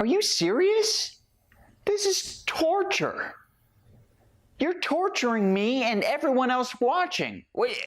Are you serious? This is torture. You're torturing me and everyone else watching. Wait.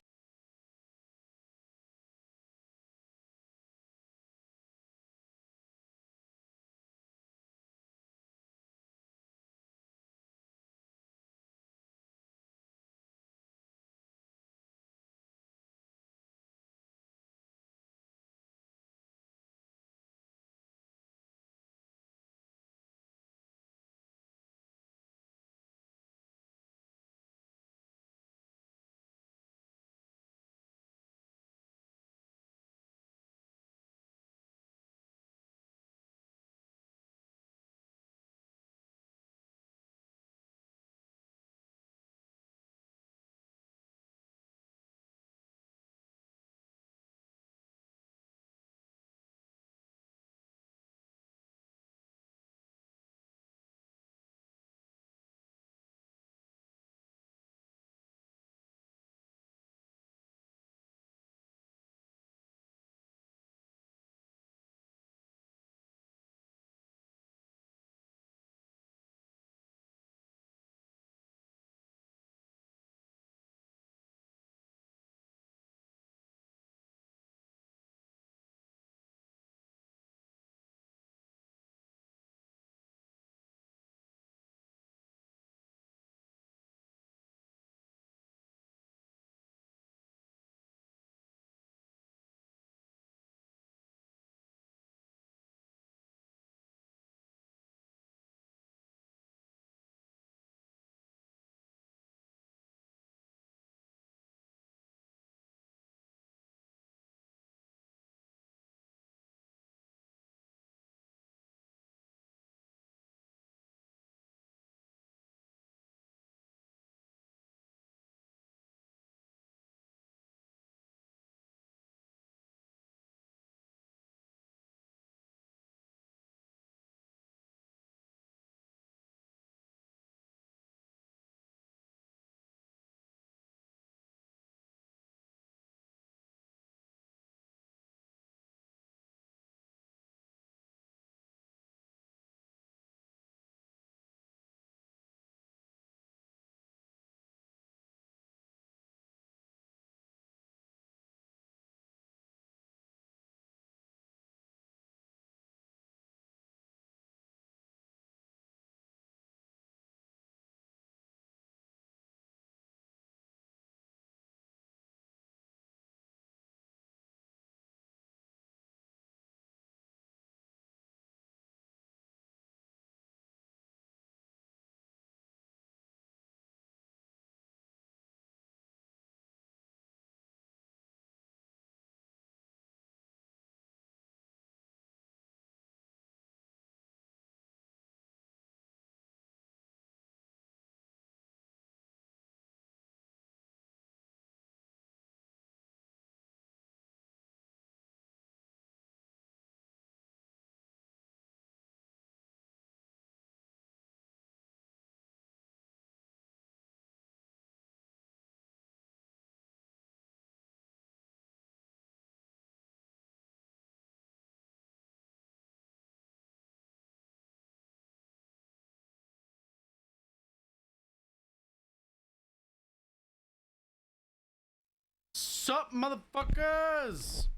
Sup, motherfuckers?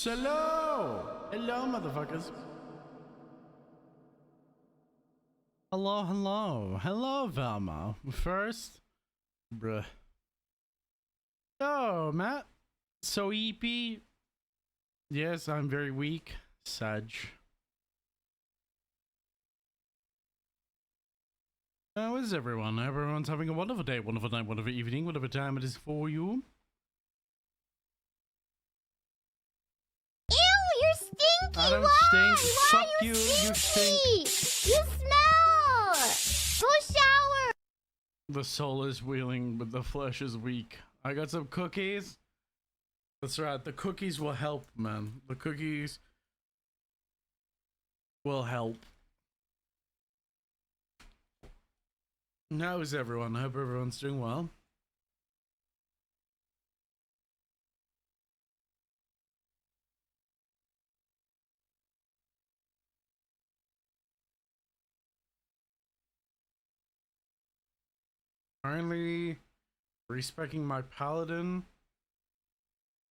Hello! Hello, motherfuckers. Hello, hello. Hello, Velma. First, bruh. Yo, Matt. So EP. Yes, I'm very weak. Sag. How is everyone? Everyone's having a wonderful day, wonderful night, wonderful evening, whatever time it is for you. Ew, you're stinky! I don't Why? stink. Why Fuck you you, stinky? you stink. You smell! Go shower! The soul is willing, but the flesh is weak. I got some cookies. That's right, the cookies will help, man. The cookies will help. How is everyone? I hope everyone's doing well. Currently respecing my paladin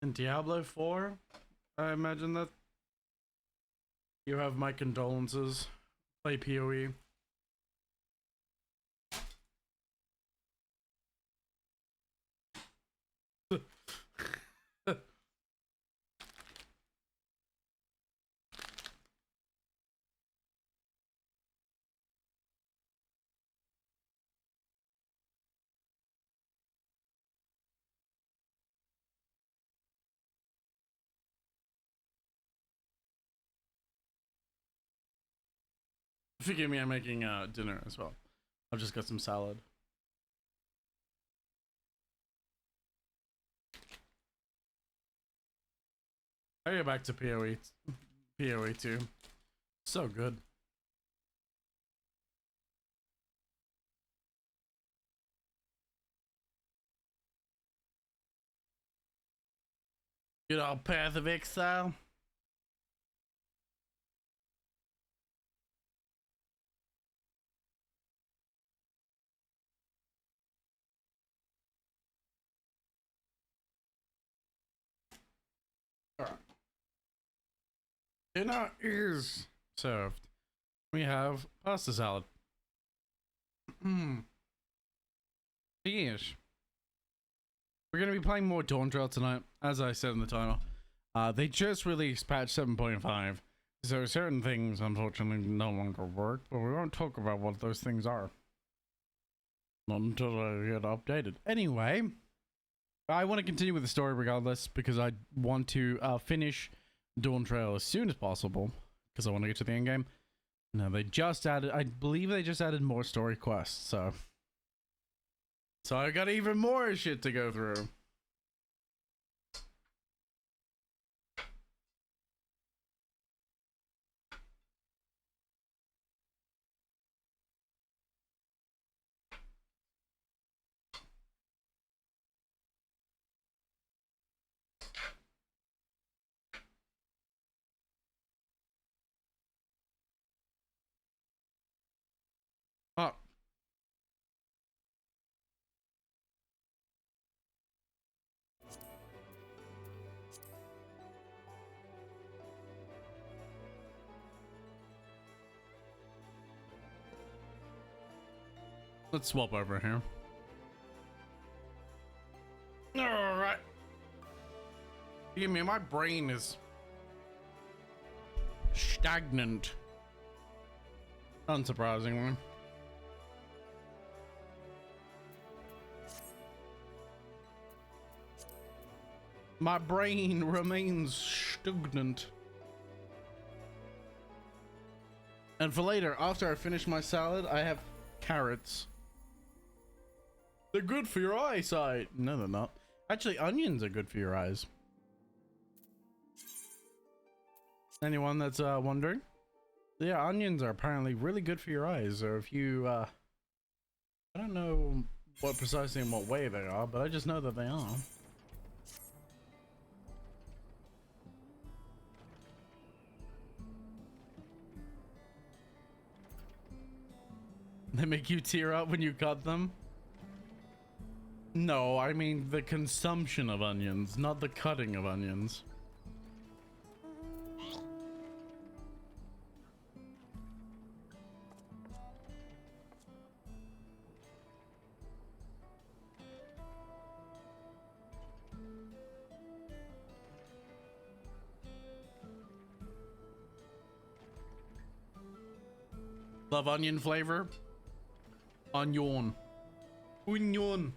in Diablo 4. I imagine that you have my condolences. Play PoE. Forgive me, I'm making dinner as well. I've just got some salad. I go back to PoE 2. So good. Good old Path of Exile. Alright. Dinner is served. We have pasta salad. Yes. We're going to be playing more Dawntrail tonight, as I said in the title. They just released patch 7.5, so certain things unfortunately no longer work, but we won't talk about what those things are. Not until I get updated. Anyway, I want to continue with the story regardless, because I want to finish Dawntrail as soon as possible, because I want to get to the end game. No, they just added, I believe they just added more story quests, so I got even more shit to go through. Oh. Let's swap over here. Alright. Give me, my brain is stagnant. Unsurprisingly. My brain remains stagnant. And for later, after I finish my salad, I have carrots. They're good for your eyesight. No, they're not. Actually, onions are good for your eyes. Anyone that's wondering? Yeah, onions are apparently really good for your eyes. So if you, I don't know what precisely in what way they are, but I just know that they are. They make you tear up when you cut them? No, I mean the consumption of onions, not the cutting of onions. Love onion flavor? Onion. Onion.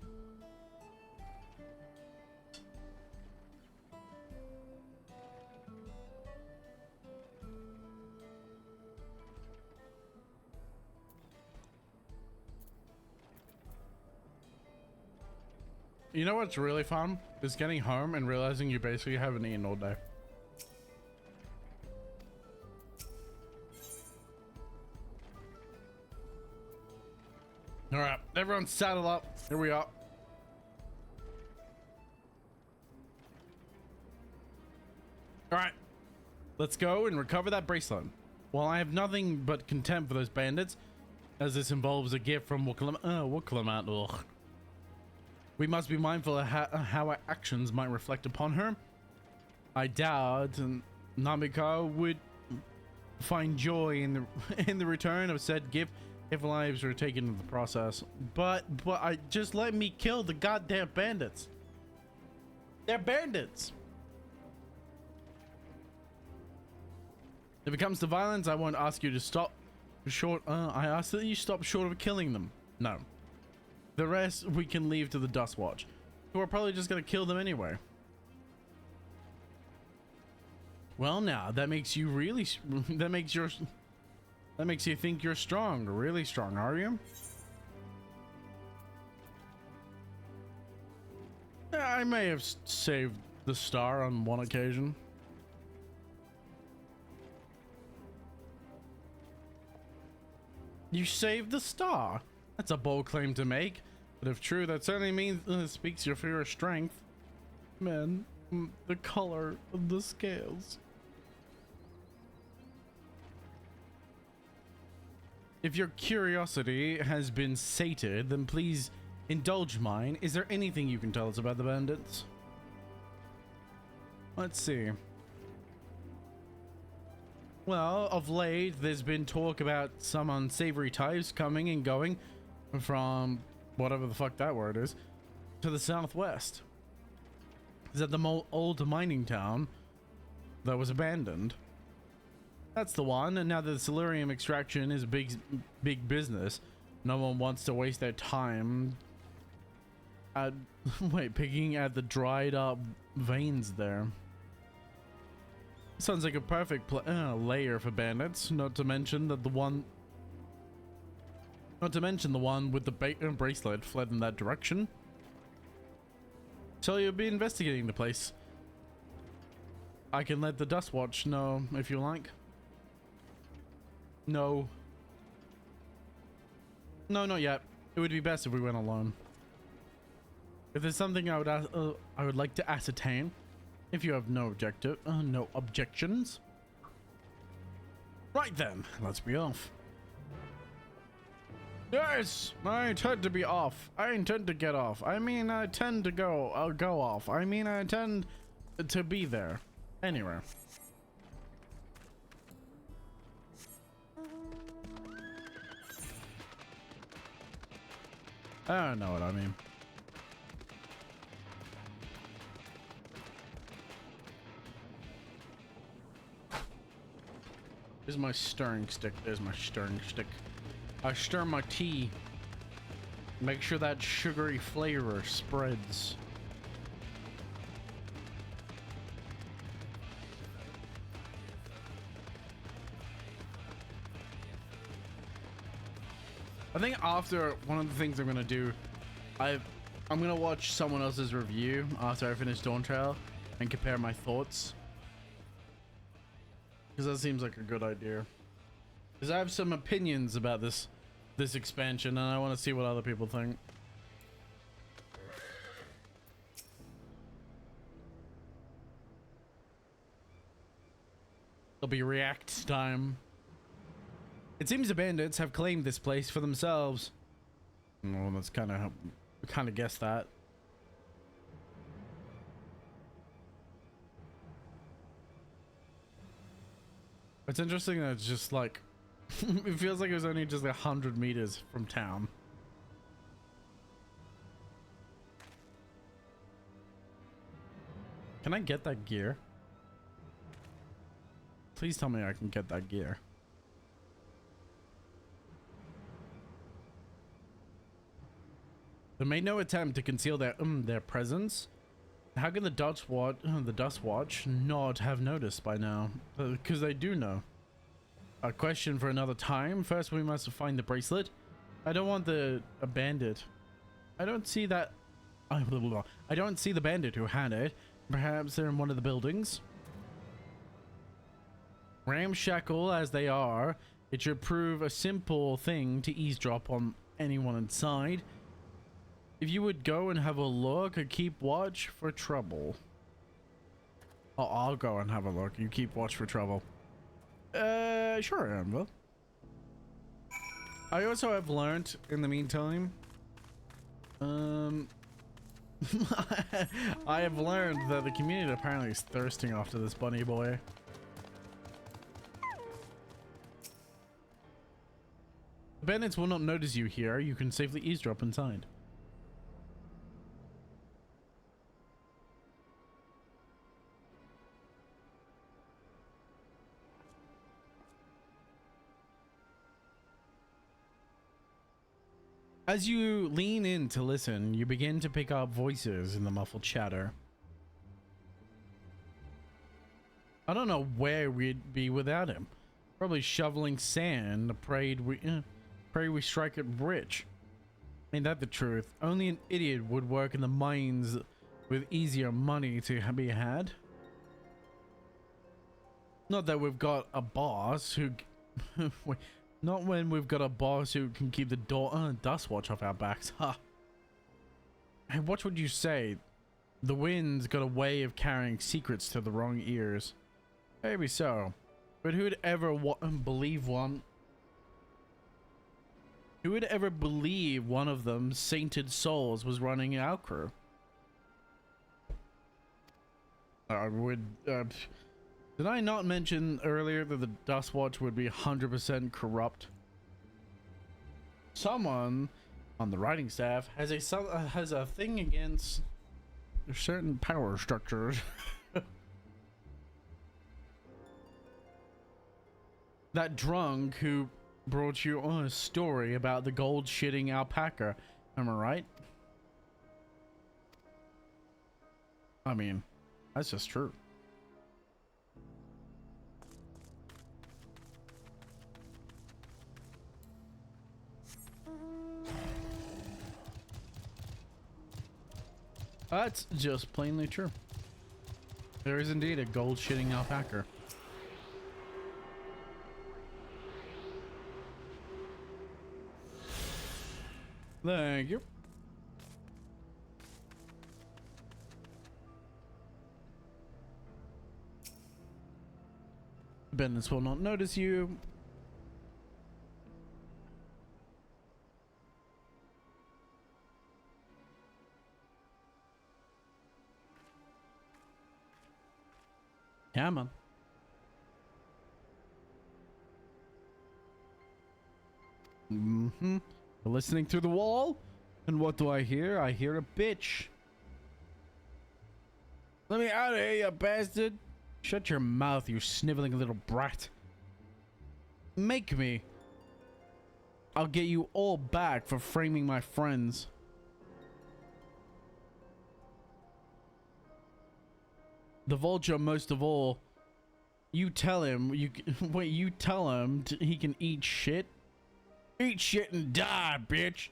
You know what's really fun? Is getting home and realizing you basically haven't eaten all day. All right, everyone saddle up. Here we are. All right, let's go and recover that bracelet. While I have nothing but contempt for those bandits, as this involves a gift from Wukalamat. We must be mindful of how our actions might reflect upon her. I doubt Namika would find joy in the return of said gift if lives were taken in the process. But I just let me kill the goddamn bandits. They're bandits. If it comes to violence, I won't ask you to stop short. I ask that you stop short of killing them. No. The rest we can leave to the Dust Watch, who are probably just gonna kill them anyway. Well, now that makes you really. That makes you think you're strong, really strong, are you? I may have saved the star on one occasion. You saved the star? That's a bold claim to make, but if true, that certainly means speaks your fear of strength. Man, the color of the scales. If your curiosity has been sated, then please indulge mine. Is there anything you can tell us about the bandits? Let's see. Well, of late, there's been talk about some unsavory types coming and going from whatever the fuck that word is to the southwest. Is that the old mining town that was abandoned? That's the one. And now that the Silurium extraction is big business, no one wants to waste their time at picking at the dried up veins there. Sounds like a perfect layer for bandits. Not to mention the one with the bracelet fled in that direction. So you'll be investigating the place. I can let the Dust Watch know if you like. No, not yet. It would be best if we went alone. If there's something I would like to ascertain, if you have no objections. Right then, let's be off. Yes, I intend to be off. I intend to get off. I mean, I tend to go off. I mean, I intend to be there. Anyway. I don't know what I mean. Here's my stirring stick. There's my stirring stick. I stir my tea. Make sure that sugary flavor spreads. I think after one of the things I'm gonna do, I'm gonna watch someone else's review after I finish Dawntrail and compare my thoughts, because that seems like a good idea. Because I have some opinions about this expansion, and I want to see what other people think. It'll be react time. It seems the bandits have claimed this place for themselves. Well, that's kind of guessed that. It's interesting that it's just like it feels like it was only just 100 meters from town. Can I get that gear? Please tell me I can get that gear. They made no attempt to conceal their presence. How can the Dust Watch not have noticed by now? Because they do know. A question for another time. First, we must find the bracelet. I don't want a bandit. I don't see that. I don't see the bandit who had it. Perhaps they're in one of the buildings. Ramshackle as they are, it should prove a simple thing to eavesdrop on anyone inside. If you would go and have a look or keep watch for trouble. Oh, I'll go and have a look. You keep watch for trouble. Sure, Erenville. I also have learned in the meantime, I have learned that the community apparently is thirsting after this bunny boy. Bandits will not notice you here. You can safely eavesdrop inside. As you lean in to listen, you begin to pick up voices in the muffled chatter. I don't know where we'd be without him. Probably shoveling sand. Pray we strike it rich. Ain't that the truth? Only an idiot would work in the mines with easier money to be had. Not that we've got a boss who... Wait, not when we've got a boss who can keep the dust watch off our backs. Ha! Hey, watch what you say. The wind's got a way of carrying secrets to the wrong ears. Maybe so. But who'd ever believe one? Who would ever believe one of them sainted souls was running our crew? I would... did I not mention earlier that the Dust Watch would be 100% corrupt? Someone on the writing staff has a thing against certain power structures. That drunk who brought you on a story about the gold shitting alpaca, am I right? I mean, that's just true. That's just plainly true. There is indeed a gold shitting alpaca. Thank you. Bandits will not notice you. Come on. Listening through the wall, and what do I hear? I hear a bitch. Let me out of here, you bastard! Shut your mouth, you sniveling little brat. Make me. I'll get you all back for framing my friends. The vulture most of all. You tell him you tell him he can eat shit. Eat shit and die, bitch.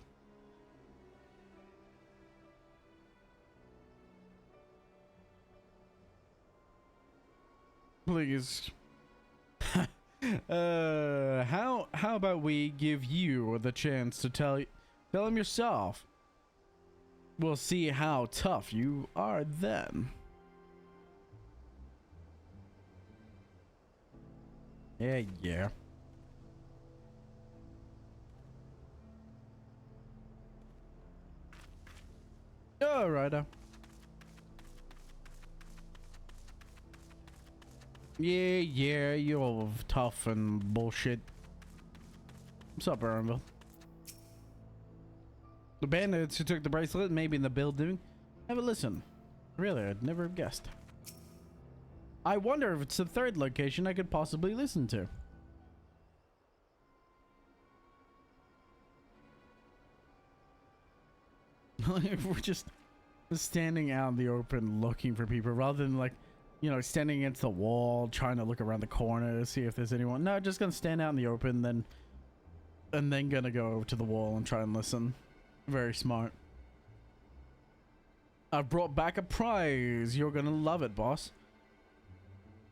Please. How about we give you the chance to tell him yourself? We'll see how tough you are then. Yeah. Alright. Yeah, you're all tough and bullshit. What's up, Erenville? The bandits who took the bracelet may be in the building. Have a listen. Really, I'd never have guessed. I wonder if it's the third location I could possibly listen to. We're just standing out in the open looking for people rather than, like, you know, standing against the wall trying to look around the corner to see if there's anyone. No, just gonna stand out in the open and then gonna go over to the wall and try and listen. Very smart. I've brought back a prize. You're gonna love it, boss.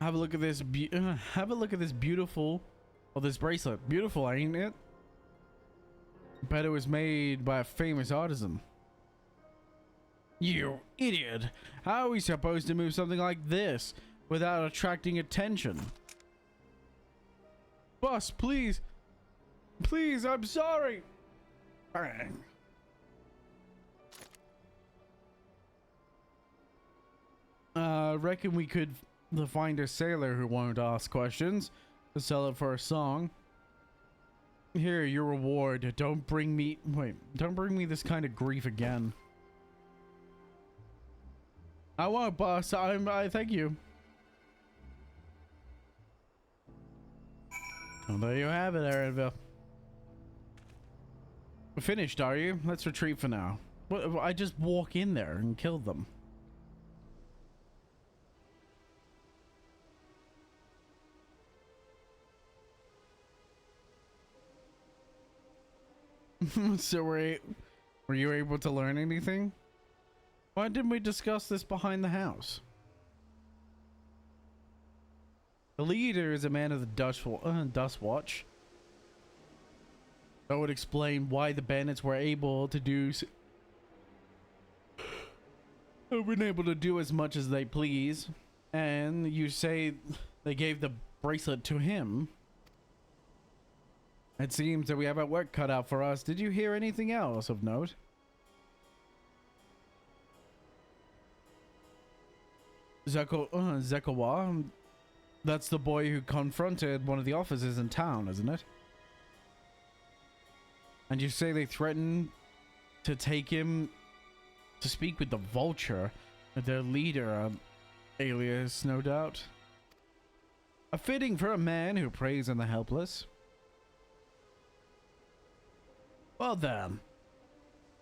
Have a look at this beautiful, well, this bracelet. Beautiful, ain't it? Bet it was made by a famous artisan. You idiot! How are we supposed to move something like this without attracting attention? Boss, please! Please, I'm sorry! Bang. Reckon we could find a sailor who won't ask questions to sell it for a song. Here, your reward. Don't bring me this kind of grief again. I won't, boss. I thank you. Well, there you have it, Erenville. Finished, are you? Let's retreat for now. What, I just walk in there and kill them. So were you able to learn anything? Why didn't we discuss this behind the house? The leader is a man of the Dust Watch. That would explain why the bandits were able to do have been able to do as much as they please. And you say they gave the bracelet to him. It seems that we have our work cut out for us. Did you hear anything else of note? Zekawa? That's the boy who confronted one of the officers in town, isn't it? And you say they threatened to take him to speak with the Vulture, their leader, AUS, no doubt. A fitting for a man who preys on the helpless. Well then,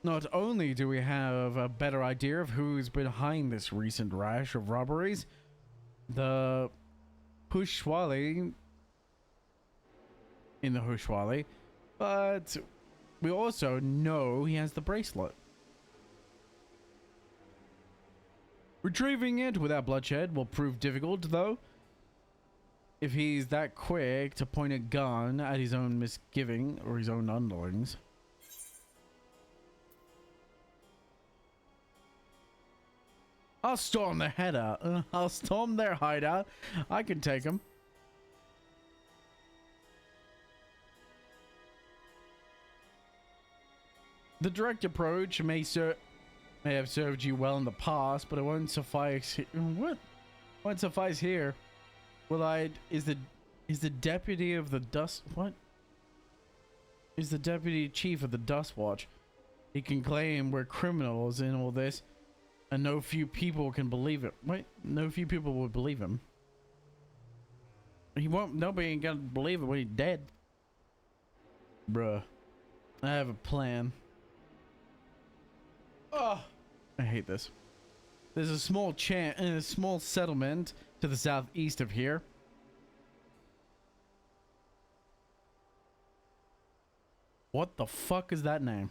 not only do we have a better idea of who's behind this recent rash of robberies, the Hushwali in the Hushwali, but we also know he has the bracelet. Retrieving it without bloodshed will prove difficult, though. If he's that quick to point a gun at his own misgiving or his own underlings. I'll storm their hideout. I'll storm their hideout. I can take them. The direct approach may have served you well in the past, but it won't suffice. What? Won't suffice here. Well, is the deputy of the Dust? What? Is the deputy chief of the Dust Watch? He can claim we're criminals in all this. And no few people can believe it. Wait, no few people would believe him. He won't. Nobody ain't gonna believe it when he's dead. Bruh. I have a plan. Oh, I hate this. There's a small small settlement to the southeast of here. What the fuck is that name?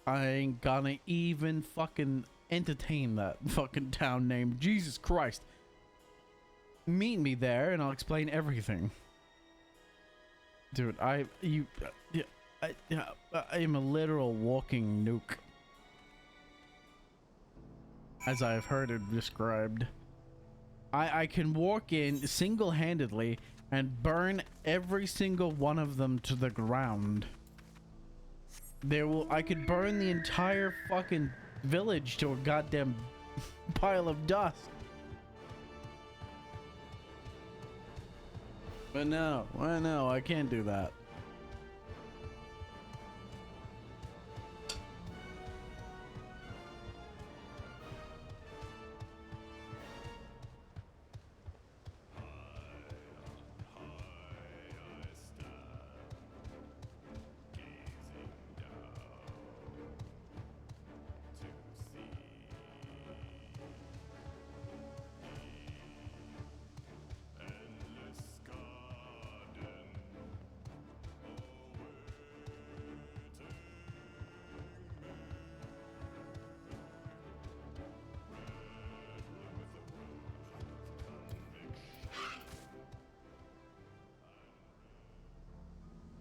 I ain't gonna even fucking entertain that fucking town name. Jesus Christ. Meet me there and I'll explain everything. Dude, I am a literal walking nuke. As I've heard it described. I can walk in single-handedly and burn every single one of them to the ground. I could burn the entire fucking village to a goddamn pile of dust. But no, I can't do that.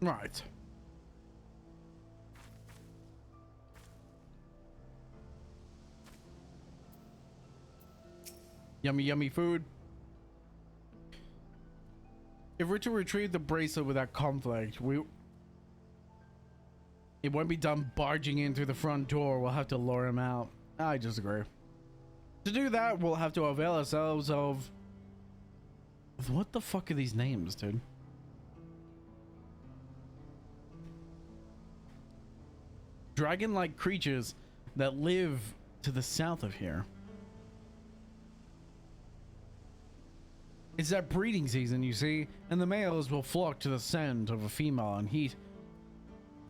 Right. Yummy, yummy food. If we're to retrieve the bracelet without conflict, it won't be done barging in through the front door. We'll have to lure him out. I disagree. To do that, we'll have to avail ourselves of... What the fuck are these names, dude? Dragon-like creatures that live to the south of here. It's that breeding season, you see, and the males will flock to the scent of a female in heat.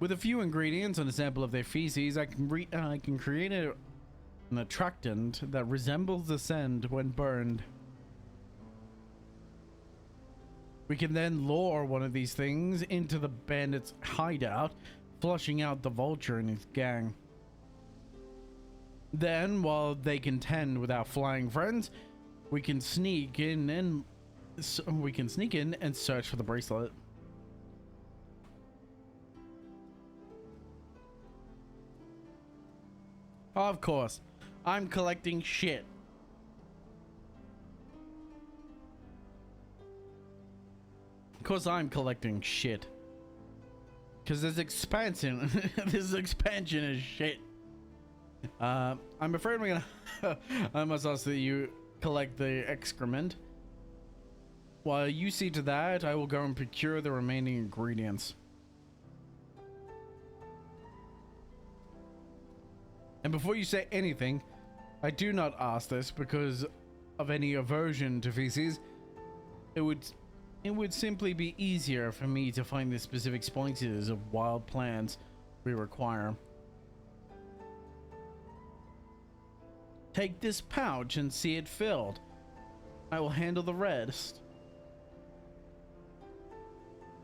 With a few ingredients and a sample of their feces, I can create an attractant that resembles the scent when burned. We can then lure one of these things into the bandit's hideout, flushing out the vulture and his gang. Then, while they contend with our flying friends, we can sneak in and search for the bracelet. Of course, I'm collecting shit. Of course, I'm collecting shit. Because this expansion, this expansion is shit. I'm afraid we're gonna. I must ask that you collect the excrement. While you see to that, I will go and procure the remaining ingredients. And before you say anything, I do not ask this because of any aversion to feces. It would simply be easier for me to find the specific species of wild plants we require. Take this pouch and see it filled. I will handle the rest.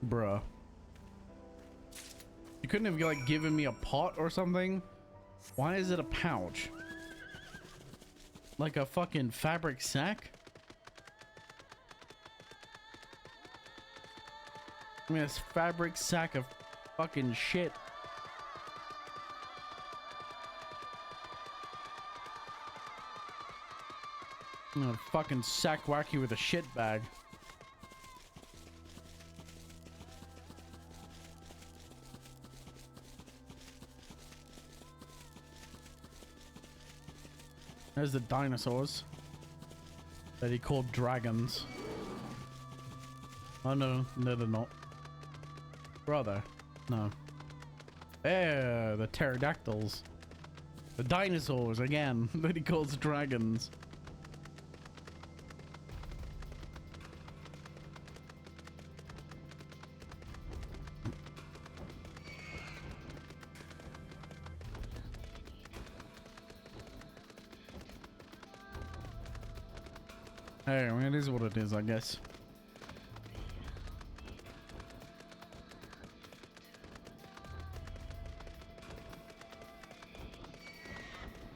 Bruh. You couldn't have like given me a pot or something? Why is it a pouch? Like a fucking fabric sack? I mean, this fabric sack of fucking shit. I'm gonna fucking sack whack you with a shit bag. There's the dinosaurs that he called dragons. Oh no, no they're not. Brother, no. There, the pterodactyls. The dinosaurs again that he calls dragons. Hey, I mean, it is what it is, I guess.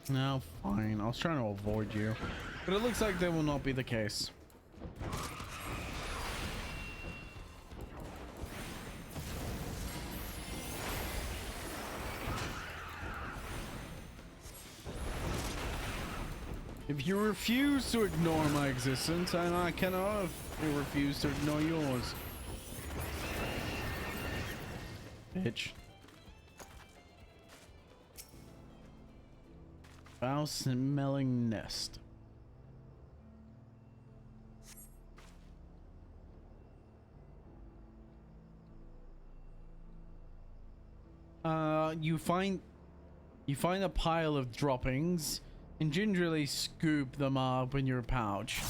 No, fine. I was trying to avoid you, but it looks like that will not be the case. If you refuse to ignore my existence, and I cannot refuse to ignore yours. Bitch. Foul smelling nest. You find a pile of droppings and gingerly scoop them up in your pouch.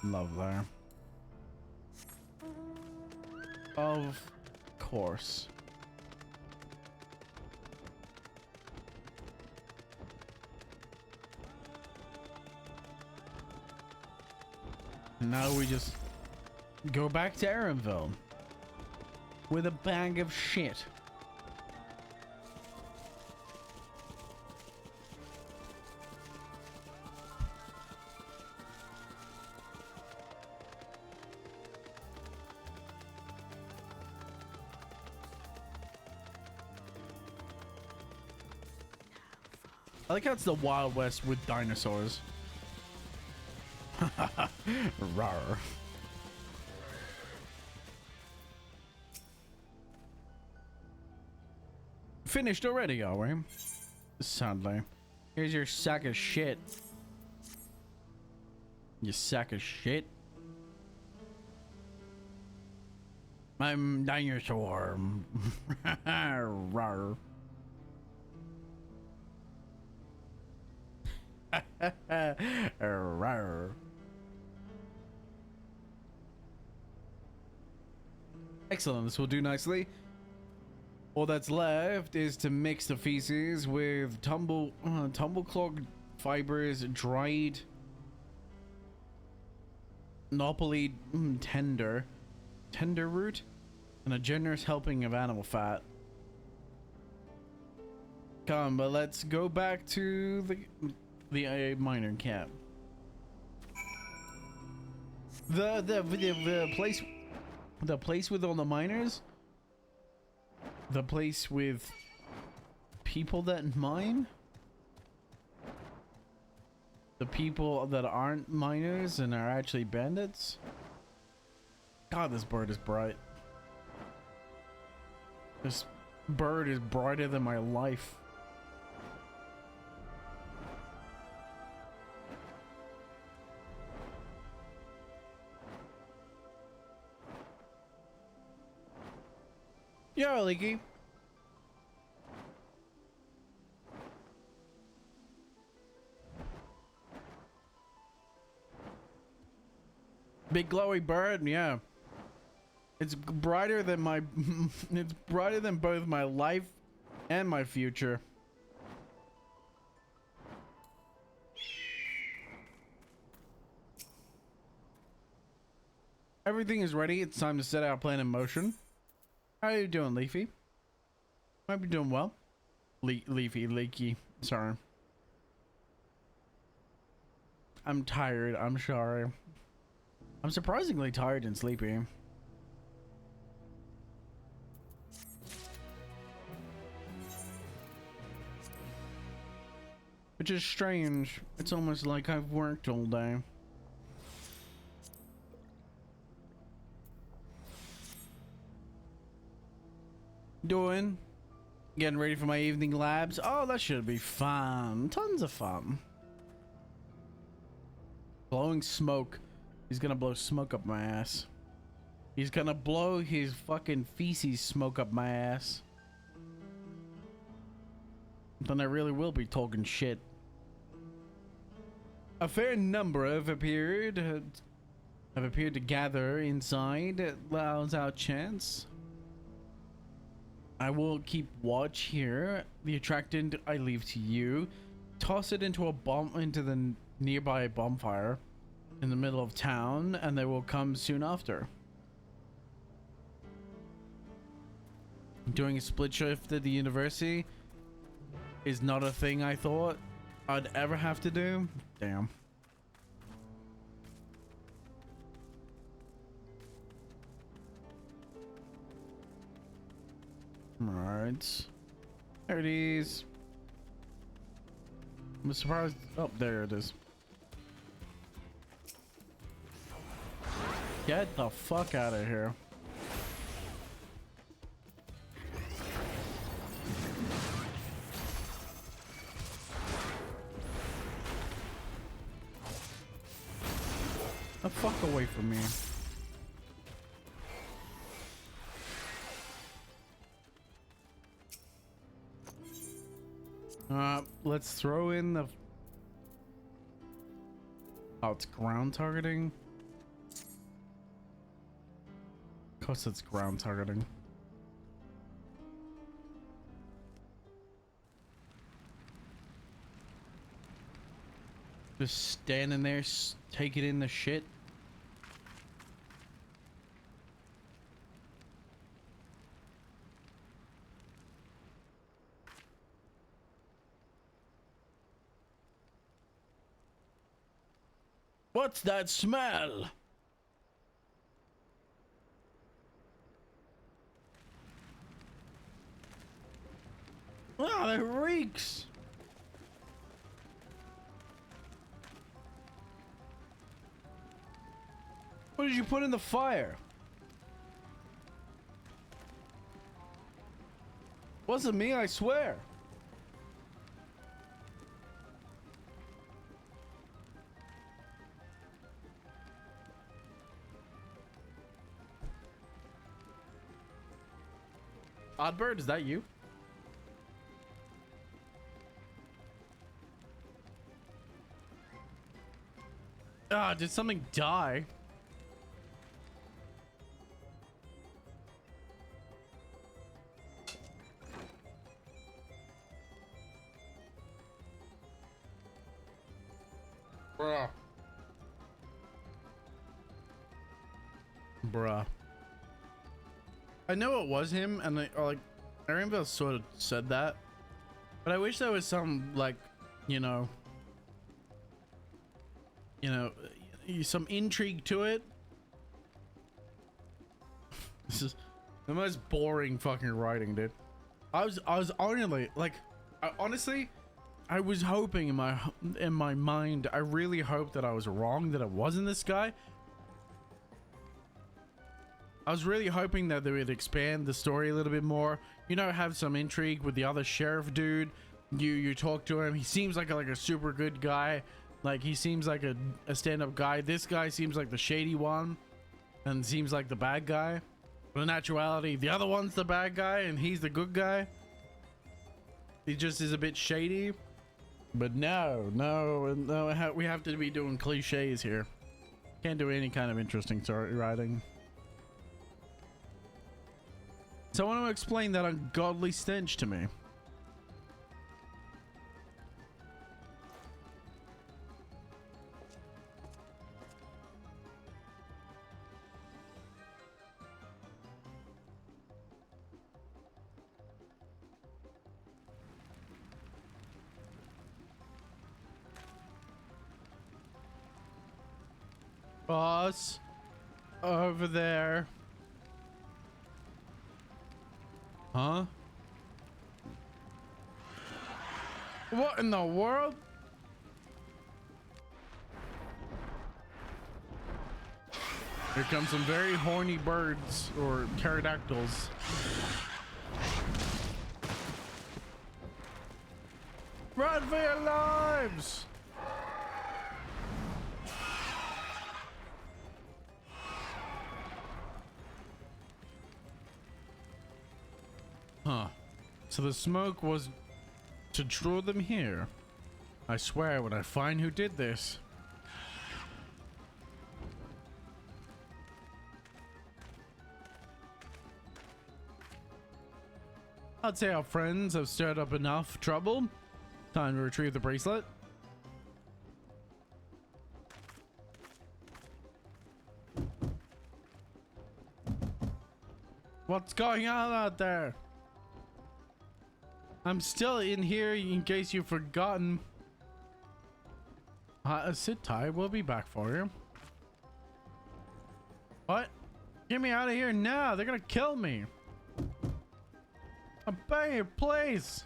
Love there. Of course. Now we just go back to Erenville with a bag of shit. I like how it's the Wild West with dinosaurs. Rawr. Finished already, are we? Sadly. Here's your sack of shit. You sack of shit. I'm dinosaur. Rawr. Rawr. Excellent, this will do nicely. All that's left is to mix the feces with tumble clogged fibers, dried Nopoli tender root, and a generous helping of animal fat. Come, but let's go back to the miner camp. The place with all the miners. The place with people that mine. The people that aren't miners and are actually bandits. God, this bird is bright. This bird is brighter than my life. Yo, Leaky. Big glowy bird, yeah. It's brighter than my it's brighter than both my life and my future. Everything is ready. It's time to set our plan in motion. How are you doing, Leafy? Might be doing well. Leaky. Sorry. I'm tired. I'm sorry. I'm surprisingly tired and sleepy. Which is strange. It's almost like I've worked all day. Getting ready for my evening labs. Oh, that should be fun. Tons of fun. Blowing smoke. He's gonna blow smoke up my ass. He's gonna blow his fucking feces smoke up my ass. Then I really will be talking shit. A fair number have appeared to gather inside. It allows our chance. I will keep watch here. The attractant I leave to you. Toss it into the nearby bonfire in the middle of town, and they will come soon after. Doing a split shift at the university is not a thing I thought I'd ever have to do. Damn. Alright. There it is. I'm surprised. Oh, there it is. Get the fuck out of here. The fuck away from me. Let's throw in the... Oh, it's ground targeting? Of course it's ground targeting. Just standing there, taking in the shit. What's that smell? Wow, it reeks. What did you put in the fire? Wasn't me, I swear. Oddbird, is that you? Ah, did something die? Bruh. Bruh. I know it was him, and like Erenville sort of said that, but I wish there was some like, you know, some intrigue to it. This is the most boring fucking writing, dude. I was honestly like, I was hoping in my mind, I really hoped that I was wrong, that it wasn't this guy. I was really hoping that they would expand the story a little bit more, you know, have some intrigue with the other sheriff dude. You talk to him, he seems like a super good guy, like he seems like a stand-up guy. This guy seems like the shady one and seems like the bad guy, but in actuality the other one's the bad guy and he's the good guy. He just is a bit shady. But no, we have to be doing cliches here. Can't do any kind of interesting story writing. So I want to explain that ungodly stench to me. Boss, over there. Huh? What in the world? Here come some very horny birds or pterodactyls. Run for your lives! Huh. So the smoke was to draw them here. I swear when I find who did this. I'd say our friends have stirred up enough trouble. Time to retrieve the bracelet. What's going on out there? I'm still in here in case you've forgotten. Sit tight, we'll be back for you. What? Get me out of here now, they're gonna kill me. I'm begging you, please.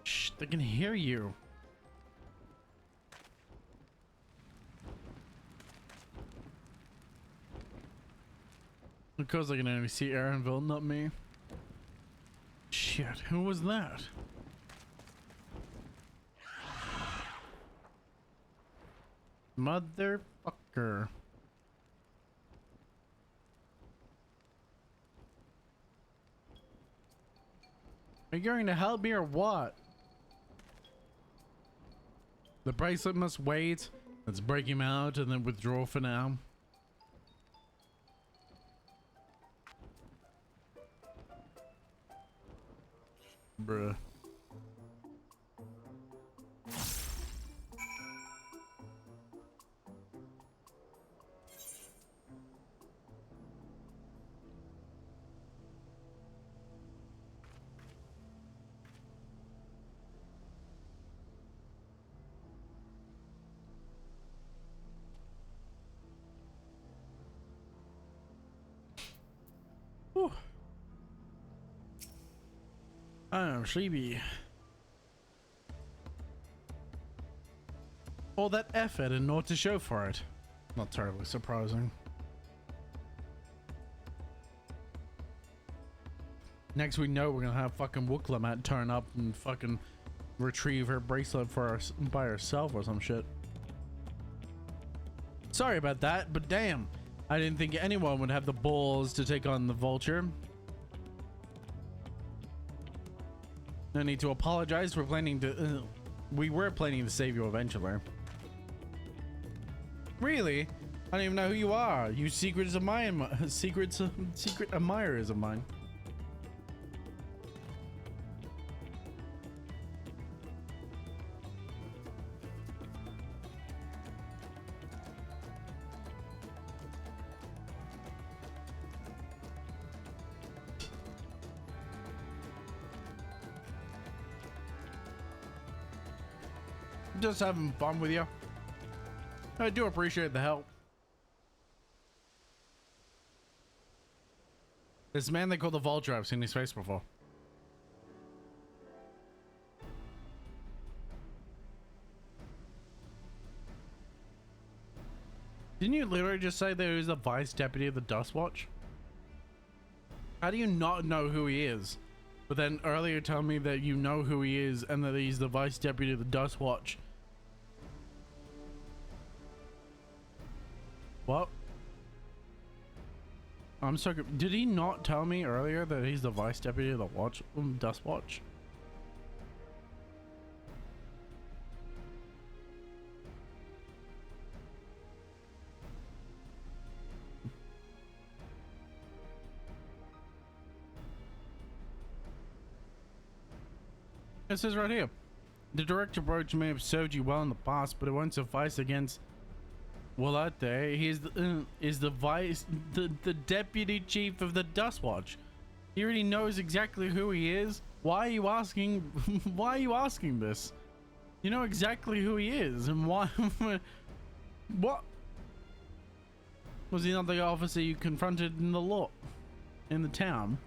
Shh, they can hear you. Because they can only see Erenville, not me. Shit, who was that? Motherfucker. Are you going to help me or what? The bracelet must wait. Let's break him out and then withdraw for now. Bruh. Whew. I'm sleepy. All that effort and naught to show for it. Not terribly surprising. Next we know we're gonna have fucking Wooklamat turn up and fucking retrieve her bracelet for by herself or some shit. Sorry about that, but damn, I didn't think anyone would have the balls to take on the vulture. No need to apologize. We're planning to. We were planning to save you eventually. Really? I don't even know who you are. You secret admirers of mine. Just having fun with you. I do appreciate the help. This man they call the Vulture, I've seen his face before. Didn't you literally just say that he was the vice deputy of the Dust Watch? How do you not know who he is? But then earlier tell me that you know who he is and that he's the vice deputy of the Dust Watch. What? I'm so good. Did he not tell me earlier that he's the vice deputy of the Dust Watch? It says right here, the direct approach may have served you well in the past, but it won't suffice against Walate. He is the deputy chief of the Dust Watch. He already knows exactly who he is. Why are you asking? Why are you asking this? You know exactly who he is, and why? What? Was he not the officer you confronted in the town?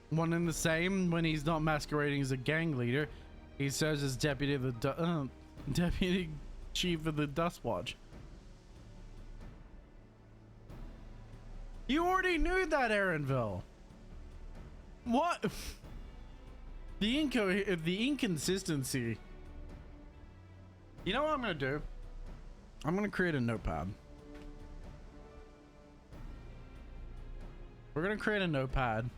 One and the same. When he's not masquerading as a gang leader, he serves as deputy of the deputy chief of the Dust Watch. You already knew that, Erenville. What? The inconsistency. You know what I'm gonna do? I'm gonna create a notepad. We're gonna create a notepad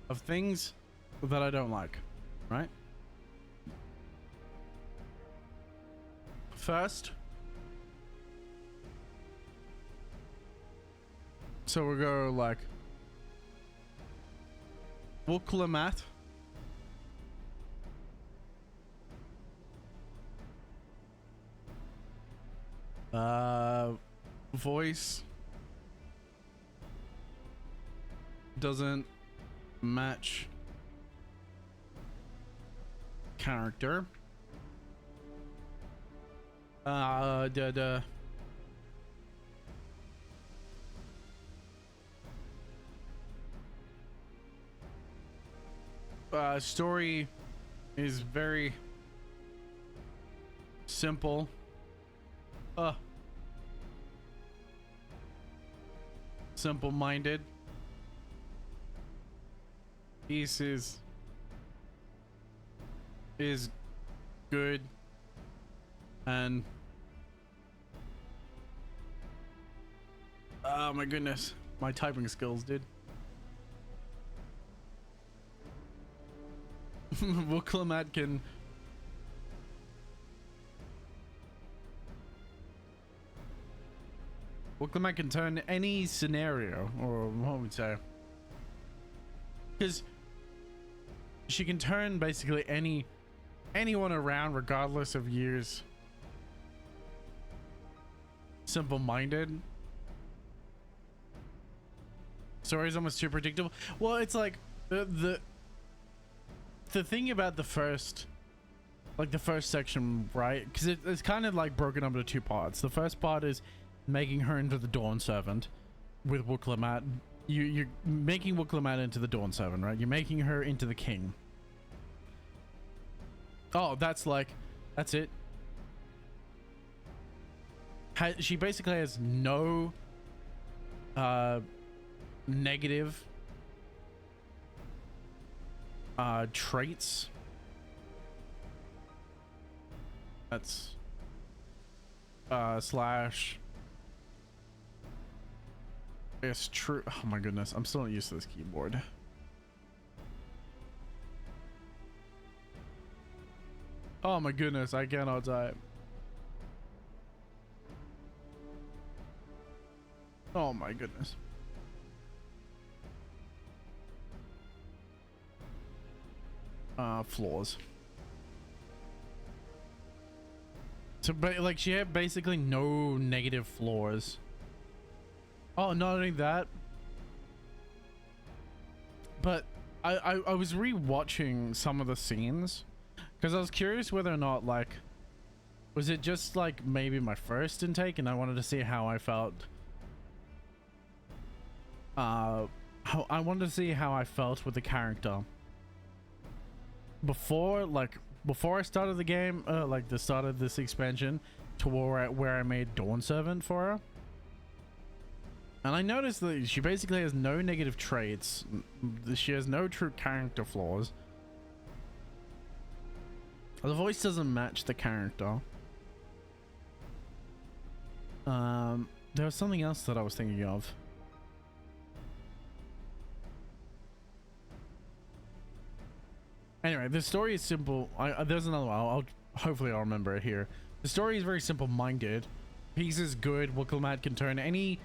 of things that I don't like, right? First, so we'll go like Wuklamat. Voice doesn't match character. Story is very simple. Simple-minded. Peace is good, and oh my goodness, my typing skills, dude. Wuklamat can turn any scenario, or what would we say, because she can turn basically anyone around regardless of years. Simple-minded. Story's almost too predictable. Well, it's like the thing about the first section, right? Because it's kind of like broken up into two parts. The first part is making her into the Dawn Servant with Wuklamat. You're making Wuklamat into the Dawn Servant, right? You're making her into the king. Oh, that's it. She basically has no negative traits. That's slash It's true. Oh my goodness, I'm still not used to this keyboard. Oh my goodness, I cannot type. Oh my goodness. Flaws. So, but like, she had basically no negative flaws. Oh, not only that, but I was re-watching some of the scenes because I was curious whether or not, like, was it just like maybe my first intake and I wanted to see how I felt. I wanted to see how I felt with the character before I started the game, like the start of this expansion, to where I made Dawn Servant for her. And I noticed that she basically has no negative traits. She has no true character flaws. The voice doesn't match the character. There was something else that I was thinking of. Anyway, the story is simple. There's another one. Hopefully I'll remember it here. The story is very simple-minded. Peace is good. Wookiee can turn any...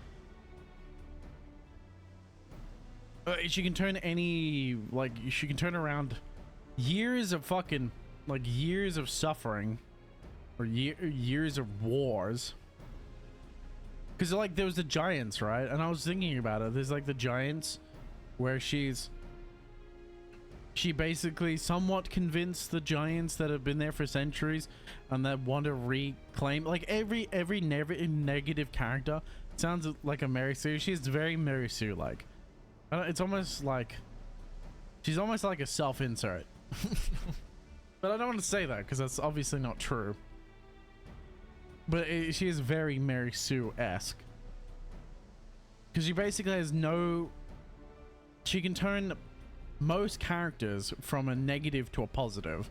she can turn any... Like, she can turn around years of fucking... Like, years of suffering. Or years of wars. Because, like, there was the Giants, right? And I was thinking about it. There's, like, the Giants where she basically somewhat convinced the Giants that have been there for centuries and that want to reclaim, like, every negative character sounds like a Mary Sue. She's very Mary Sue like. It's almost like she's almost like a self-insert. But I don't want to say that because that's obviously not true. But she is very Mary Sue-esque because she basically has no... She can turn most characters from a negative to a positive.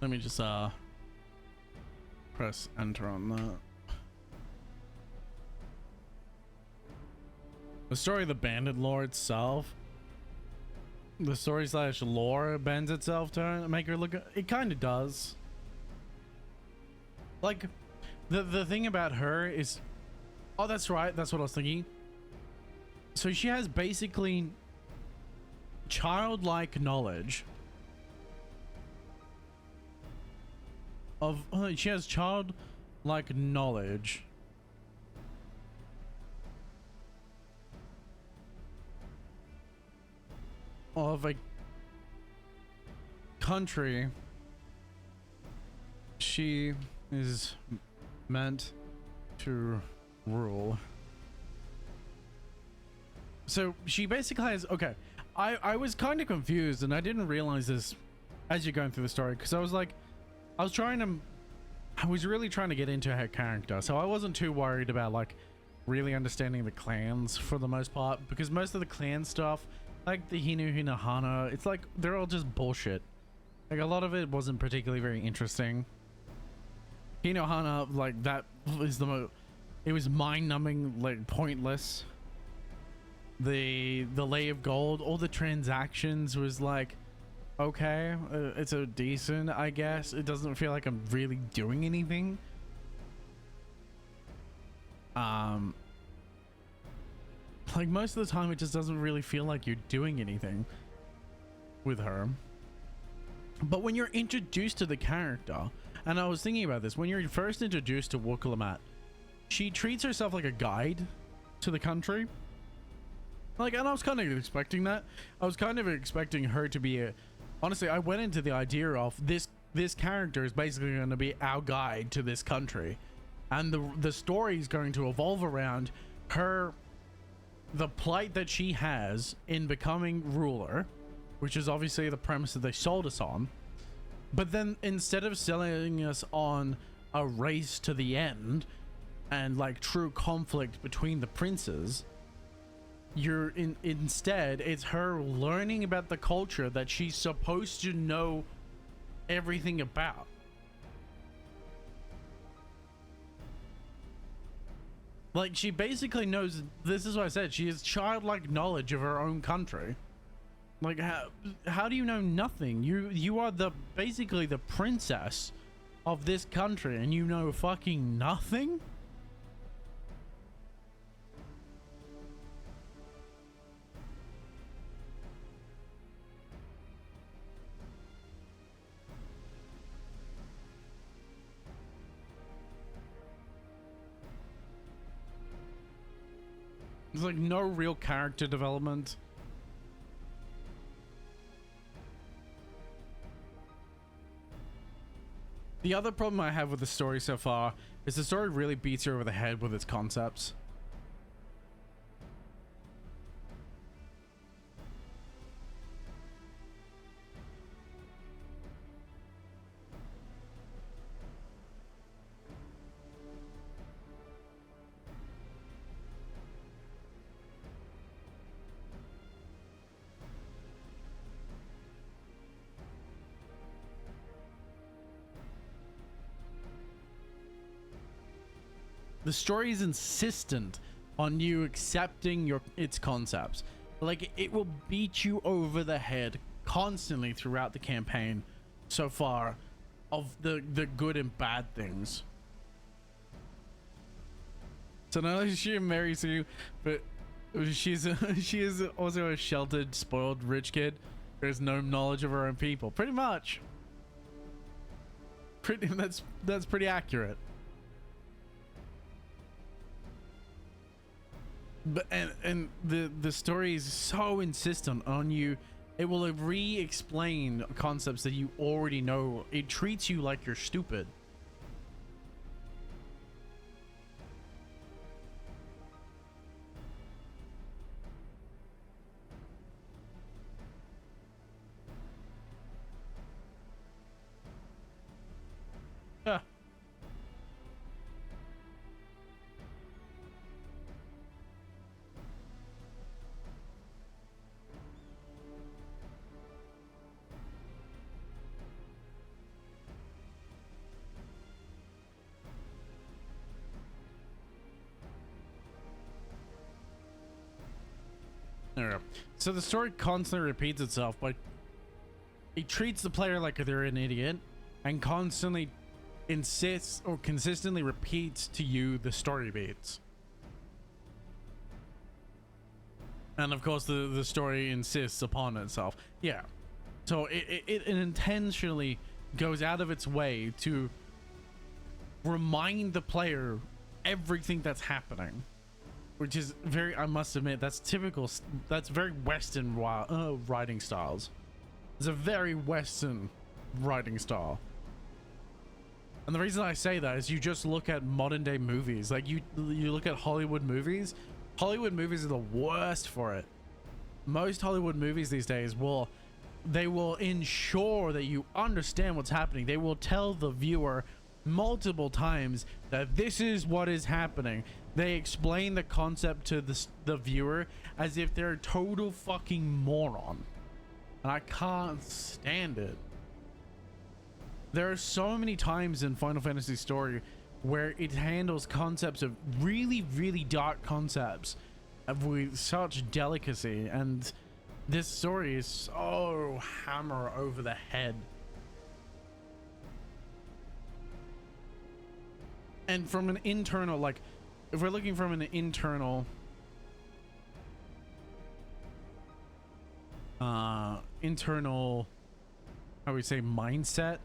Let me just press enter on that. The story of the bandit lore itself, the story / lore bends itself to make her look... It kind of does. Like, the thing about her is... Oh, that's right. That's what I was thinking. So she has basically childlike knowledge of... she has childlike knowledge of a country she is meant to rule. So she basically has... Okay, I was kind of confused and I didn't realize this as you're going through the story because I was like... I was really trying to get into her character, so I wasn't too worried about like really understanding the clans for the most part, because most of the clan stuff, like the Hinu Hina Hana, it's like they're all just bullshit. Like a lot of it wasn't particularly very interesting. Hino Hana, like that is it was mind-numbing, like pointless. The Lay of Gold, all the transactions was like, okay, it's a decent, I guess. It doesn't feel like I'm really doing anything. Like most of the time it just doesn't really feel like you're doing anything with her. But when you're introduced to the character, and I was thinking about this, when you're first introduced to Wookiee, she treats herself like a guide to the country. Like, and I was kind of expecting that. I was kind of expecting her to be a... Honestly, I went into the idea of this character is basically going to be our guide to this country, and the story is going to evolve around her the plight that she has in becoming ruler, which is obviously the premise that they sold us on. But then instead of selling us on a race to the end and like true conflict between the princes, instead it's her learning about the culture that she's supposed to know everything about. Like, she basically knows, this is what I said, she has childlike knowledge of her own country. Like, how do you know nothing? You are basically the princess of this country and you know fucking nothing? There's like no real character development. The other problem I have with the story so far is the story really beats you over the head with its concepts. The story is insistent on you accepting its concepts. Like, it will beat you over the head constantly throughout the campaign so far of the good and bad things. So not only she marries you, but she is also a sheltered, spoiled, rich kid who has no knowledge of her own people. Pretty much. That's pretty accurate. But and the story is so insistent on you. It will re-explain concepts that you already know. It treats you like you're stupid. Yeah. There we go. So the story constantly repeats itself, but it treats the player like they're an idiot and constantly insists or consistently repeats to you the story beats. And of course the story insists upon itself. Yeah. So it intentionally goes out of its way to remind the player everything that's happening. Which is very, I must admit, that's typical, that's very Western writing styles. It's a very Western writing style. And the reason I say that is you just look at modern day movies. Like you look at Hollywood movies. Hollywood movies are the worst for it. Most Hollywood movies these days will ensure that you understand what's happening. They will tell the viewer multiple times that this is what is happening. They explain the concept to the viewer as if they're a total fucking moron. And I can't stand it. There are so many times in Final Fantasy story where it handles concepts of really, really dark concepts with such delicacy, and this story is so hammer over the head. And from an internal, like, if we're looking from an internal how we say mindset,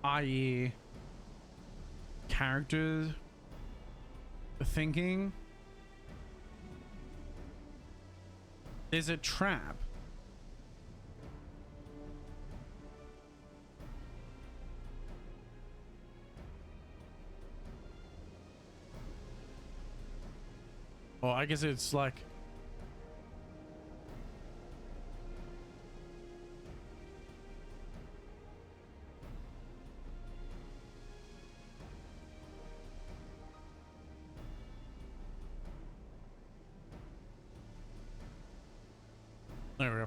i.e. characters thinking, there's a trap. I guess it's like... There we go.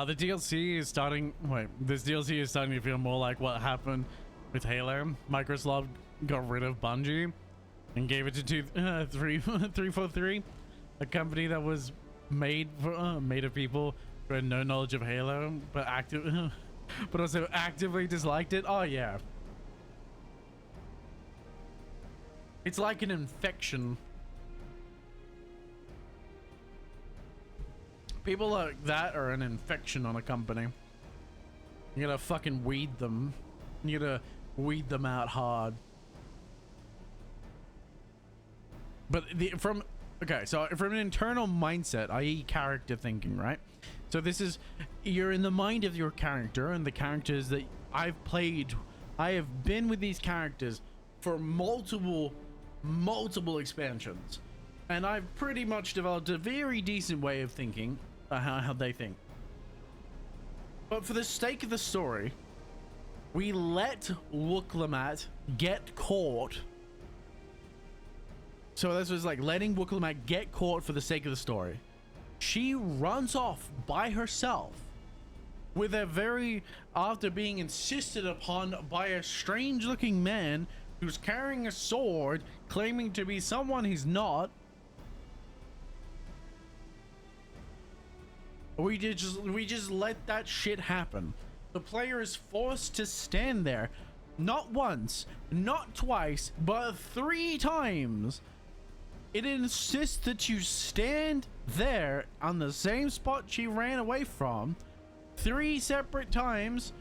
The DLC is starting... Wait, this DLC is starting to feel more like what happened with Halo. Microsoft got rid of Bungie and gave it to 343, a company that was made of people who had no knowledge of Halo, but but also actively disliked it. Oh yeah, it's like an infection. People like that are an infection on a company. You gotta fucking weed them. You gotta weed them out hard. But from an internal mindset, i.e. character thinking, right? So this is, you're in the mind of your character, and the characters that I've played, I have been with these characters for multiple expansions, and I've pretty much developed a very decent way of thinking, how they think. But for the sake of the story, we let Wooklamat get caught. So this was like letting Wooklamat get caught for the sake of the story. She runs off by herself with a after being insisted upon by a strange looking man who's carrying a sword, claiming to be someone he's not. We just let that shit happen. The player is forced to stand there, not once, not twice, but 3 times. It insists that you stand there on the same spot she ran away from 3 separate times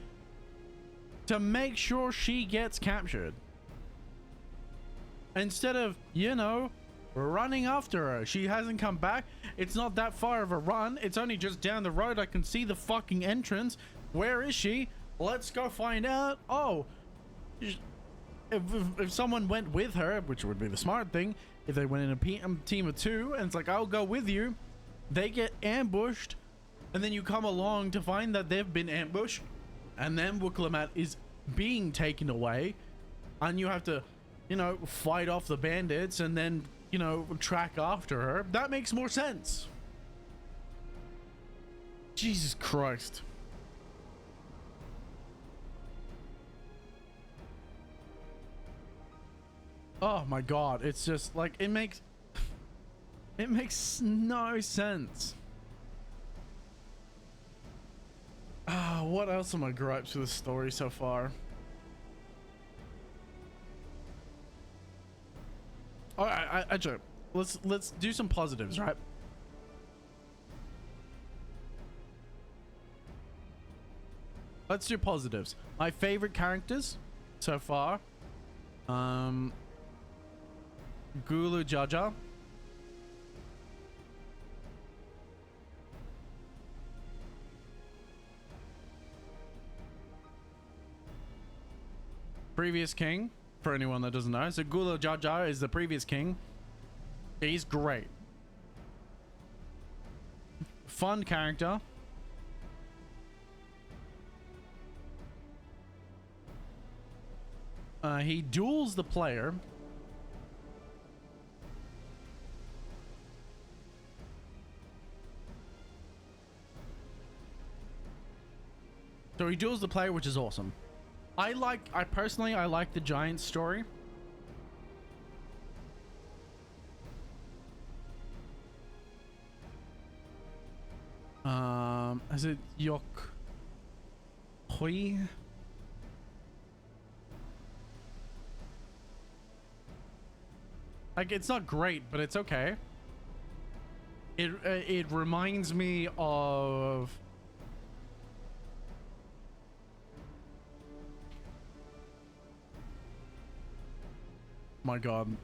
to make sure she gets captured. Instead of, you know, running after her. She hasn't come back. It's not that far of a run. It's only just down the road. I can see the fucking entrance. Where is she? Let's go find out. Oh, if someone went with her, which would be the smart thing, if they went in a team of 2 and it's like, I'll go with you, they get ambushed, and then you come along to find that they've been ambushed, and then Wooklamat is being taken away, and you have to, you know, fight off the bandits and then, you know, track after her. That makes more sense. Jesus Christ. Oh my god, it's just like it makes no sense. What else am I gripes with the story so far? All right, actually, let's do some positives, right? Let's do positives. My favorite characters so far, Gulu Jaja, previous king. For anyone that doesn't know, so Gulu Jaja is the previous king. He's great, fun character. He duels the player. So he duels the player, which is awesome. I personally like the giant story. Is it Yok Hoi? Like, it's not great, but it's okay. It reminds me of my god.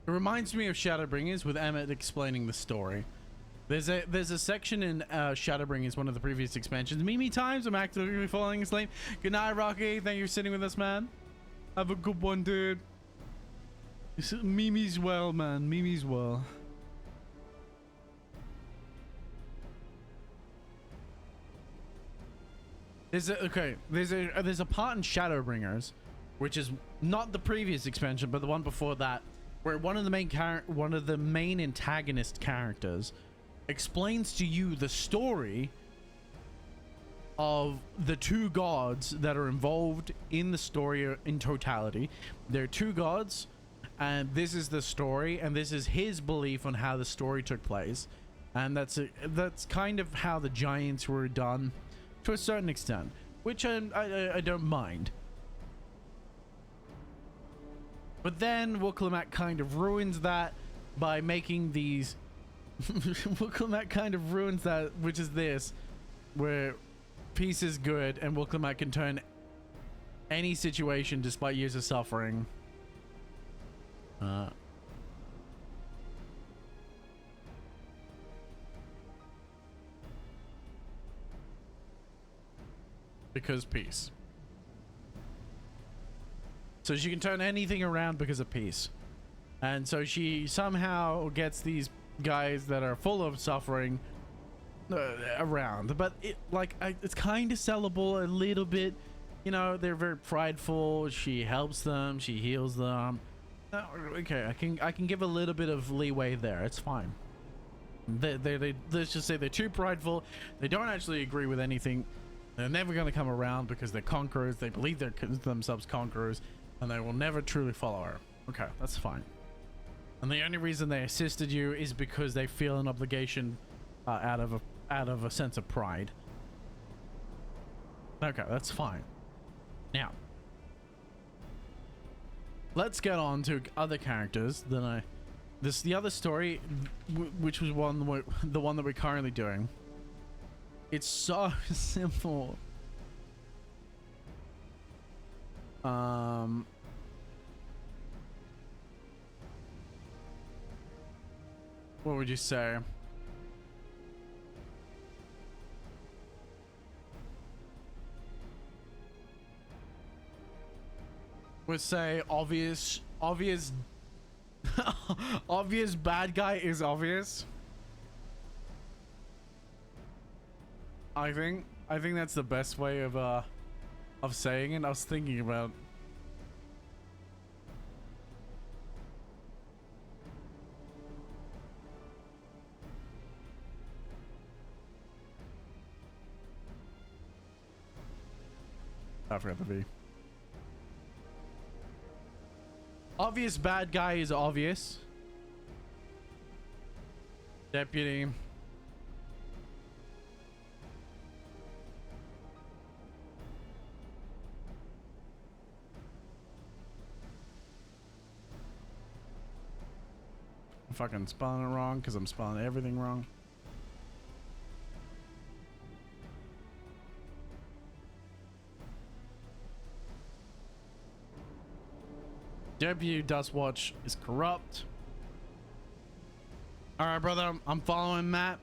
It reminds me of Shadowbringers with Emmett explaining the story. There's a section in Shadowbringers, one of the previous expansions. Mimi times, I'm actively following his lane. Good night, Rocky. Thank you for sitting with us, man. Have a good one, dude. Mimi's well, man. Mimi's well. There's a part in Shadowbringers, which is not the previous expansion, but the one before that, where one of the main antagonist characters explains to you the story of the two gods that are involved in the story in totality. There are two gods, and this is the story, and this is his belief on how the story took place, and that's kind of how the giants were done to a certain extent, which I don't mind. But then Wooklamat kind of ruins that by making these Wooklamat kind of ruins that, which is this, where peace is good and Wooklamat can turn any situation despite years of suffering. Because peace. So she can turn anything around because of peace. And so she somehow gets these guys that are full of suffering around. But it's kind of sellable a little bit. You know, they're very prideful. She helps them. She heals them. Okay, I can give a little bit of leeway there. It's fine. Let's just say they're too prideful. They don't actually agree with anything. They're never going to come around because they're conquerors. They believe they're themselves conquerors, and they will never truly follow her. Okay, that's fine. And the only reason they assisted you is because they feel an obligation out of a sense of pride. Okay, that's fine. Now, let's get on to other characters. The other story, which was the one that we're currently doing. It's so simple. What would you say? Would say obvious obvious bad guy is obvious. I think that's the best way of saying it. I was thinking about. I forgot the V. Obvious bad guy is obvious. Deputy. I'm fucking spelling it wrong because I'm spelling everything wrong. W Dustwatch is corrupt. Alright, brother, I'm following Matt.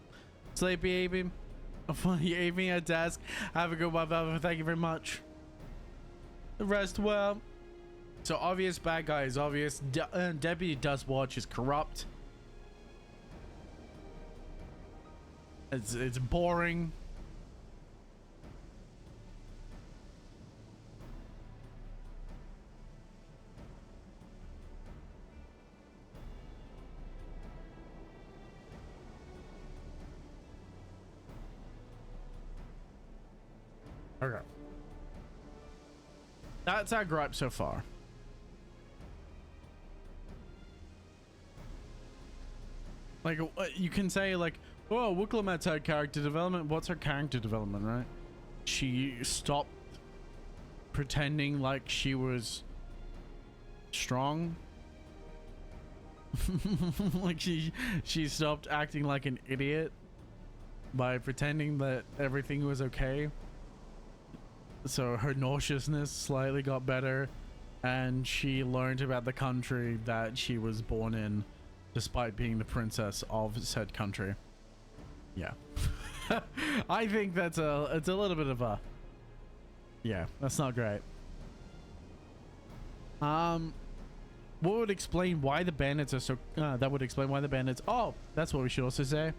Sleepy Abe. You ate me at desk. Have a good one, brother. Thank you very much. Rest well. So obvious bad guy is obvious. Deputy Dustwatch is corrupt. It's boring. Okay. That's our gripe so far. Like, you can say, like, oh, Wooklamat's had character development. What's her character development, right? She stopped pretending like she was strong. Like, she stopped acting like an idiot by pretending that everything was okay. So her nauseousness slightly got better. and she learned about the country that she was born in, despite being the princess of said country. Yeah. I think it's a little bit of a, yeah, that's not great. What would explain why the bandits are so that would explain why the bandits, oh, that's what we should also say.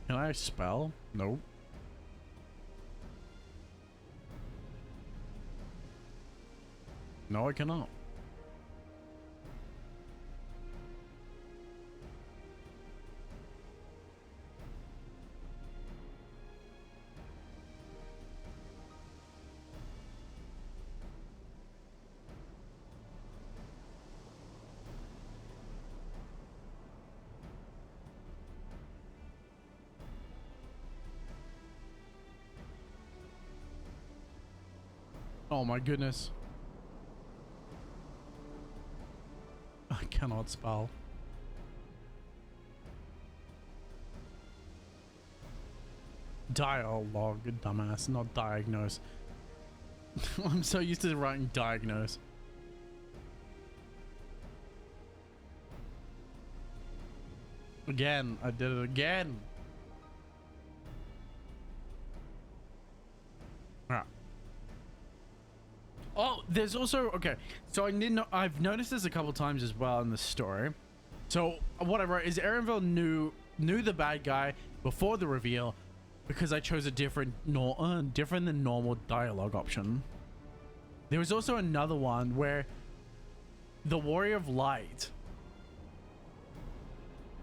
Can I spell? Nope. No, I cannot. Oh my goodness. I cannot spell. Dialogue, dumbass, not diagnose. I'm so used to writing diagnose. Again, I did it again. Ah. Oh, there's also, okay, so I've noticed this a couple times as well in the story. So what I wrote is Erenville knew the bad guy before the reveal because I chose a different than normal dialogue option. There was also another one where the Warrior of Light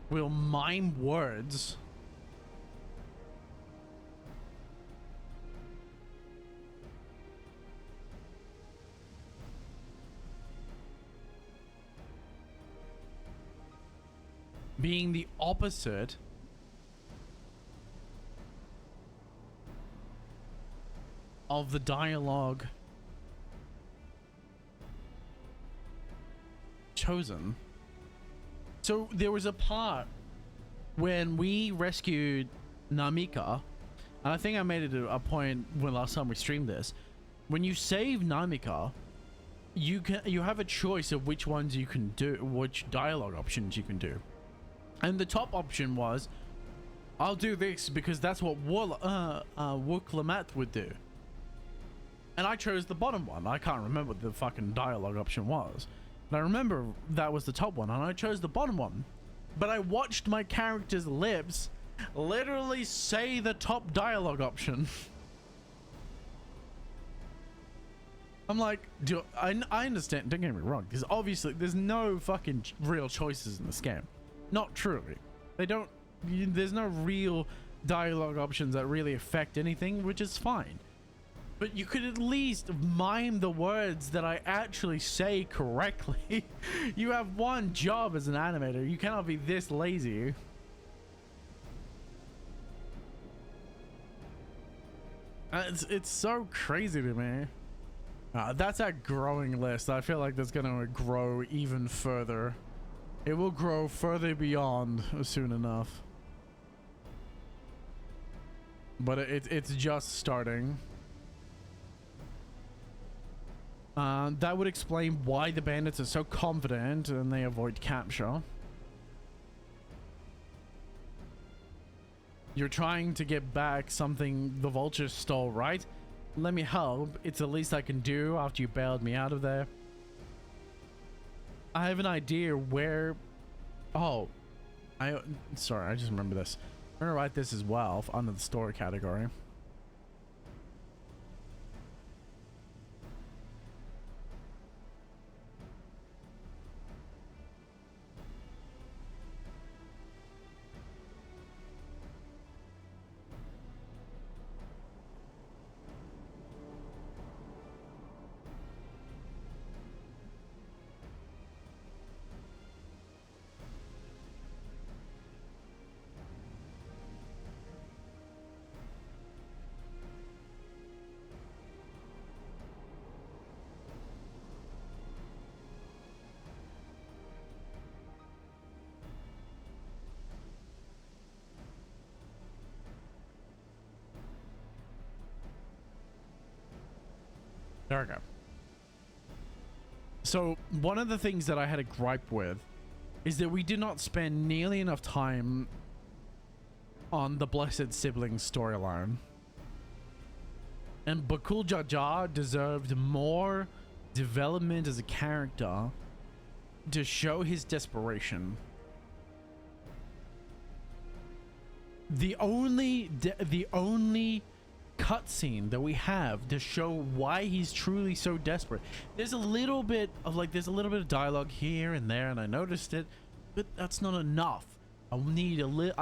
will mime words being the opposite of the dialogue chosen. So there was a part when we rescued Namika, and I think I made it a point when last time we streamed this. When you save Namika, you have a choice of which ones you can do, which dialogue options you can do. And the top option was, I'll do this because that's what Wuk-Lamat would do. And I chose the bottom one. I can't remember what the fucking dialogue option was. But I remember that was the top one, and I chose the bottom one. But I watched my character's lips literally say the top dialogue option. I'm like, I understand, don't get me wrong, because obviously there's no fucking real choices in this game. Not truly. There's no real dialogue options that really affect anything, which is fine. But you could at least mime the words that I actually say correctly. You have one job as an animator. You cannot be this lazy. It's so crazy to me. That's a growing list. I feel like that's gonna grow even further. It will grow further beyond soon enough. But it's just starting. That would explain why the bandits are so confident and they avoid capture. You're trying to get back something the vultures stole, right? Let me help. It's the least I can do after you bailed me out of there. I have an idea where... Oh. Sorry, I just remember this. I'm gonna write this as well under the story category. There we go. So one of the things that I had a gripe with is that we did not spend nearly enough time on the Blessed Siblings storyline. And Bakul Jaja deserved more development as a character to show his desperation. The only cutscene that we have to show why he's truly so desperate. There's a little bit of dialogue here and there, and I noticed it, but that's not enough. I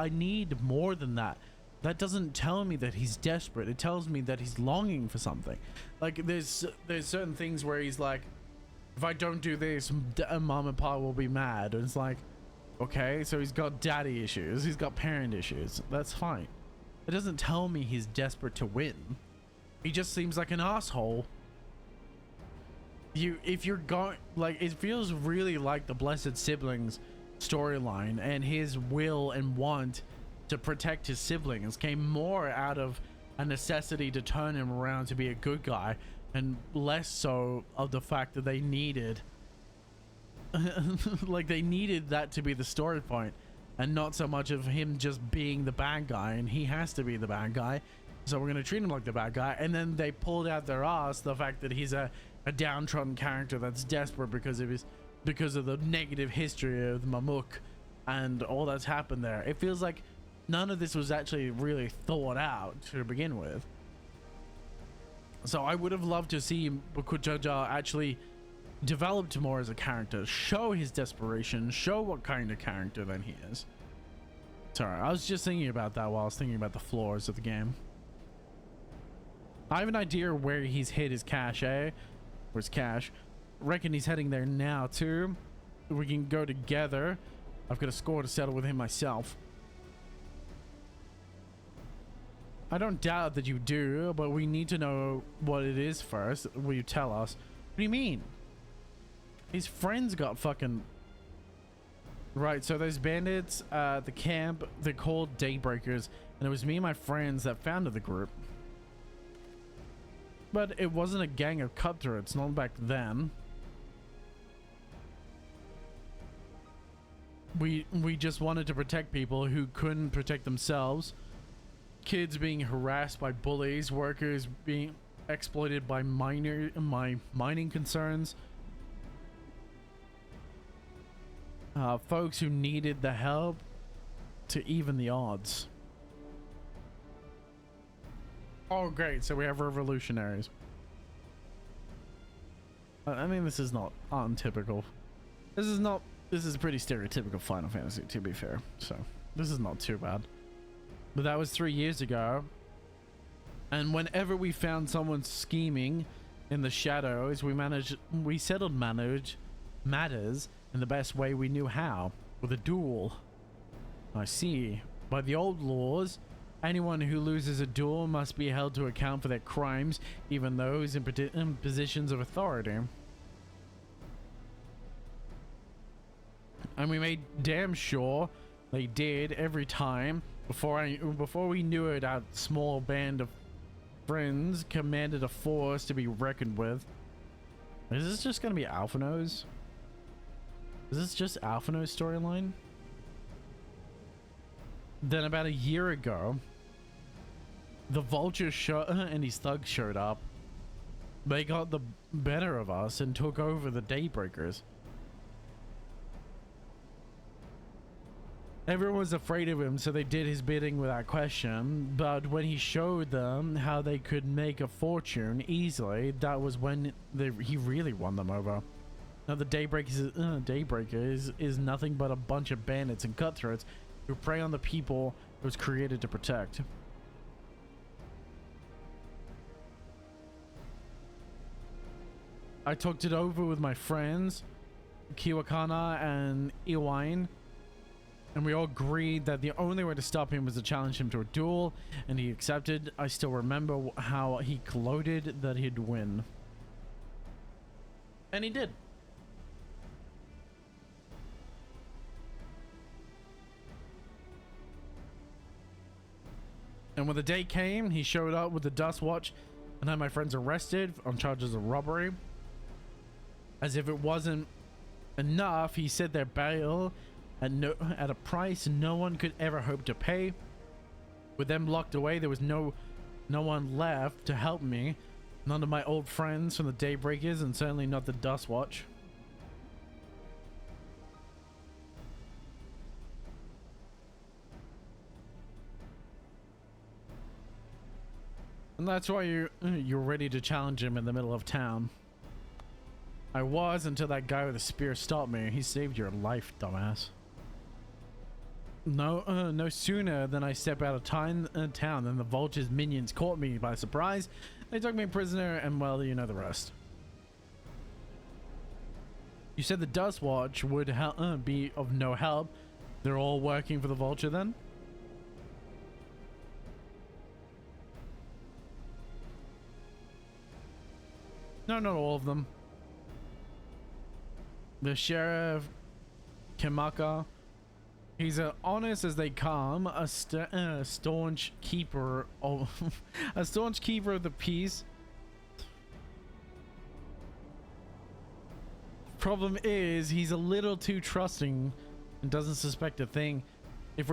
need more than that. That doesn't tell me that he's desperate. It tells me that he's longing for something. Like there's certain things where he's like, if I don't do this, mom and pa will be mad. And it's like, okay, so he's got daddy issues, he's got parent issues. That's fine. It doesn't tell me he's desperate to win. He just seems like an asshole. If you're going, like, it feels really like the Blessed Siblings storyline, and his will and want to protect his siblings came more out of a necessity to turn him around to be a good guy, and less so of the fact that they needed like they needed that to be the story point, and not so much of him just being the bad guy, and he has to be the bad guy, so we're gonna treat him like the bad guy. And then they pulled out their ass the fact that he's a downtrodden character that's desperate because of the negative history of Mamuk and all that's happened there. It feels like none of this was actually really thought out to begin with. So I would have loved to see Bukujaja actually developed more as a character, show his desperation, show what kind of character then he is. Sorry, I was just thinking about that while I was thinking about the floors of the game. I have an idea where he's hid his cache. Where's cash? Reckon he's heading there now too. We can go together. I've got a score to settle with him myself. I don't doubt that you do, but we need to know what it is first. Will you tell us? What do you mean? His friends got fucking... Right, so those bandits at the camp, they're called Daybreakers, and it was me and my friends that founded the group. But it wasn't a gang of cutthroats, not back then. We just wanted to protect people who couldn't protect themselves. Kids being harassed by bullies, workers being exploited by mining concerns. Folks who needed the help to even the odds. Oh, great. So we have revolutionaries. I mean, this is not untypical. This is pretty stereotypical Final Fantasy, to be fair. So this is not too bad. But that was 3 years ago. And whenever we found someone scheming in the shadows, we settled matters in the best way we knew how, with a duel. I see. By the old laws, anyone who loses a duel must be held to account for their crimes, even those in positions of authority. And we made damn sure they did every time. Before we knew it, our small band of friends commanded a force to be reckoned with. Is this just gonna be Alphino's? Is this just Alphino's storyline? Then about a year ago, the Vulture and his thugs showed up. They got the better of us and took over the Daybreakers. Everyone was afraid of him, so they did his bidding without question. But when he showed them how they could make a fortune easily, that was when he really won them over. Now the Daybreakers is nothing but a bunch of bandits and cutthroats who prey on the people it was created to protect. I talked it over with my friends, Kiwakana and Iwine, and we all agreed that the only way to stop him was to challenge him to a duel, and he accepted. I still remember how he gloated that he'd win. And he did. And when the day came, he showed up with the Dust Watch and had my friends arrested on charges of robbery. As if it wasn't enough, he said their bail at a price no one could ever hope to pay. With them locked away, there was no one left to help me. None of my old friends from the Daybreakers, and certainly not the Dust Watch. And that's why you're ready to challenge him in the middle of town. I was, until that guy with the spear stopped me. He saved your life, dumbass. No sooner than I step out of town than the Vulture's minions caught me by surprise. They took me prisoner, and well, you know the rest. You said the Dust Watch would be of no help. They're all working for the Vulture then? No, not all of them. The Sheriff Kimaka, he's as honest as they come, a staunch keeper of a staunch keeper of the peace. Problem is, he's a little too trusting and doesn't suspect a thing. If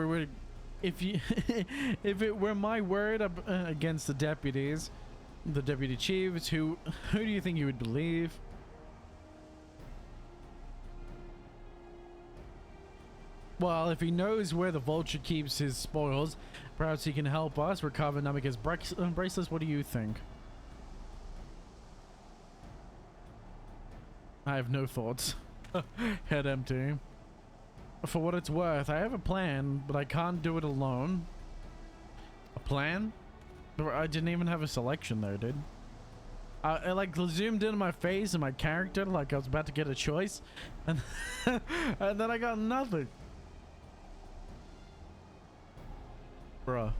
it were my word against the deputies, the deputy chiefs, who do you think you would believe? Well, if he knows where the Vulture keeps his spoils, perhaps he can help us recover Namika's bracelets. What do you think? I have no thoughts. Head empty. For what it's worth, I have a plan, but I can't do it alone. A plan? I didn't even have a selection there, dude. I like zoomed in on my face and my character like I was about to get a choice, and and then I got nothing. Bruh.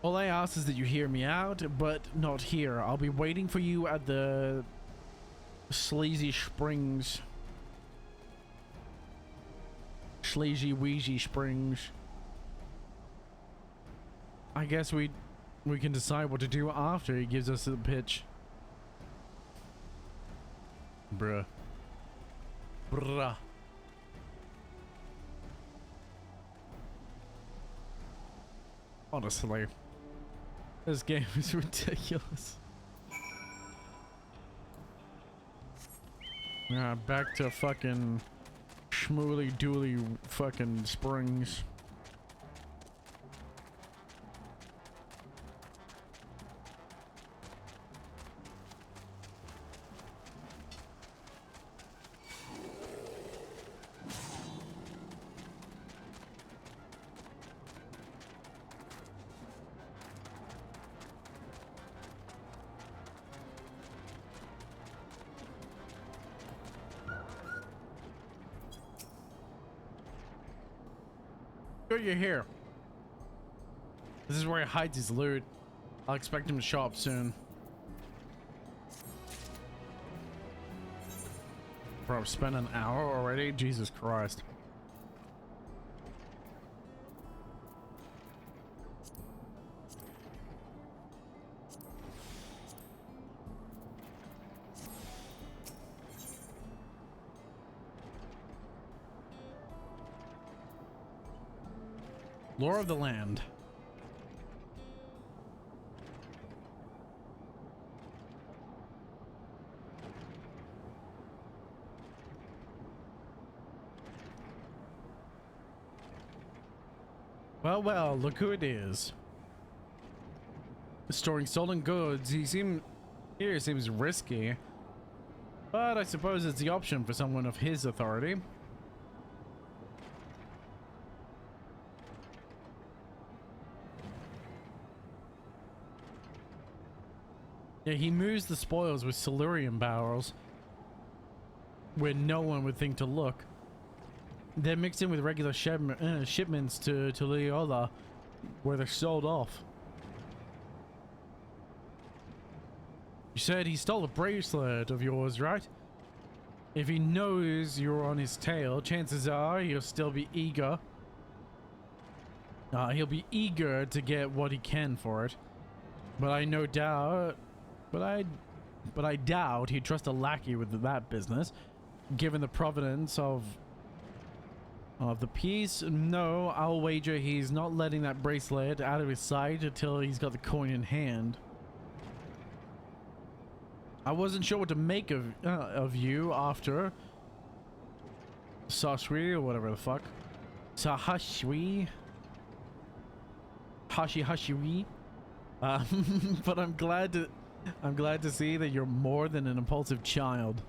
All I ask is that you hear me out, but not here. I'll be waiting for you at the Sleazy Springs. Sleazy Wheezy Springs. I guess we can decide what to do after he gives us the pitch. Bruh. Bruh. Honestly, this game is ridiculous. Yeah, back to fucking schmooly dooly fucking springs. Good you're here. This is where he hides his loot. I'll expect him to show up soon. Bro, I've spent an hour already? Jesus Christ. Lore of the land. Well, look who it is. Storing stolen goods. He seems risky, but I suppose it's the option for someone of his authority. Yeah, he moves the spoils with Silurian barrels where no one would think to look. They're mixed in with regular shipments to Leola, where they're sold off. You said he stole a bracelet of yours, right? If he knows you're on his tail, chances are he'll still be eager. He'll be eager to get what he can for it. But I no doubt, but I doubt he'd trust a lackey with that business, given the provenance of the piece. No, I'll wager he's not letting that bracelet out of his sight until he's got the coin in hand. I wasn't sure what to make of you after Sashwi or whatever the fuck. Sahashwi. Hashiwi. But I'm glad to see that you're more than an impulsive child.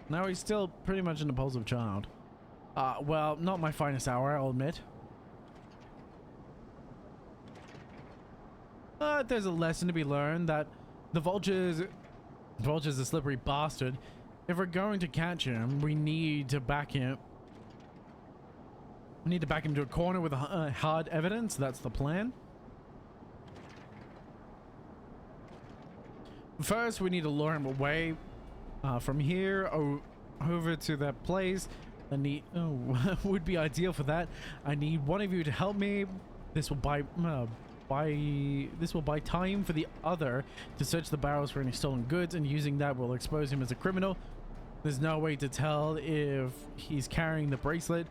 Now he's still pretty much an impulsive child. Well, not my finest hour, I'll admit. But there's a lesson to be learned that the vulture's a slippery bastard. If we're going to catch him, we need to back him. We need to back him to a corner with hard evidence. That's the plan. First, we need to lure him away from here over to that place. Would be ideal for that. I need one of you to help me. This will buy time for the other to search the barrels for any stolen goods, and using that will expose him as a criminal. There's no way to tell if he's carrying the bracelet,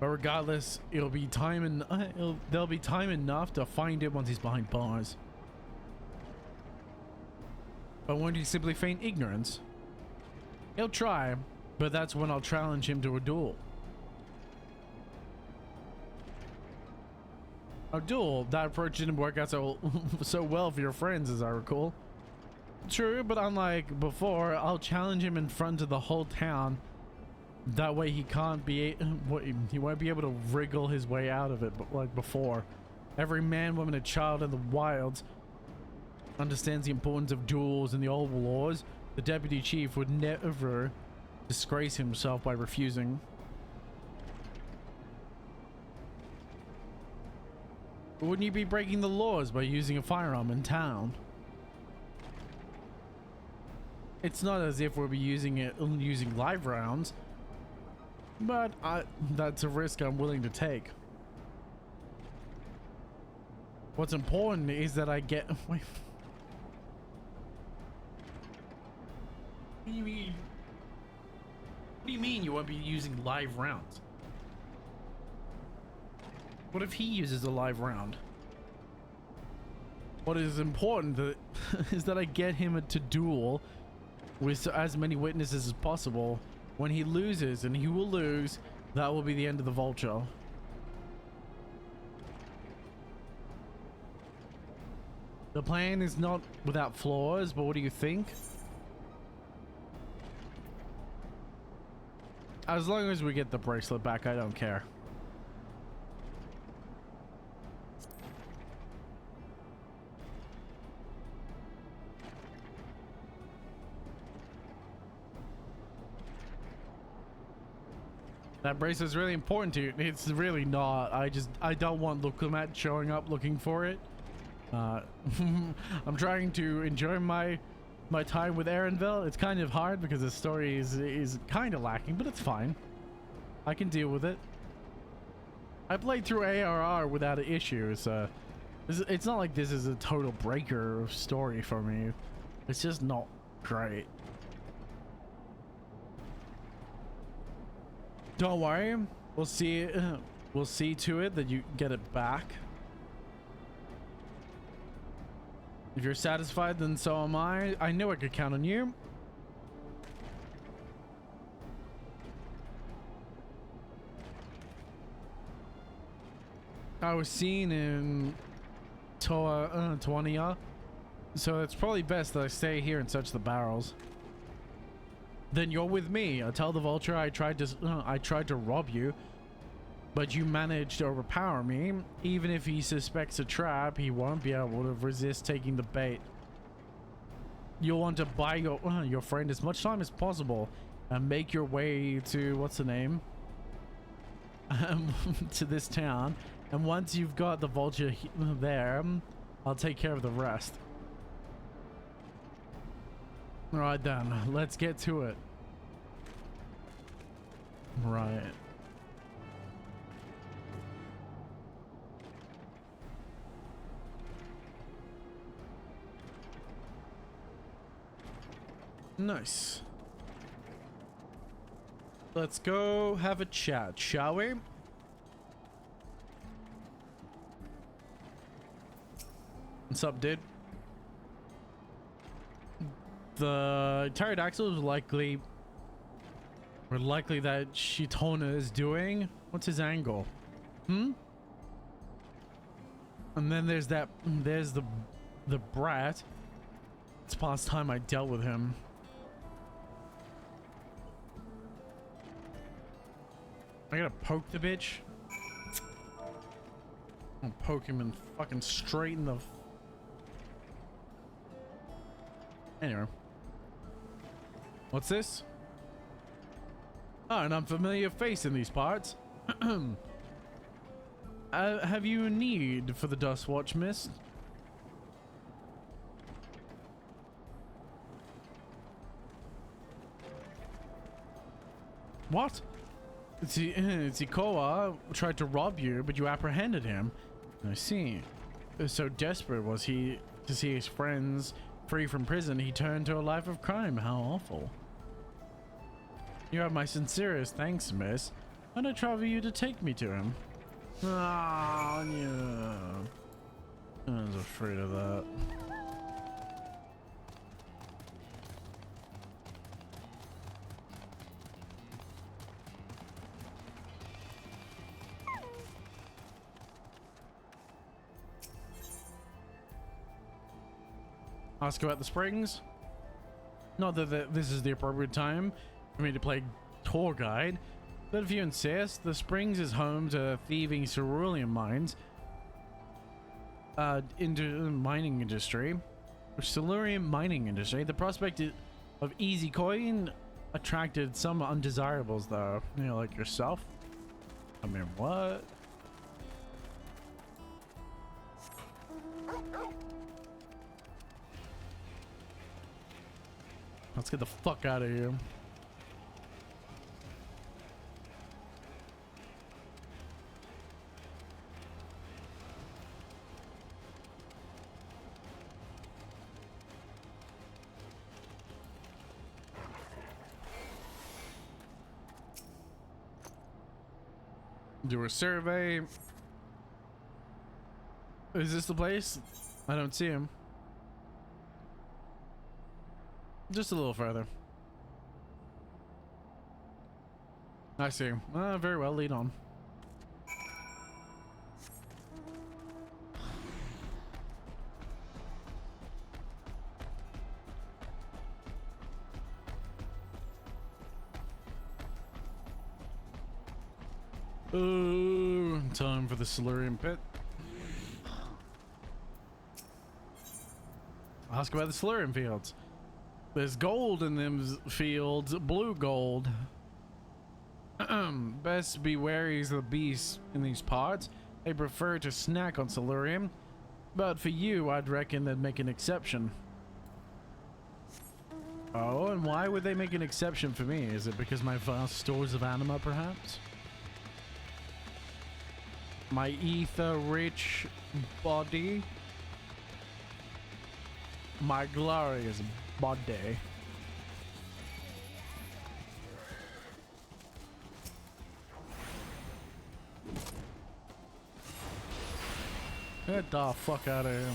but regardless, there'll be time enough to find it once he's behind bars. But won't he simply feign ignorance? He'll try, but that's when I'll challenge him to a duel. A duel? That approach didn't work out so well for your friends, as I recall. True, but unlike before, I'll challenge him in front of the whole town. That way he won't be able to wriggle his way out of it like before. Every man, woman, and child in the wilds understands the importance of duels and the old laws. The deputy chief would never disgrace himself by refusing. Wouldn't you be breaking the laws by using a firearm in town? It's not as if we'll be using live rounds, but that's a risk I'm willing to take. What's important is that I get... Wait. What do you mean? What do you mean you won't be using live rounds? What if he uses a live round? What is important is that I get him to duel with as many witnesses as possible. When he loses, and he will lose, that will be the end of the vulture. The plan is not without flaws, but what do you think? As long as we get the bracelet back, I don't care. That bracelet's really important to you. It's really not. I don't want Lukumat showing up looking for it. I'm trying to enjoy my time with Erenville. It's kind of hard because the story is kind of lacking, but it's fine. I can deal with it. I played through ARR without an issue, so it's not like this is a total breaker story for me. It's just not great. Don't worry, we'll see to it that you get it back. If you're satisfied, then so am I. I knew I could count on you. I was seen in Twania, so it's probably best that I stay here and search the barrels. Then you're with me. I tell the vulture I tried to rob you, but you managed to overpower me. Even if he suspects a trap, he won't be able to resist taking the bait. You'll want to buy your friend as much time as possible and make your way to what's the name? To this town. And once you've got the vulture there, I'll take care of the rest. Alright then, let's get to it. Right. Nice. Let's go have a chat, shall we? What's up, dude? The pterodactyl is likely that Shitona is doing. What's his angle? And then there's the brat. It's past time I dealt with him. I gotta poke the bitch. I'll poke him and fucking straight in the. Anyway. What's this? Oh, an unfamiliar face in these parts. Have you a need for the Dust Watch, miss? What? Zikoa tried to rob you, but you apprehended him. I see. So desperate was he to see his friends free from prison, he turned to a life of crime. How awful. You have my sincerest thanks, miss. Why don't I trouble you to take me to him? Ah, yeah. I was afraid of that. Ask about the springs. Not that this is the appropriate time for me to play tour guide, but if you insist, the springs is home to thieving cerulean mines, into mining industry. Cerulean mining industry. The prospect of easy coin attracted some undesirables, though. You know, like yourself. I mean, what? Let's get the fuck out of here. Do a survey. Is this the place? I don't see him. Just a little further. I see. Very well, lead on. Ooh, time for the Silurian pit. Ask about the Silurian fields. There's gold in them fields, blue gold. Best be wary of the beasts in these parts. They prefer to snack on Silurium, but for you, I'd reckon they'd make an exception. Oh, and why would they make an exception for me? Is it because my vast stores of anima, perhaps? My ether-rich body? My glorious body. Get the fuck out of here.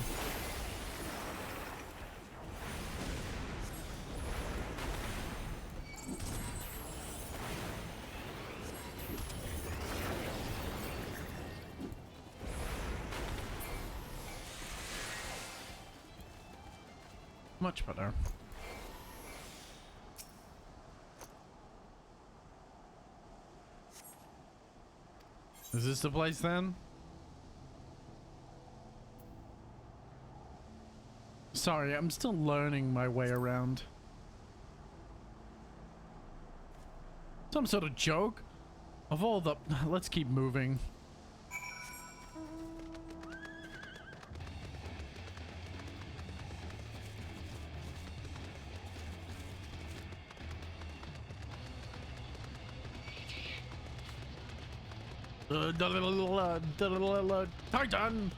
Much better. Is this the place then? Sorry, I'm still learning my way around. Some sort of joke? Of all the... Let's keep moving. Titan!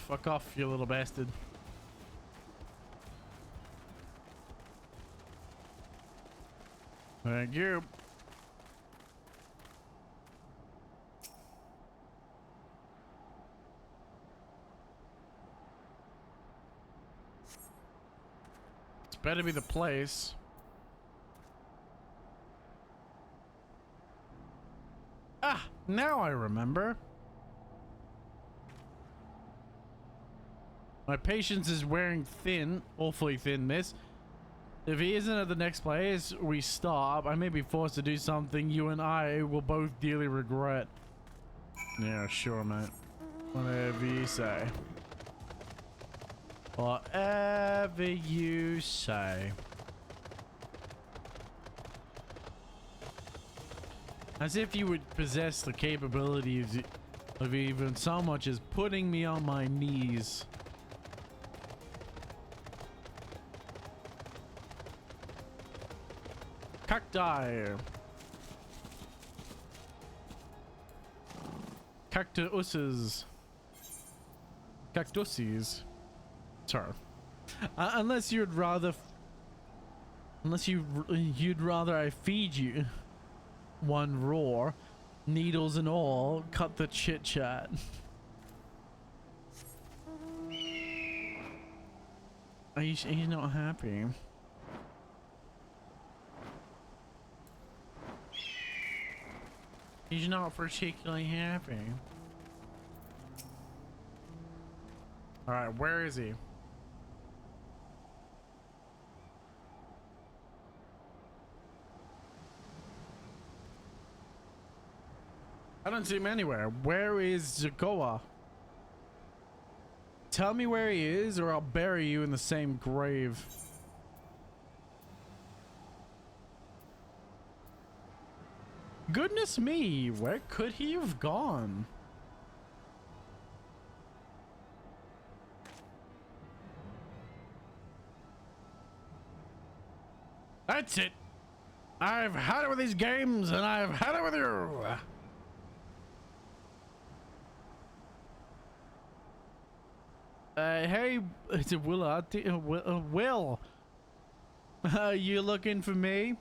fuck off, you little bastard. Thank you. It's better be the place. Ah, now I remember. My patience is wearing thin, awfully thin, miss. If he isn't at the next place we stop, I may be forced to do something you and I will both dearly regret. Yeah, sure, mate. Whatever you say. Whatever you say. As if you would possess the capabilities of even so much as putting me on my knees. Cacti. Cactuses. Cactuses. Sorry. Unless you'd rather you'd rather I feed you one raw, needles and all, cut the chit chat. Are you not happy? He's not particularly happy. Alright, where is he? I don't see him anywhere. Where is Zagoa? Tell me where he is or I'll bury you in the same grave. Goodness me, where could he have gone? That's it. I've had it with these games and I've had it with you. Hey, it's a Will. You looking for me?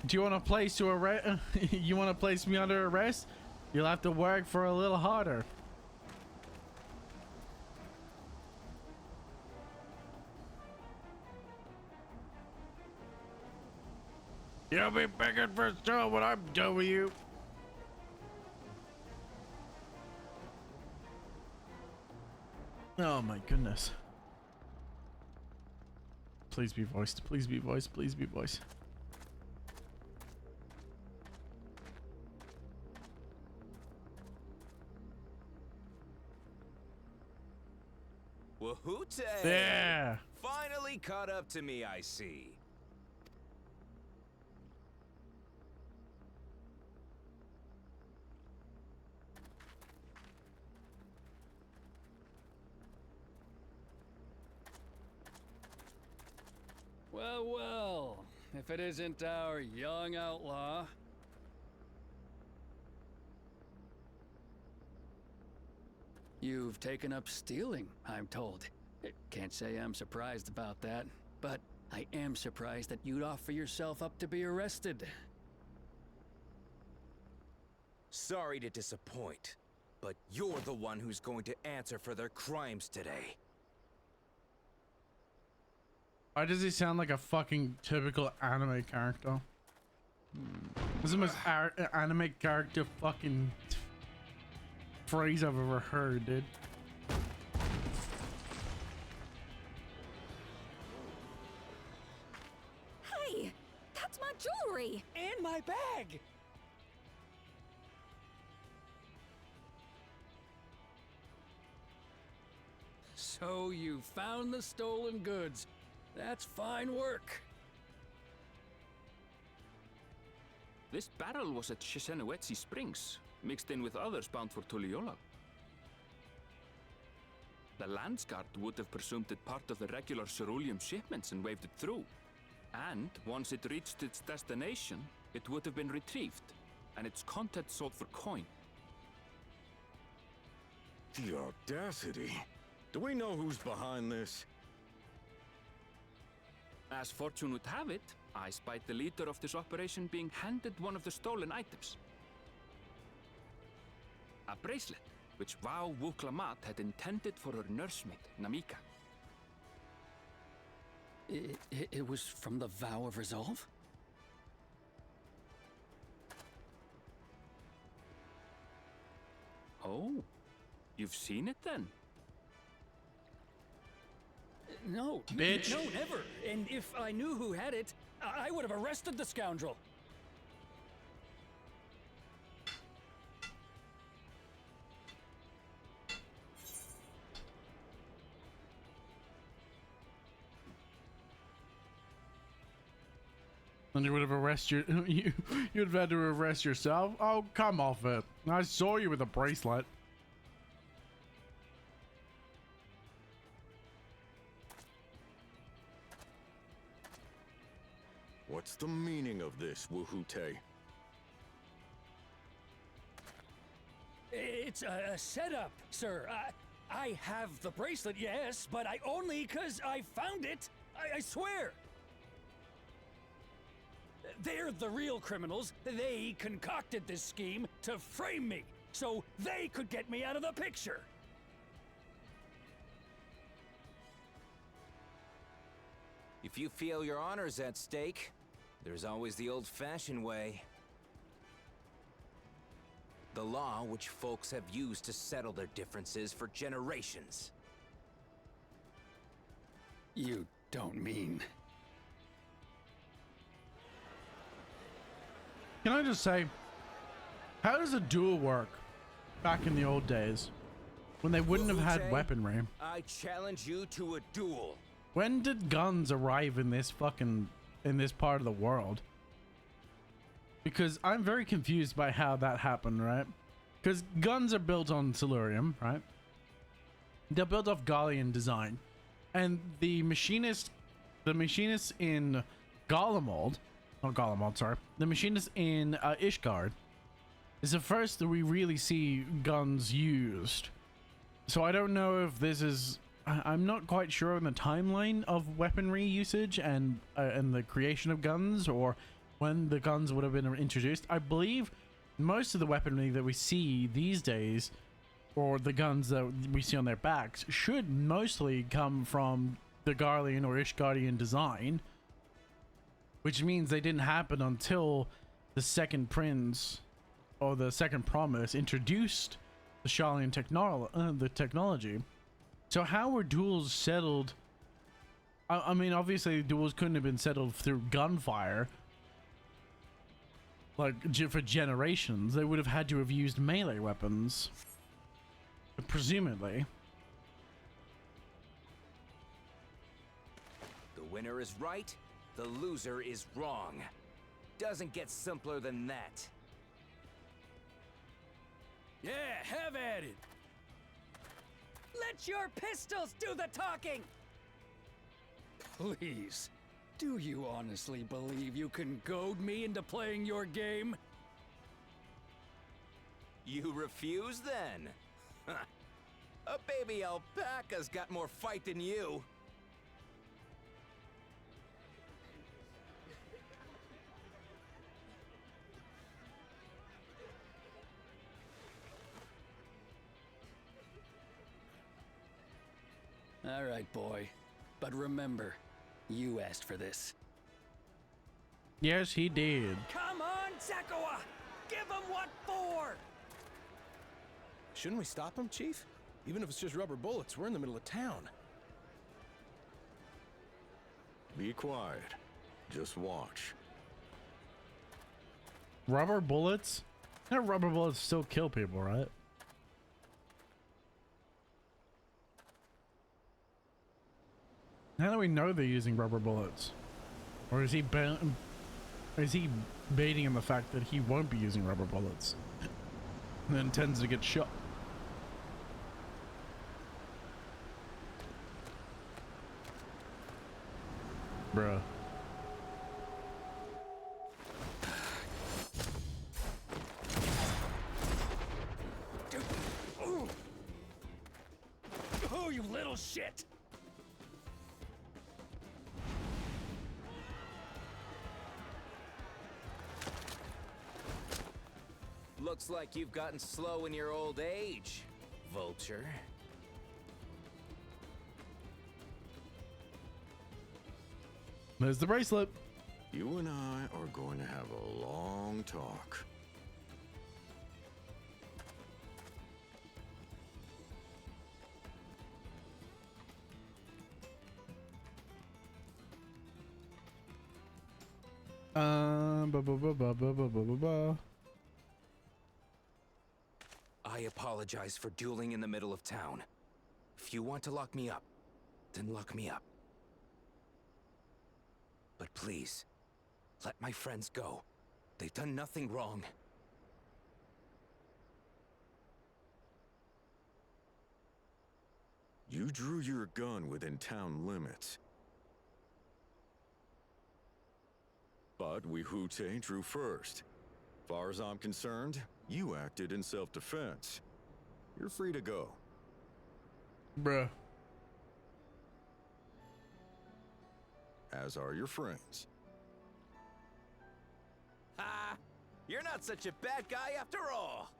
Do you want a place to arrest? You want to place me under arrest? You'll have to work for a little harder. You'll be begging for trouble when I'm done with you. Oh my goodness. Please be voiced. Please be voiced. Please be voiced. Wahoote! Yeah. Finally caught up to me, I see. Well, well, if it isn't our young outlaw. You've taken up stealing, I'm told. Can't say I'm surprised about that, but I am surprised that you'd offer yourself up to be arrested. Sorry to disappoint, but you're the one who's going to answer for their crimes today. Why does he sound like a fucking typical anime character? This is the most anime character fucking phrase I've ever heard, dude. Hey, that's my jewelry! And my bag! So you found the stolen goods. That's fine work. This barrel was at Shisenowetsi Springs, mixed in with others bound for Tuliyola. The Landsguard would have presumed it part of the regular ceruleum shipments and waved it through. And once it reached its destination, it would have been retrieved, and its contents sold for coin. The audacity. Do we know who's behind this? As fortune would have it, I spied the leader of this operation being handed one of the stolen items. A bracelet, which Vau Wuklamat had intended for her nursemaid, Namika. It was from the Vow of Resolve? Oh, you've seen it then? No. Bitch. No, never. And if I knew who had it, I would have arrested the scoundrel. And you would have arrested you'd have had to arrest yourself? Oh, come off it. I saw you with a bracelet. What's the meaning of this, Wuhute? It's a setup, sir. I have the bracelet, yes, but I only 'cause I found it. I swear. They're the real criminals. They concocted this scheme to frame me, so they could get me out of the picture. If you feel your honor's at stake, there's always the old-fashioned way. The law which folks have used to settle their differences for generations. You don't mean... Can I just say, how does a duel work back in the old days when they wouldn't have had Wuhute, weaponry? I challenge you to a duel. When did guns arrive in this part of the world? Because I'm very confused by how that happened, right? Because guns are built on Silurium, right? They're built off Gallian design. And the machinist in Garlemald, not Garlemald, sorry. The machinist in Ishgard is the first that we really see guns used. So I don't know if this is... I'm not quite sure on the timeline of weaponry usage and the creation of guns, or when the guns would have been introduced. I believe most of the weaponry that we see these days, or the guns that we see on their backs, should mostly come from the Garlean or Ishgardian design, which means they didn't happen until the second prince or the second promise introduced the Sharlayan technology. So how were duels settled? I mean, obviously duels couldn't have been settled through gunfire. Like, for generations, they would have had to have used melee weapons. Presumably. The winner is right, the loser is wrong. Doesn't get simpler than that. Yeah, have at it. Let your pistols do the talking! Please, do you honestly believe you can goad me into playing your game? You refuse then? A baby alpaca's got more fight than you. All right, boy. But remember, you asked for this. Yes, he did. Come on, Zakawa! Give him what for! Shouldn't we stop him, Chief? Even if it's just rubber bullets, we're in the middle of town. Be quiet. Just watch. Rubber bullets? No, rubber bullets still kill people, right? How do we know they're using rubber bullets? Or is he baiting in the fact that he won't be using rubber bullets and then tends to get shot? Bruh. Oh, you little shit! Looks like you've gotten slow in your old age, Vulture. There's the bracelet. You and I are going to have a long talk. Ba. I apologize for dueling in the middle of town. If you want to lock me up, then lock me up. But please, let my friends go. They've done nothing wrong. You drew your gun within town limits. But Wihute drew first. Far as I'm concerned, you acted in self-defense. You're free to go. Bruh. As are your friends. Ha! You're not such a bad guy after all!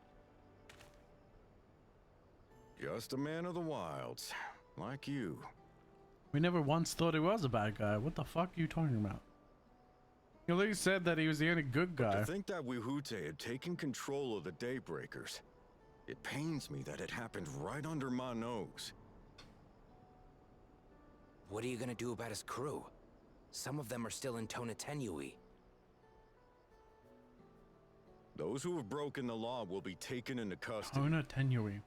Just a man of the wilds, like you. We never once thought he was a bad guy. What the fuck are you talking about? You at least said that he was the only good guy. To think that Wihute had taken control of the Daybreakers. It pains me that it happened right under my nose. What are you gonna do about his crew? Some of them are still in Tonatenui. Those who have broken the law will be taken into custody. Tonatenui.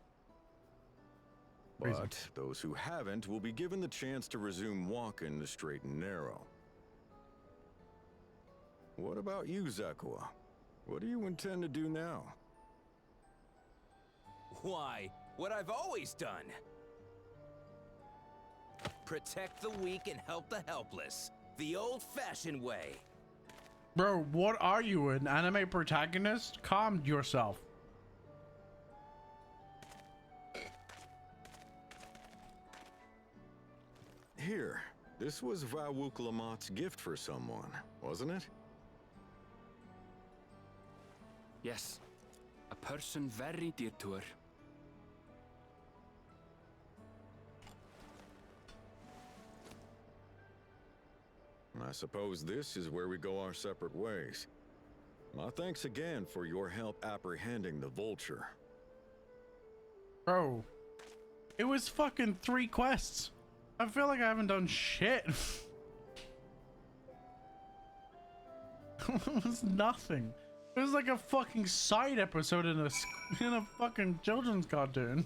But those who haven't will be given the chance to resume walking the straight and narrow. What about you, Zakua? What do you intend to do now? Why, what I've always done. Protect the weak and help the helpless. The old-fashioned way. Bro, what are you, an anime protagonist? Calm yourself. Here, this was Vawuk Lamott's gift for someone, wasn't it? Yes, a person very dear to her. I suppose this is where we go our separate ways. My thanks again for your help apprehending the Vulture. Bro, it was fucking 3 quests. I feel like I haven't done shit. It was nothing. It was like a fucking side episode in a fucking children's cartoon.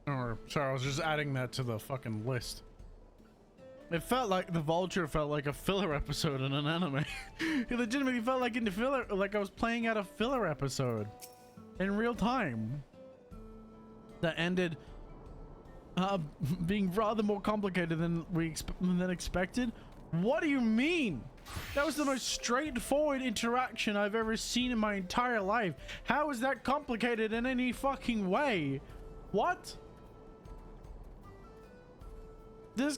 Or, sorry, I was just adding that to the fucking list. It felt like the Vulture felt like a filler episode in an anime. It legitimately felt like in the filler, like I was playing out a filler episode in real time that ended being rather more complicated than than expected. What do you mean? That was the most straightforward interaction I've ever seen in my entire life. How is that complicated in any fucking way? What? This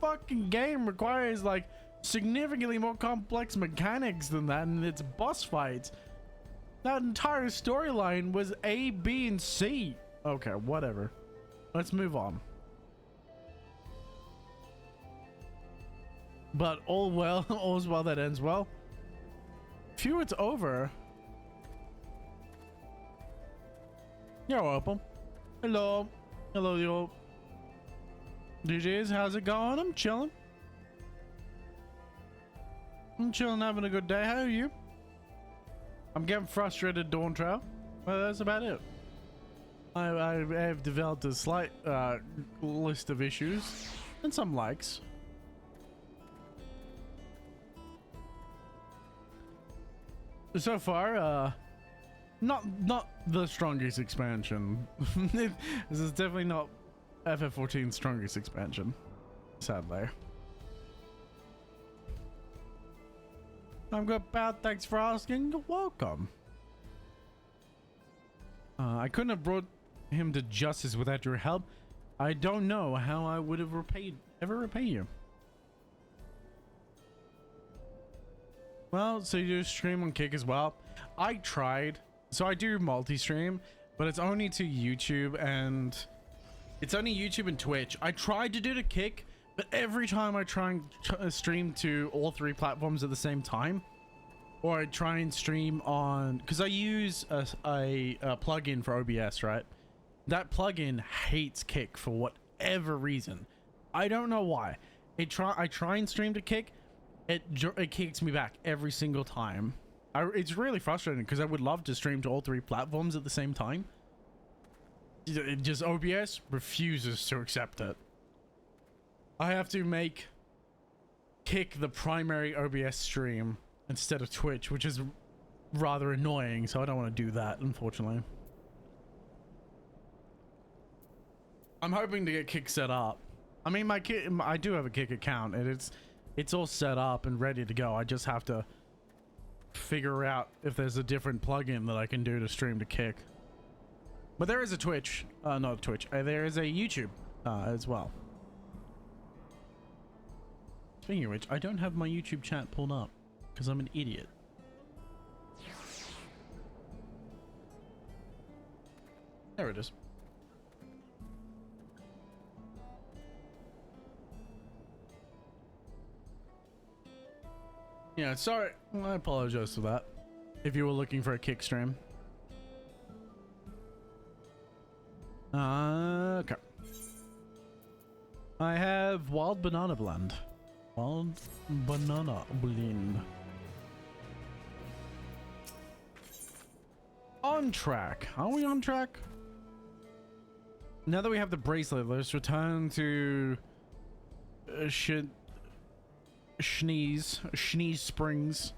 fucking game requires like significantly more complex mechanics than that in its boss fights. That entire storyline was A, B, and C. Okay, whatever. Let's move on. But all's well that ends well. Phew, it's over. You're welcome. Hello. Hello, yo. DJs, how's it going? I'm chilling. I'm chilling, having a good day. How are you? I'm getting frustrated, Dawntrail. Well, that's about it. I have developed a slight list of issues and some likes. So far, not the strongest expansion. This is definitely not FF14's strongest expansion, sadly. I'm good, pal. Thanks for asking. You're welcome. I couldn't have brought him to justice without your help. I don't know how I would have ever repay you. Well, so you stream on Kick as well. I tried. So I do multi-stream, but it's only to YouTube and Twitch. I tried to do the Kick, but every time I try and stream to all 3 platforms at the same time, or I try and stream on, because I use a plugin for OBS, right? That plugin hates Kick for whatever reason. I don't know why. I try and stream to Kick, it kicks me back every single time. It's really frustrating because I would love to stream to all 3 platforms at the same time. It just OBS refuses to accept it. I have to make Kick the primary OBS stream instead of Twitch, which is rather annoying, so I don't want to do that, unfortunately. I'm hoping to get Kick set up. I mean, I do have a Kick account, and it's all set up and ready to go. I just have to figure out if there's a different plugin that I can do to stream to Kick. But there is a Twitch, not Twitch, there is a YouTube as well. Speaking of which, I don't have my YouTube chat pulled up because I'm an idiot. There it is. Yeah, sorry. I apologize for that. If you were looking for a Kick stream. Okay. I have Wild Banana Blend. Wild Banana Blend. On track. Are we on track? Now that we have the bracelet, let's return to Schneeze Springs.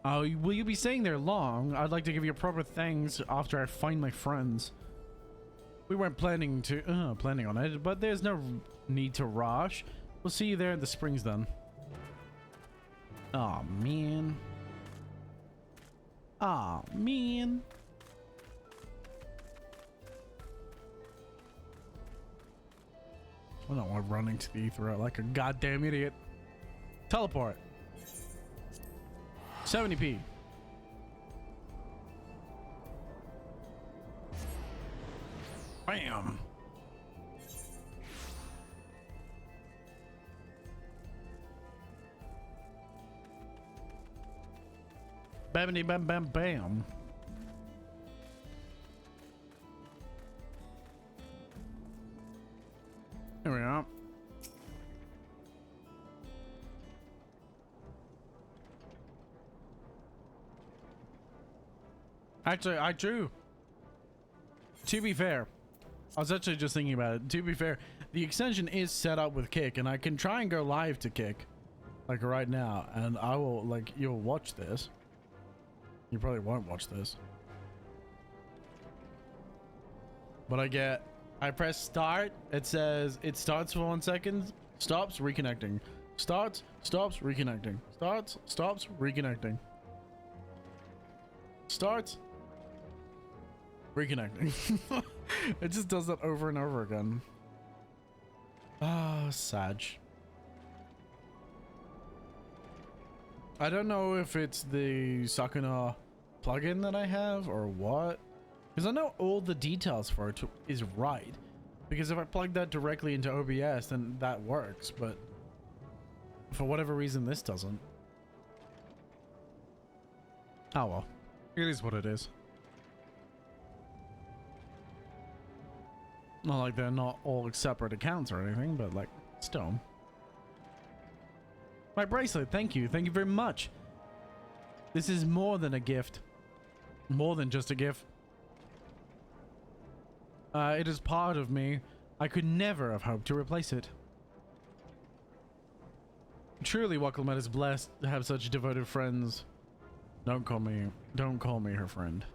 Will you be staying there long? I'd like to give you proper thanks after I find my friends. We weren't planning on it, but there's no need to rush. We'll see you there in the springs then. Oh man. Oh man. I don't want running to the ether like a goddamn idiot. Teleport. 70p. Bam. Bamity bam bam bam. There we are. Actually, I do. To be fair, I was actually just thinking about it. To be fair, the extension is set up with Kick, and I can try and go live to Kick, like right now, and I will, like, you'll watch this. You probably won't watch this. But I press start, it says it starts for 1 second, stops, reconnecting. Starts, stops, reconnecting. Starts, stops, reconnecting. Starts, reconnecting. It just does that over and over again. Ah, Sag. I don't know if it's the Sakuna plugin that I have or what, because I know all the details for it is right, because if I plug that directly into OBS then that works, but for whatever reason this doesn't. Oh well. It is what it is. Not like they're not all separate accounts or anything, but like, still. My bracelet, thank you. Thank you very much. This is more than a gift. More than just a gift. It is part of me. I could never have hoped to replace it. Truly, Wackelmet is blessed to have such devoted friends. Don't call me her friend.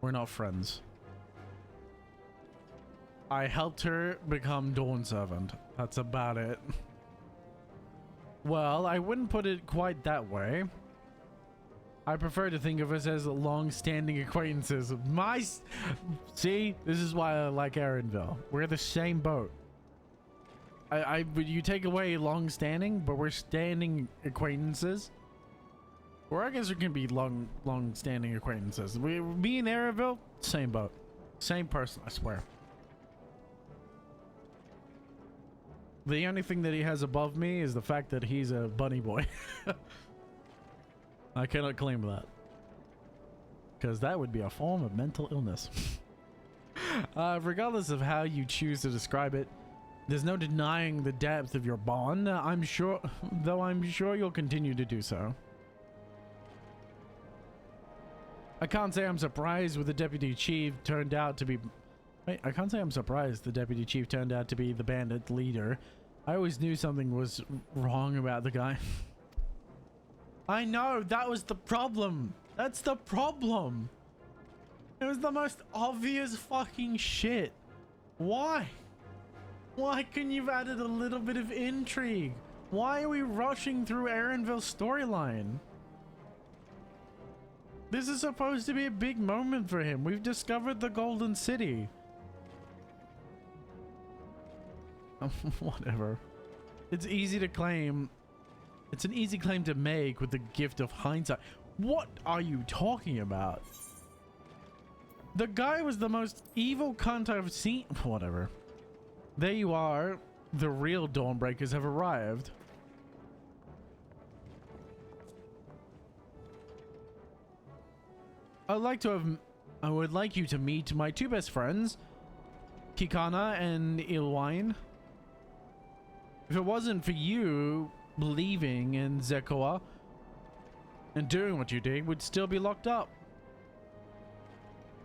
We're not friends. I helped her become Dawn Servant. That's about it. Well, I wouldn't put it quite that way. I prefer to think of us as long-standing acquaintances. See, this is why I like Erenville. We're the same boat. You take away long-standing, but we're standing acquaintances. Or I guess we can be long-standing acquaintances. Me and Erenville, same boat, same person. I swear. The only thing that he has above me is the fact that he's a bunny boy. I cannot claim that. Because that would be a form of mental illness. Regardless of how you choose to describe it, there's no denying the depth of your bond. I'm sure you'll continue to do so. I can't say I'm surprised with the deputy chief turned out to be... Wait, I can't say I'm surprised the deputy chief turned out to be the bandit leader. I always knew something was wrong about the guy. I know, that was the problem. That's the problem. It was the most obvious fucking shit. Why? Why couldn't you have added a little bit of intrigue? Why are we rushing through Erenville's storyline? This is supposed to be a big moment for him. We've discovered the Golden City. Whatever. It's easy to claim. It's an easy claim to make with the gift of hindsight. What are you talking about? The guy was the most evil cunt I've seen. Whatever. There you are. The real Dawnbreakers have arrived. I would like you to meet my two best friends, Kikana and Ilwine. If it wasn't for you believing in Zekoa and doing what you did, we'd still be locked up.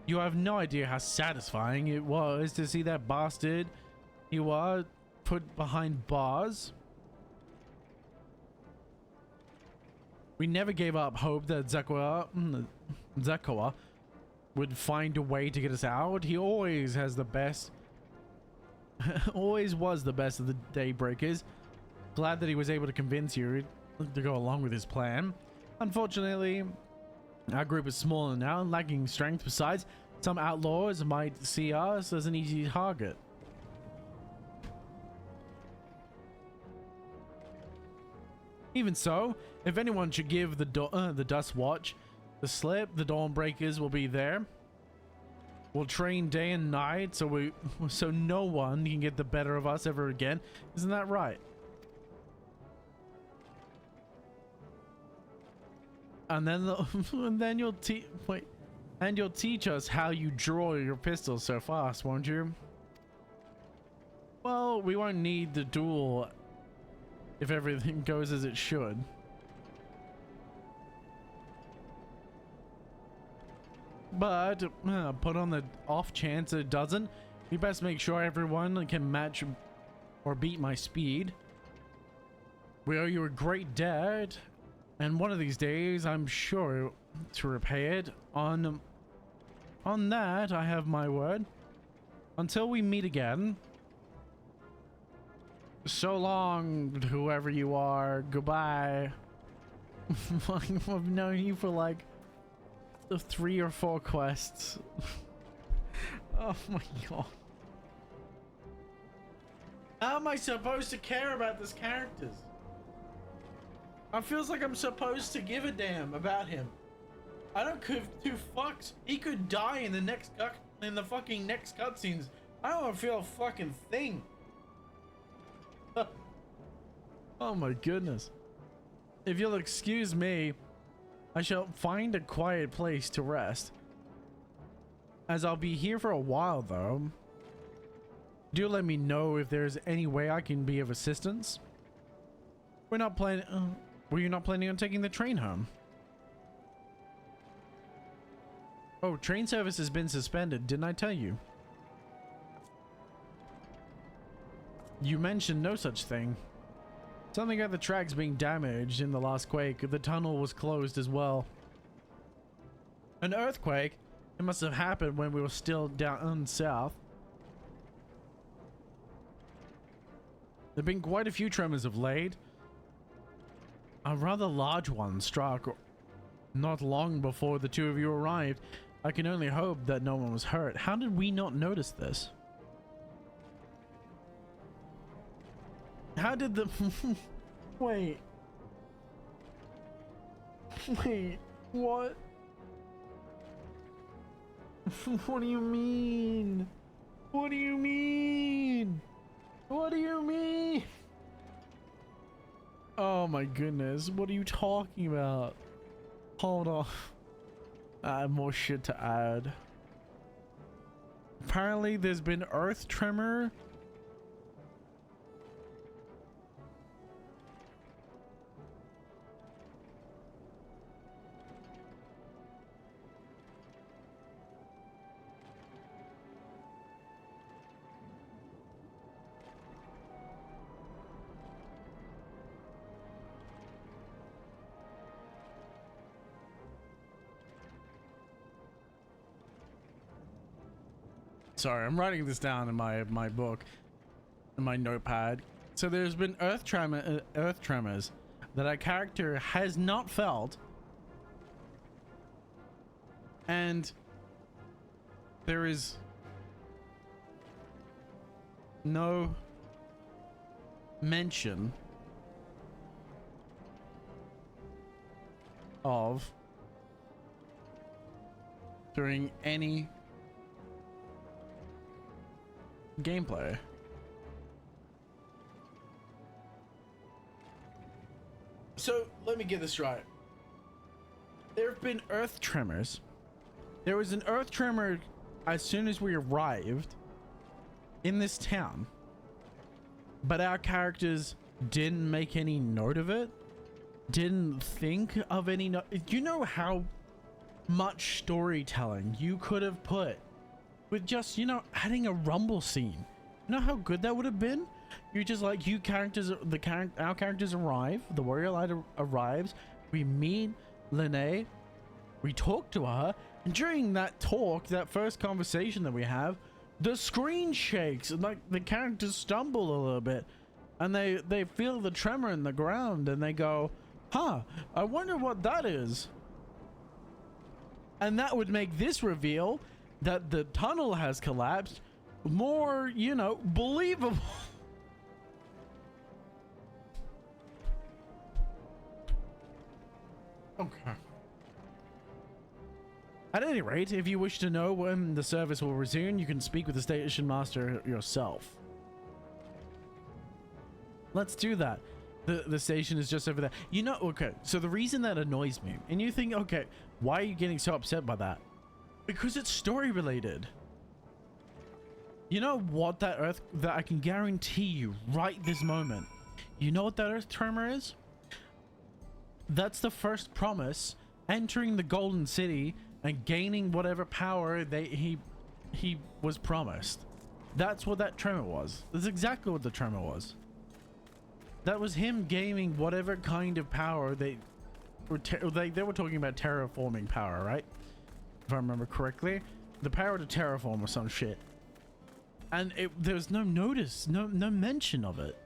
You have no idea how satisfying it was to see that bastard you are put behind bars. We never gave up hope that Zekoa would find a way to get us out. He always has the best. Always was the best of the Daybreakers. Glad that he was able to convince you to go along with his plan. Unfortunately, our group is smaller now and lacking strength. Besides, some outlaws might see us as an easy target. Even so, if anyone should give the Dust Watch the slip, the Dawnbreakers will be there. We'll train day and night so no one can get the better of us ever again. Isn't that right? And then you'll teach us how you draw your pistols so fast, won't you? Well, we won't need the duel if everything goes as it should. But put on the off chance it doesn't, we best make sure everyone can match or beat my speed. We owe you a great debt, and one of these days I'm sure to repay it. On that I have my word. Until we meet again, so long, whoever you are. Goodbye. I've known you for like 3 or 4 quests. Oh my god. How am I supposed to care about this characters? It feels like I'm supposed to give a damn about him. I don't give 2 fucks. He could die in the fucking next cutscenes. I don't feel a fucking thing. Oh my goodness. If you'll excuse me, I shall find a quiet place to rest. As I'll be here for a while, though. Do let me know if there's any way I can be of assistance. Were you not planning on taking the train home? Oh, train service has been suspended, didn't I tell you? You mentioned no such thing. Something about the tracks being damaged in the last quake. The tunnel was closed as well. An earthquake? It must have happened when we were still down south. There have been quite a few tremors of late. A rather large one struck not long before the two of you arrived. I can only hope that no one was hurt. How did we not notice this? How did the... Wait. Wait. What? What do you mean? What do you mean? What do you mean? Oh my goodness. What are you talking about? Hold on. I have more shit to add. Apparently there's been earth tremor. Sorry, I'm writing this down in my book, in my notepad. So there's been earth tremors that our character has not felt, and there is no mention of during any gameplay. So let me get this right. There have been earth tremors. There was an earth tremor as soon as we arrived in this town, but our characters didn't make any note of it, didn't think of any you know how much storytelling you could have put with just, you know, adding a rumble scene. You know how good that would have been? You're just like, our characters arrive, the warrior light arrives, we meet Lene, we talk to her, and during that talk, that first conversation that we have, the screen shakes, like the characters stumble a little bit, and they feel the tremor in the ground, and they go, huh, I wonder what that is. And that would make this reveal that the tunnel has collapsed more, you know, believable. Okay. At any rate, if you wish to know when the service will resume, you can speak with the station master yourself. Let's do that. The station is just over there. You know, okay, so the reason that annoys me, and you think, okay, why are you getting so upset by that? Because it's story related. You know what that I can guarantee you right this moment. You know what that earth tremor is? That's the first promise entering the Golden City and gaining whatever power he was promised. That's what that tremor was. That's exactly what the tremor was. That was him gaining whatever kind of power they were talking about, terraforming power, right? If I remember correctly, the power to terraform or some shit. And there was no mention of it.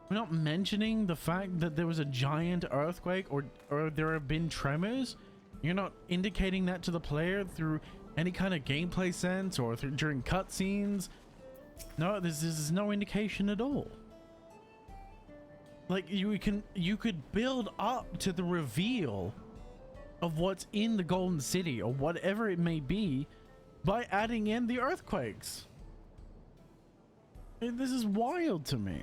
We're not mentioning the fact that there was a giant earthquake or there have been tremors. You're not indicating that to the player through any kind of gameplay sense or during cutscenes. No, this is no indication at all. Like you could build up to the reveal of what's in the Golden City or whatever it may be by adding in the earthquakes. This is wild to me.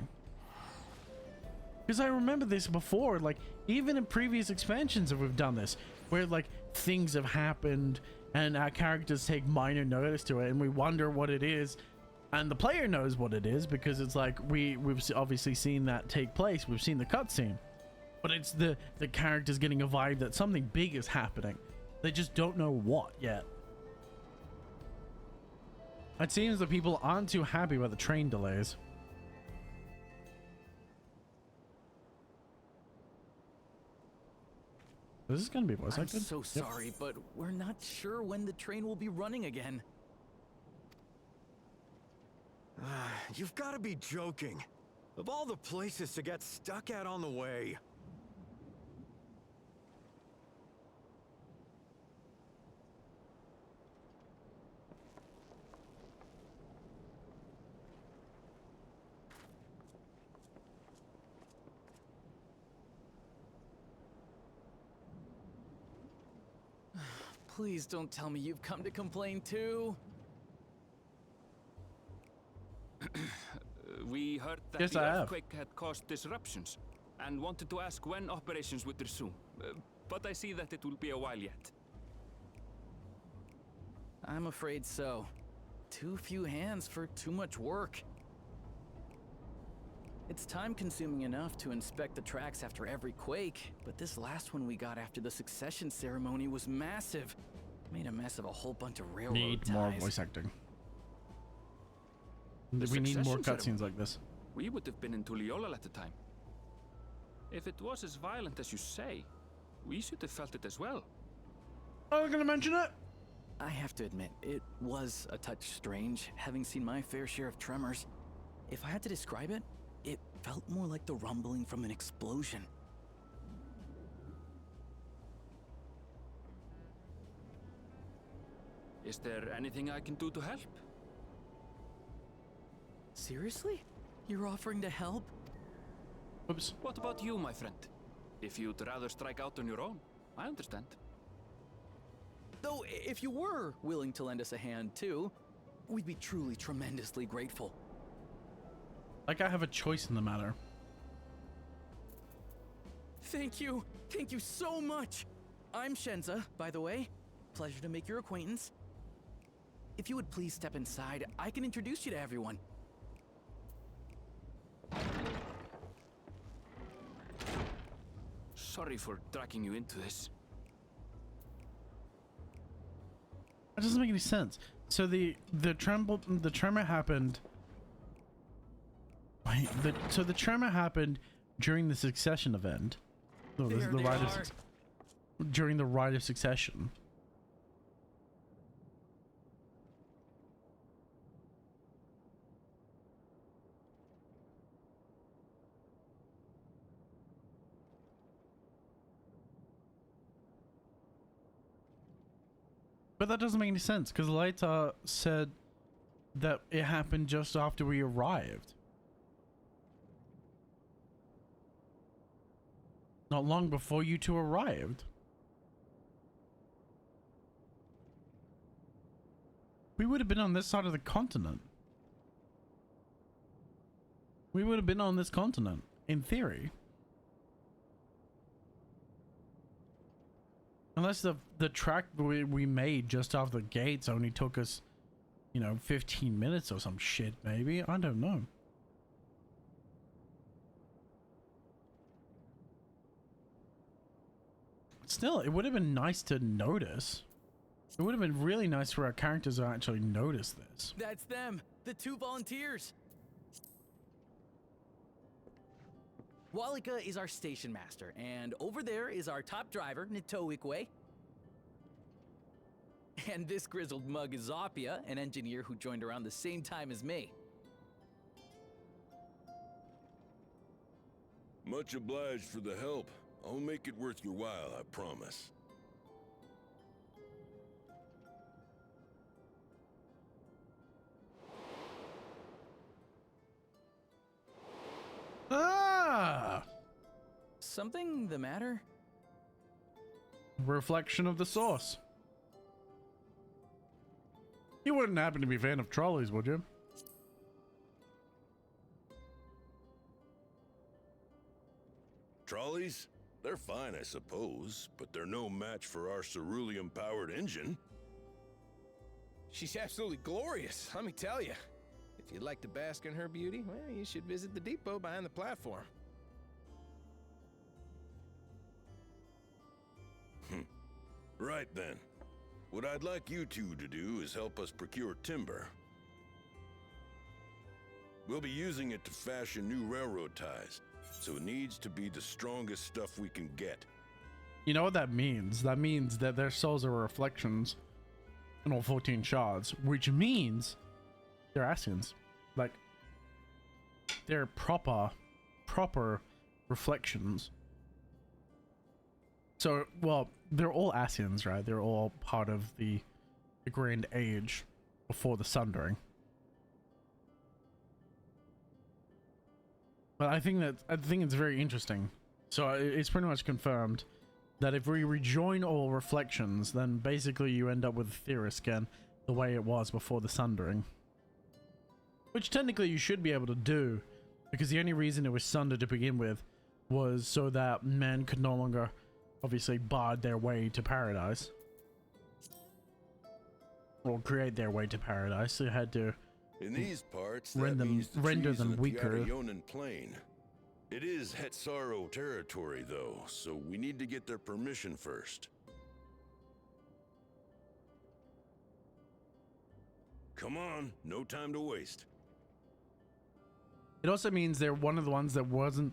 Because I remember this before, like even in previous expansions that we've done this, where like things have happened and our characters take minor notice to it and we wonder what it is, and the player knows what it is because it's like we've obviously seen that take place. We've seen the cutscene, but it's the characters getting a vibe that something big is happening. They just don't know what yet. It seems that people aren't too happy about the train delays. This is gonna be voice acted. I'm so sorry, but we're not sure when the train will be running again. You've got to be joking. Of all the places to get stuck at on the way. Please don't tell me you've come to complain too. We heard that Yes, the I have. earthquake had caused disruptions and wanted to ask when operations would resume. But I see that it will be a while yet. I'm afraid so. Too few hands for too much work. It's time-consuming enough to inspect the tracks after every quake, but this last one we got after the succession ceremony was massive. Made a mess of a whole bunch of railroad Need ties. more voice acting. The We need more succession cutscenes ceremony. like this. We would have been in Tuliolal at the time. If it was as violent as you say, we should have felt it as well. I was gonna mention it. I have to admit, it was a touch strange, having seen my fair share of tremors. If I had to describe it, it felt more like the rumbling from an explosion. Is there anything I can do to help? Seriously? You're offering to help? Oops. What about you, my friend? If you'd rather strike out on your own, I understand. Though, if you were willing to lend us a hand too, we'd be truly tremendously grateful. Like I have a choice in the matter. Thank you. Thank you so much. I'm Shenza, by the way. Pleasure to make your acquaintance. If you would please step inside, I can introduce you to everyone. Sorry for dragging you into this. That doesn't make any sense. So the tremor happened. Wait, so the tremor happened during the succession event. No, this is the rite of during the rite of succession. But that doesn't make any sense because Laita said that it happened just after we arrived. Not long before you two arrived. We would have been on this side of the continent. We would have been on this continent, in theory. Unless the track we made just off the gates only took us, you know, 15 minutes or some shit, maybe. I don't know. Still, it would have been nice to notice. It would have been really nice for our characters to actually notice this. That's them, the two volunteers. Walika is our station master, and over there is our top driver, Nitoikwe. And this grizzled mug is Zapia, an engineer who joined around the same time as me. Much obliged for the help. I'll make it worth your while, I promise. Ah! Something the matter? Reflection of the source. You wouldn't happen to be a fan of trolleys, would you? Trolleys? They're fine, I suppose, but they're no match for our cerulean-powered engine. She's absolutely glorious, let me tell you. If you'd like to bask in her beauty, well, you should visit the depot behind the platform. Right then. What I'd like you two to do is help us procure timber. We'll be using it to fashion new railroad ties, so it needs to be the strongest stuff we can get. You know what that means? That means that their souls are reflections in all 14 shards, which means they're Asians. Like, they're proper reflections. So, well, they're all Asians, right? They're all part of the Grand Age before the Sundering. But I think it's very interesting. So it's pretty much confirmed that if we rejoin all reflections, then basically you end up with Theris again, the way it was before the Sundering. Which technically you should be able to do, because the only reason it was sundered to begin with was so that men could no longer obviously barred their way to paradise, or create their way to paradise. So you had to In these parts, render them weaker. The Plain. It is Hetzaro territory, though, so we need to get their permission first. Come on, no time to waste. It also means they're one of the ones that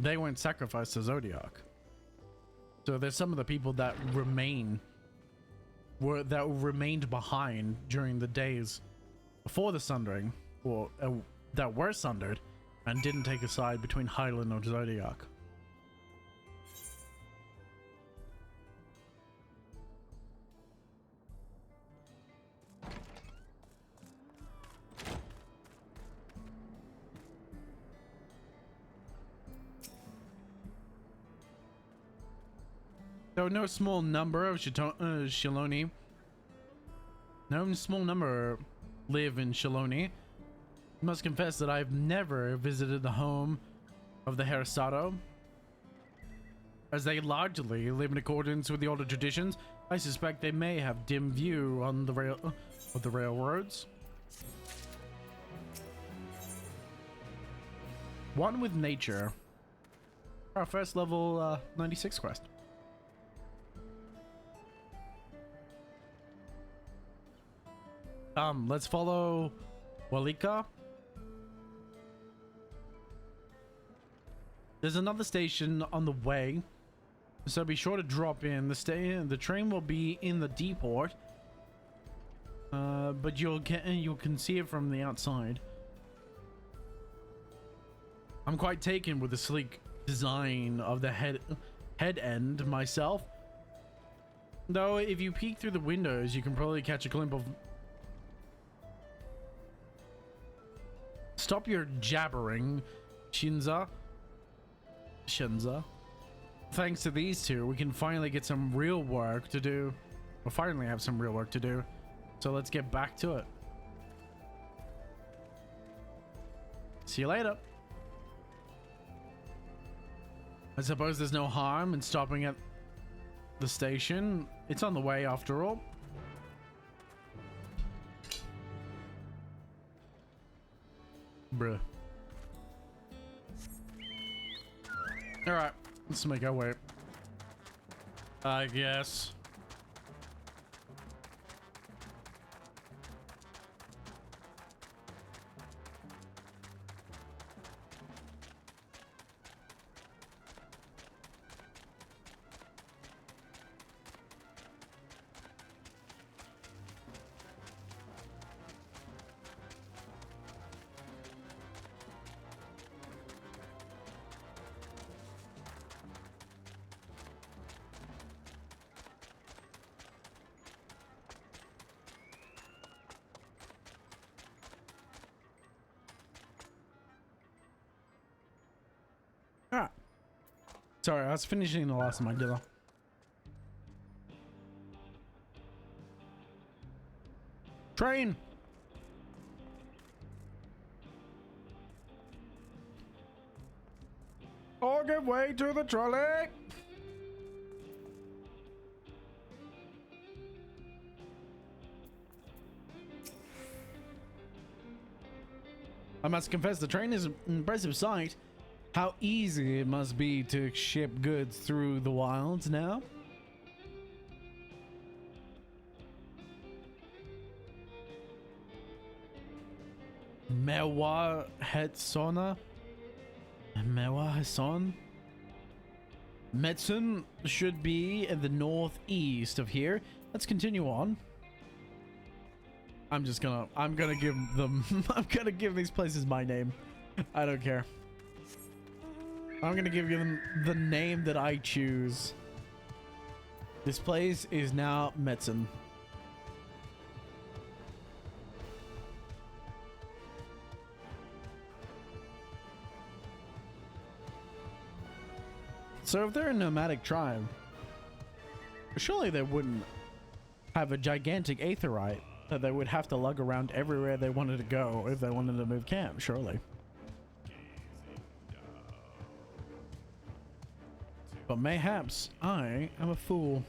they weren't sacrificed to Zodiac. So there's some of the people that remained behind during the days before the Sundering, or that were sundered and didn't take a side between Highland or Zodiac. Though no small number of Shiloni, no small number live in Shiloni. I must confess that I've never visited the home of the Herasato. As they largely live in accordance with the older traditions, I suspect they may have dim view on the railroads. One with nature. Our first level 96 quest. Let's follow Walika. There's another station on the way, so be sure to drop in. The train will be in the depot, but you can see it from the outside. I'm quite taken with the sleek design of the head end myself. Though if you peek through the windows, you can probably catch a glimpse of. Stop your jabbering, Shinza. Thanks to these two, we can finally get some real work to do. We'll finally have some real work to do. So let's get back to it. See you later. I suppose there's no harm in stopping at the station. It's on the way after all. Bruh. Alright, let's make our way, I guess. Ah. Sorry, I was finishing the last Magilla. Train! Oh, give way to the trolley! I must confess, the train is an impressive sight. How easy it must be to ship goods through the wilds now. Mewa Hetsona? Mewa Heson? Metzen should be in the northeast of here. Let's continue on. I'm gonna give them, I'm gonna give these places my name. I don't care. I'm gonna give them the name that I choose. This place is now Metzen. So if they're a nomadic tribe, surely they wouldn't have a gigantic aetheryte that they would have to lug around everywhere they wanted to go if they wanted to move camp, surely. But mayhaps I am a fool.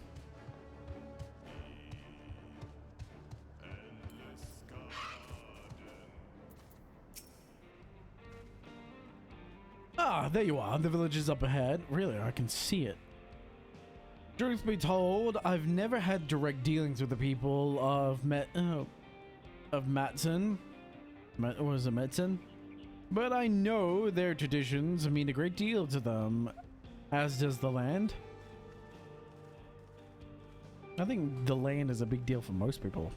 Ah, there you are. The village is up ahead. Really, I can see it. Truth be told, I've never had direct dealings with the people of Matson. Was it Metzen? But I know their traditions mean a great deal to them, as does the land. I think the land is a big deal for most people.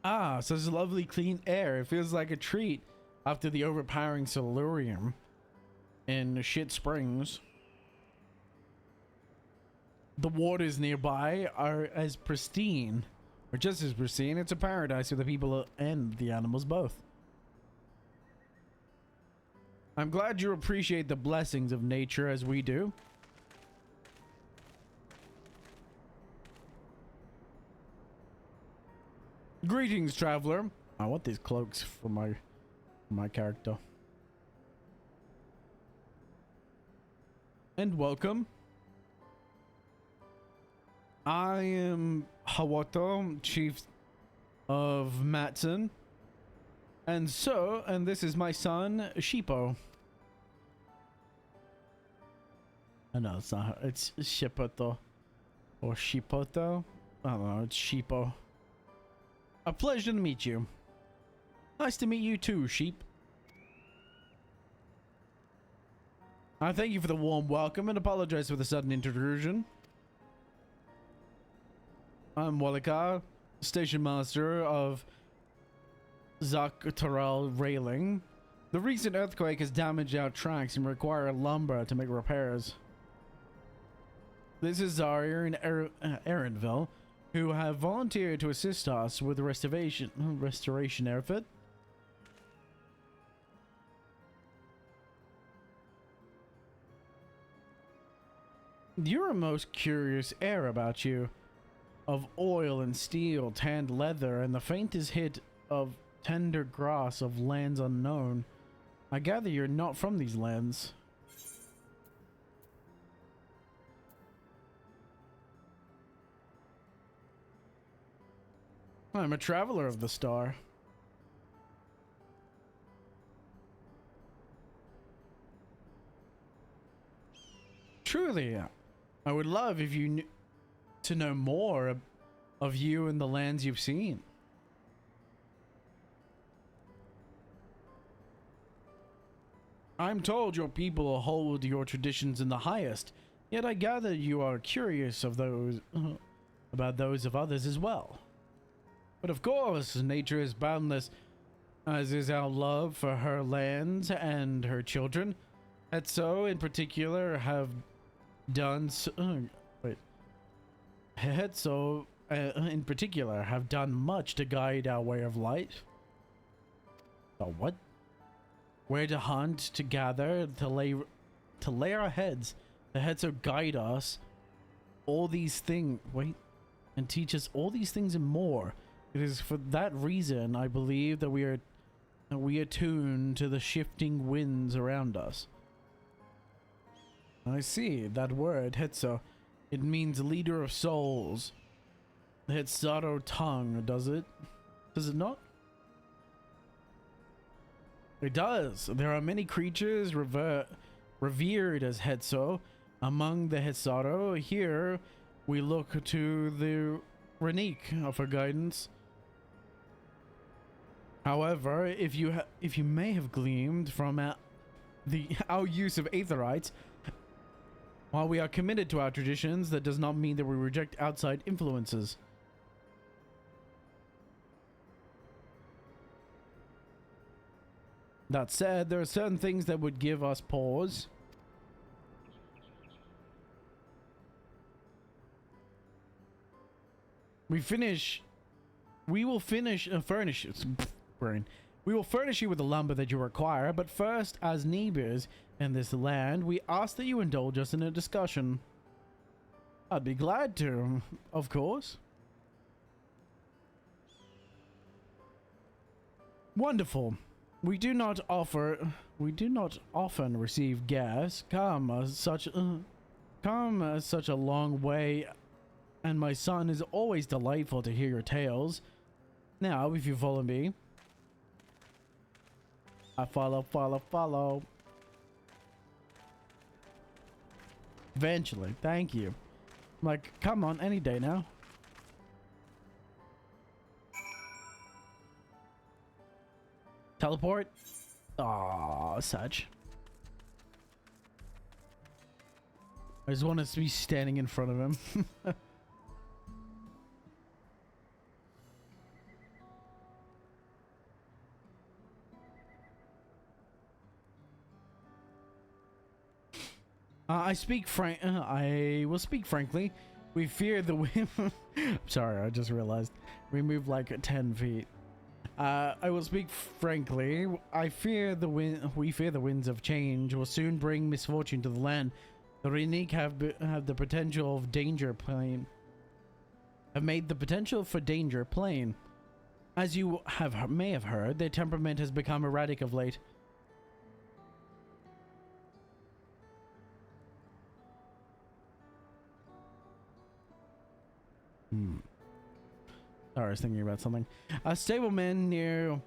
Ah, such lovely clean air. It feels like a treat after the overpowering solarium in Shit Springs. The waters nearby are as pristine, or just as pristine. It's a paradise for the people and the animals both. I'm glad you appreciate the blessings of nature as we do. Greetings, traveler. I want these cloaks for my character. And welcome. I am Hawato, chief of Matson. And this is my son, Shippo. I know it's not, it's Shippoto. Or Shipoto. I don't know, it's Shippo. A pleasure to meet you. Nice to meet you too, sheep. I thank you for the warm welcome and apologize for the sudden intrusion. I'm Walika, station master of Zaktaral Railing. The recent earthquake has damaged our tracks and require lumber to make repairs. This is Zarya in Erenville, who have volunteered to assist us with the restoration effort. You're a most curious air about you, of oil and steel, tanned leather, and the faintest hint of tender grass of lands unknown. I gather you're not from these lands. I'm a traveler of the star. Truly, I would love if you knew to know more of you and the lands you've seen. I'm told your people hold your traditions in the highest, yet I gather you are curious of those about those of others as well. But of course, nature is boundless, as is our love for her lands and her children. Hetso, in particular, have done Hetso, in particular, have done much to guide our way of life. What? Where to hunt, to gather, to lay our heads. The Hetso guide us. All these things. And teach us all these things and more. It is for that reason I believe that we attune to the shifting winds around us. I see that word, Hetzo. It means leader of souls. The Hetzaro tongue, does it? Does it not? It does. There are many creatures revered as Hetzo. Among the Hetzaro, here we look to the Renique for guidance. However, if you may have gleaned from our use of aetherites, while we are committed to our traditions, that does not mean that we reject outside influences. That said, there are certain things that would give us pause. We will furnish you with the lumber that you require, but first, as neighbors in this land, we ask that you indulge us in a discussion. I'd be glad to, of course. Wonderful. We do not often receive guests come such a long way, and my son is always delightful to hear your tales. Now, if you follow me. I follow. Eventually, thank you. Like, come on, any day now. Teleport? Aw, such. I just want to be standing in front of him. I will speak frankly. We fear the wind. Sorry, I just realized we moved like 10 feet. I will speak frankly. We fear the winds of change will soon bring misfortune to the land. The Renique have the potential of danger plain. Have made the potential for danger plain. As you may have heard, their temperament has become erratic of late. Sorry, I was thinking about something. A stableman near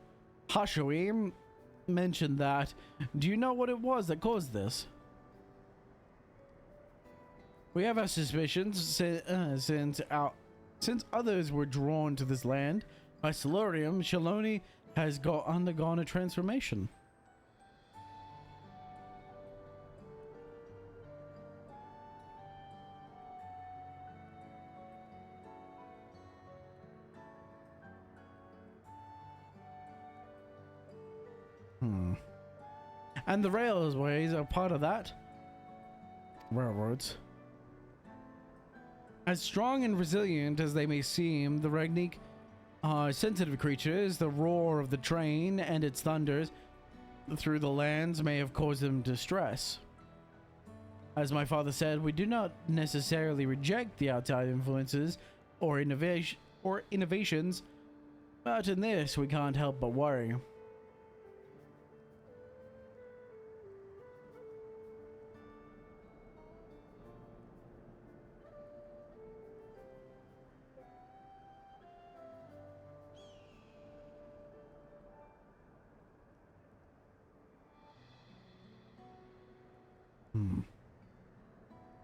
Hashui mentioned that. Do you know what it was that caused this? We have our suspicions since others were drawn to this land by Solarium. Shaloni has undergone a transformation. And the railways are part of that. Railroads. As strong and resilient as they may seem, the Renique are sensitive creatures. The roar of the train and its thunders through the lands may have caused them distress. As my father said, we do not necessarily reject the outside influences or innovations, but in this we can't help but worry.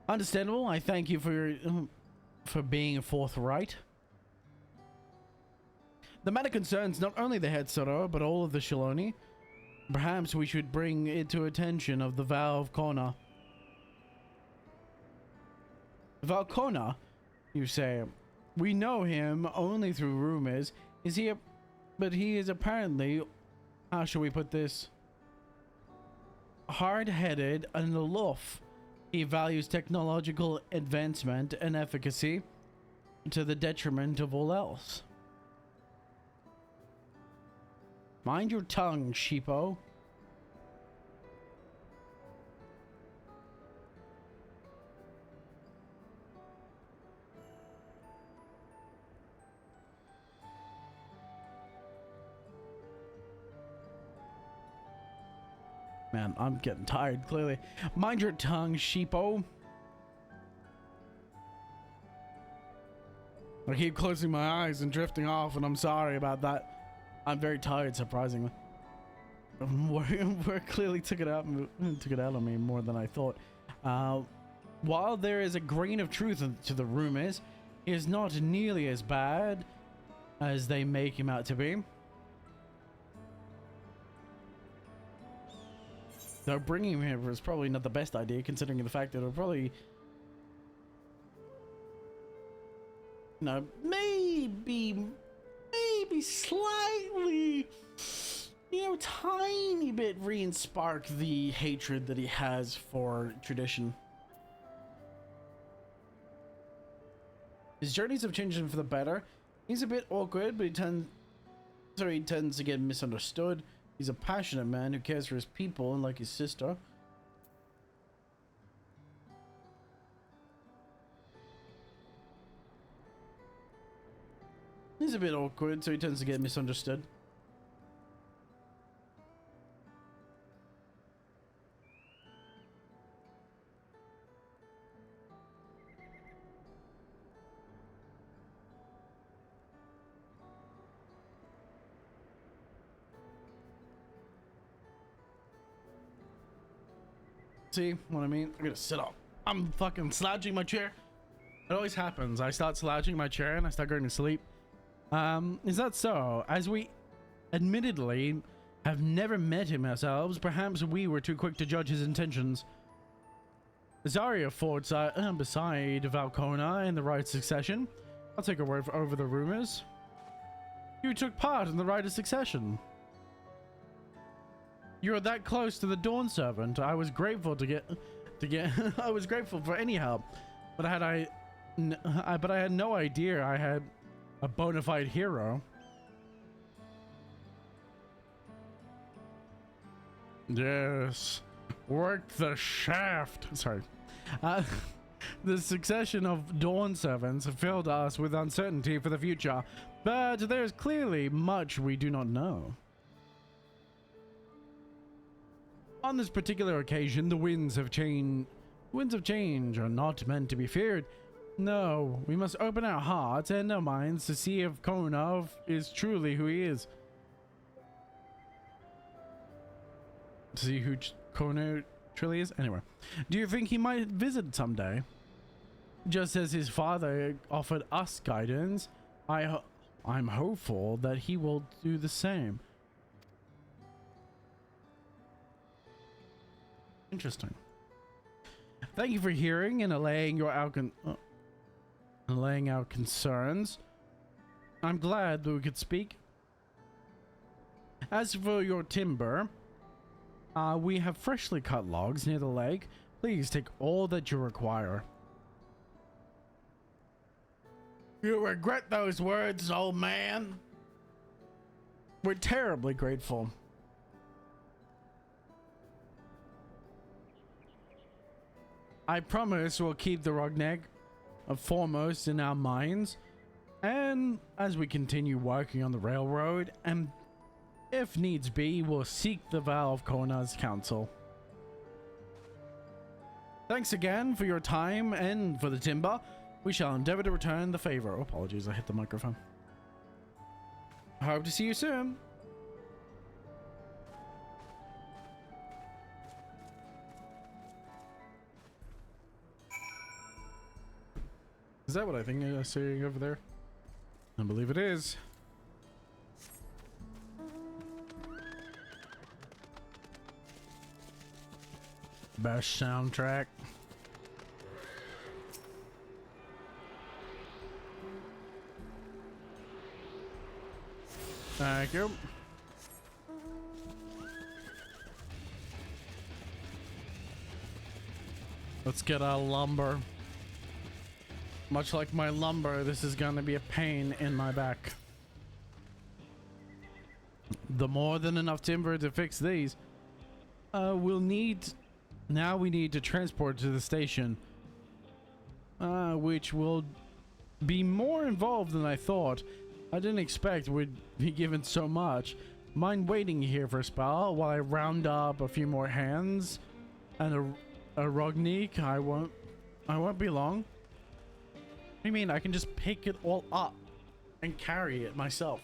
Understandable. I thank you for being forthright. The matter concerns not only the Hetzaro, but all of the Shaloni. Perhaps we should bring it to attention of the Valkona. Valkona, you say? We know him only through rumors. But he is apparently, how shall we put this? Hard-headed and aloof. He values technological advancement and efficacy to the detriment of all else. Mind your tongue, sheepo. Man, I'm getting tired, clearly. Mind your tongue, sheepo. I keep closing my eyes and drifting off, and I'm sorry about that. I'm very tired, surprisingly. Work clearly took it out on me more than I thought. While there is a grain of truth to the rumors, he is not nearly as bad as they make him out to be. Though bringing him here was probably not the best idea, considering the fact that it'll probably, you know, maybe slightly, you know, tiny bit re-spark the hatred that he has for tradition. His journeys have changed him for the better. He's a bit awkward, but he tends to get misunderstood. He's a passionate man who cares for his people, and like his sister. He's a bit awkward, so he tends to get misunderstood. See what I mean? I'm gonna sit up. I'm fucking slouching my chair. It always happens. I start slouching my chair and I start going to sleep. Is that so? As we admittedly have never met him ourselves, perhaps we were too quick to judge his intentions. Zarya fought beside Valcona in the Rite of Succession. I'll take a word over the rumors. You took part in the Rite of Succession. You're that close to the Dawn Servant. I was grateful to get I was grateful for any help, but I had no idea I had a bona fide hero. Yes, work the shaft. Sorry. The succession of Dawn Servants filled us with uncertainty for the future, but there's clearly much we do not know. On this particular occasion, the winds of change are not meant to be feared. No, we must open our hearts and our minds to see if Konov is truly who he is. To see who Konov truly is? Anyway, do you think he might visit someday? Just as his father offered us guidance, I'm hopeful that he will do the same. Interesting. Thank you for hearing and allaying our concerns. I'm glad that we could speak. As for your timber, we have freshly cut logs near the lake. Please take all that you require. You regret those words, old man. We're terribly grateful. I promise we'll keep the Rognek foremost in our minds, and as we continue working on the railroad, and if needs be, we'll seek the Valve Kona's counsel. Thanks again for your time and for the timber. We shall endeavor to return the favor. Oh, apologies, I hit the microphone. Hope to see you soon. Is that what I think I'm seeing over there? I believe it is. Best soundtrack. Thank you. Let's get our lumber. Much like my lumber, this is gonna be a pain in my back. The more than enough timber to fix these. We need to transport to the station. Which will be more involved than I thought. I didn't expect we'd be given so much. Mind waiting here for a spell while I round up a few more hands and a Rognik? I won't be long. What do you mean? I can just pick it all up and carry it myself.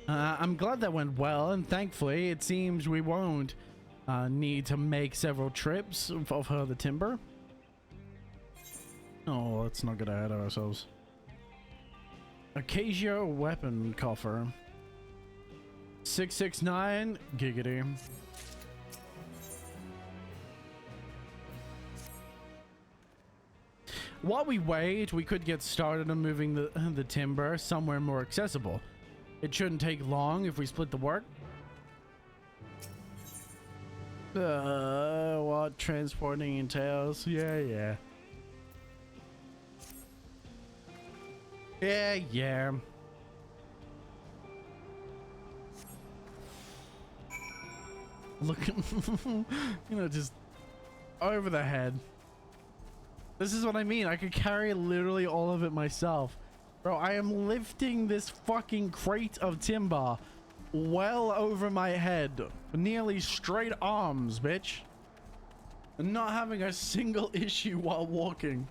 I'm glad that went well, and thankfully it seems we won't need to make several trips of the timber. Oh, let's not get ahead of ourselves. Acacia weapon coffer. 669 giggity. While we wait, we could get started on moving the timber somewhere more accessible. It shouldn't take long if we split the work. What transporting entails? Yeah. Look, you know, just over the head. This is what I mean. I could carry literally all of it myself. Bro, I am lifting this fucking crate of timber well over my head. Nearly straight arms, bitch. And not having a single issue while walking.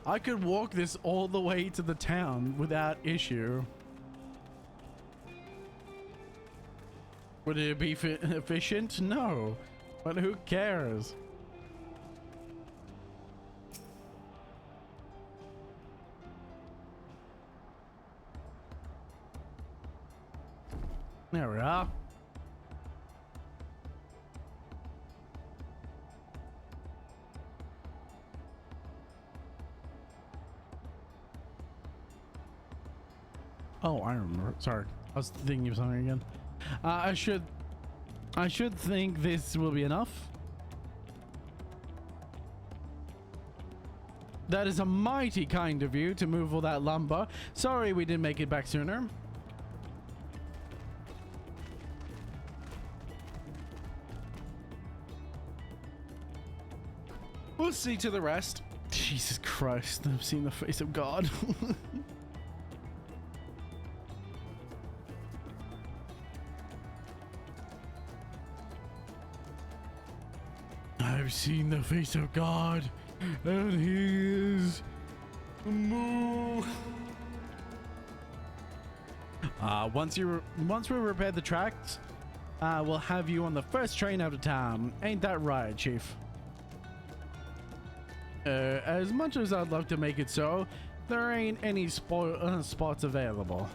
I could walk this all the way to the town without issue. Would it be efficient? No. But who cares? There we are. Oh, I remember. Sorry, I was thinking of something again. I should think this will be enough. That is a mighty kind of you to move all that lumber. Sorry we didn't make it back sooner. We'll see to the rest. Jesus Christ, I've seen the face of God. I've seen the face of God, and he is moo. Once we repair the tracks, we'll have you on the first train out of town. Ain't that right, Chief? As much as I'd love to make it so, there ain't any spots available.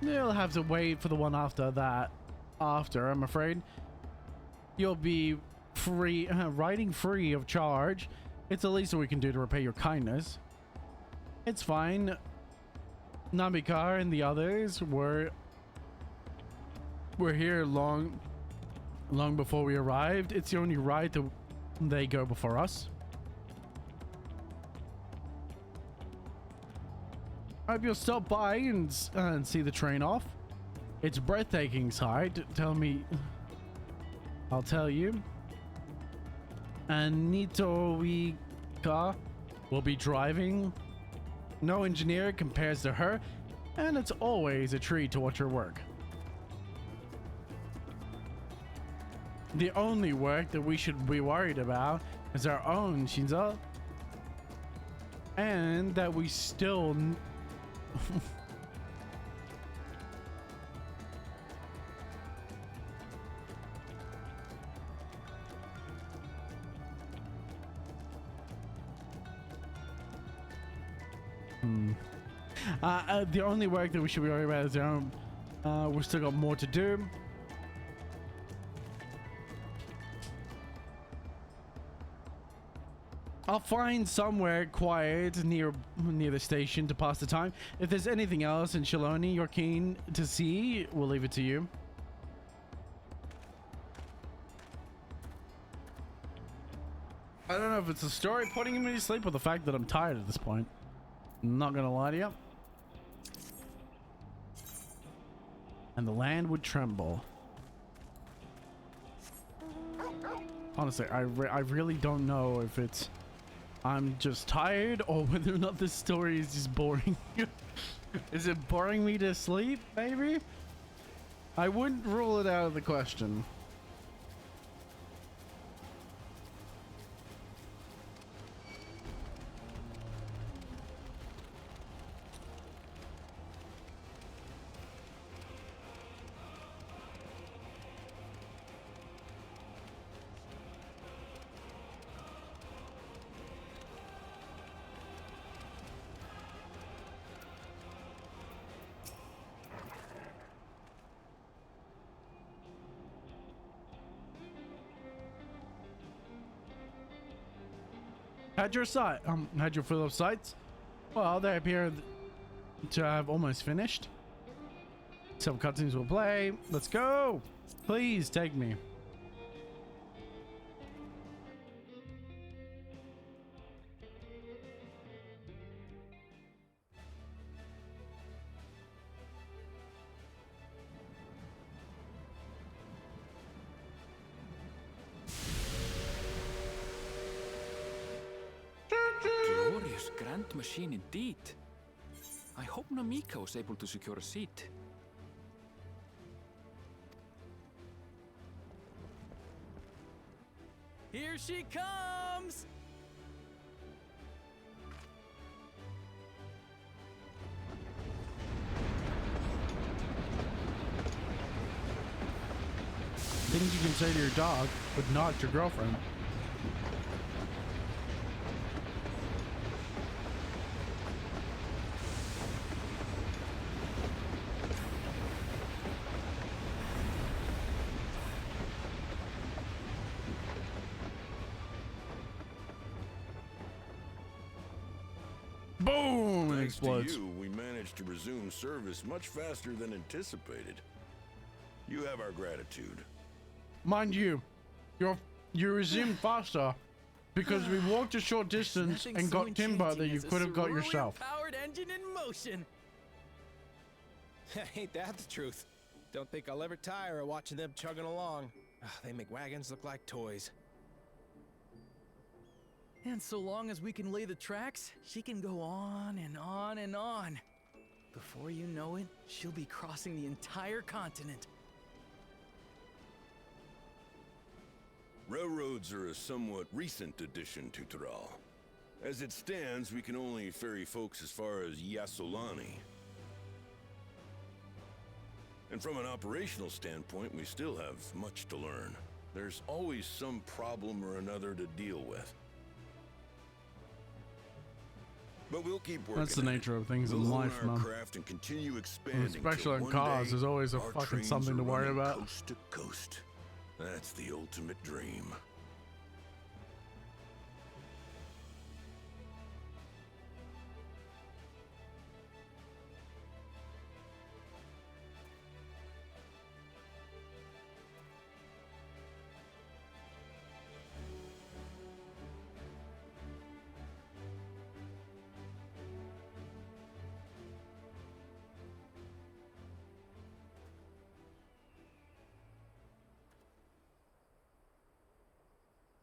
You'll have to wait for the one after that. I'm afraid. You'll be free, riding free of charge. It's the least we can do to repay your kindness. It's fine. Nambikar and the others were here long before we arrived. It's the only right that they go before us. I hope you'll stop by and see the train off. It's breathtaking sight. Tell me. I'll tell you. And Nitoika will be driving. No engineer compares to her, and it's always a treat to watch her work. The only work that we should be worried about is our own, Shinza. And that we still... the only work that we should be worried about is our own. We've still got more to do. I'll find somewhere quiet near the station to pass the time. If there's anything else in Shaloni you're keen to see, we'll leave it to you. I don't know if it's the story putting me to sleep or the fact that I'm tired at this point. I'm not gonna lie to you. and the land would tremble. Honestly, I really don't know if it's I'm just tired or whether or not this story is just boring. Is it boring me to sleep, maybe? I wouldn't rule it out of the question. Had your fill of sights? Well, they appear to have almost finished. Some cutscenes will play. Let's go. Please take me. Glorious grand machine indeed. I hope Namika was able to secure a seat. Here she comes! Things you can say to your dog, but not your girlfriend. Boom! It explodes. Thanks to you, we managed to resume service much faster than anticipated. You have our gratitude. Mind you, you resumed faster because we walked a short distance and got timber that you could have got yourself. Powered engine in motion. Ain't that the truth? Don't think I'll ever tire of watching them chugging along. They make wagons look like toys. And so long as we can lay the tracks, she can go on and on and on. Before you know it, she'll be crossing the entire continent. Railroads are a somewhat recent addition to Tyrol. As it stands, we can only ferry folks as far as Yasolani. And from an operational standpoint, we still have much to learn. There's always some problem or another to deal with. But we'll keep working. That's the nature of things in life, man. And continue expanding, especially in cars, there's always a fucking something to worry about. Coast to coast. That's the ultimate dream.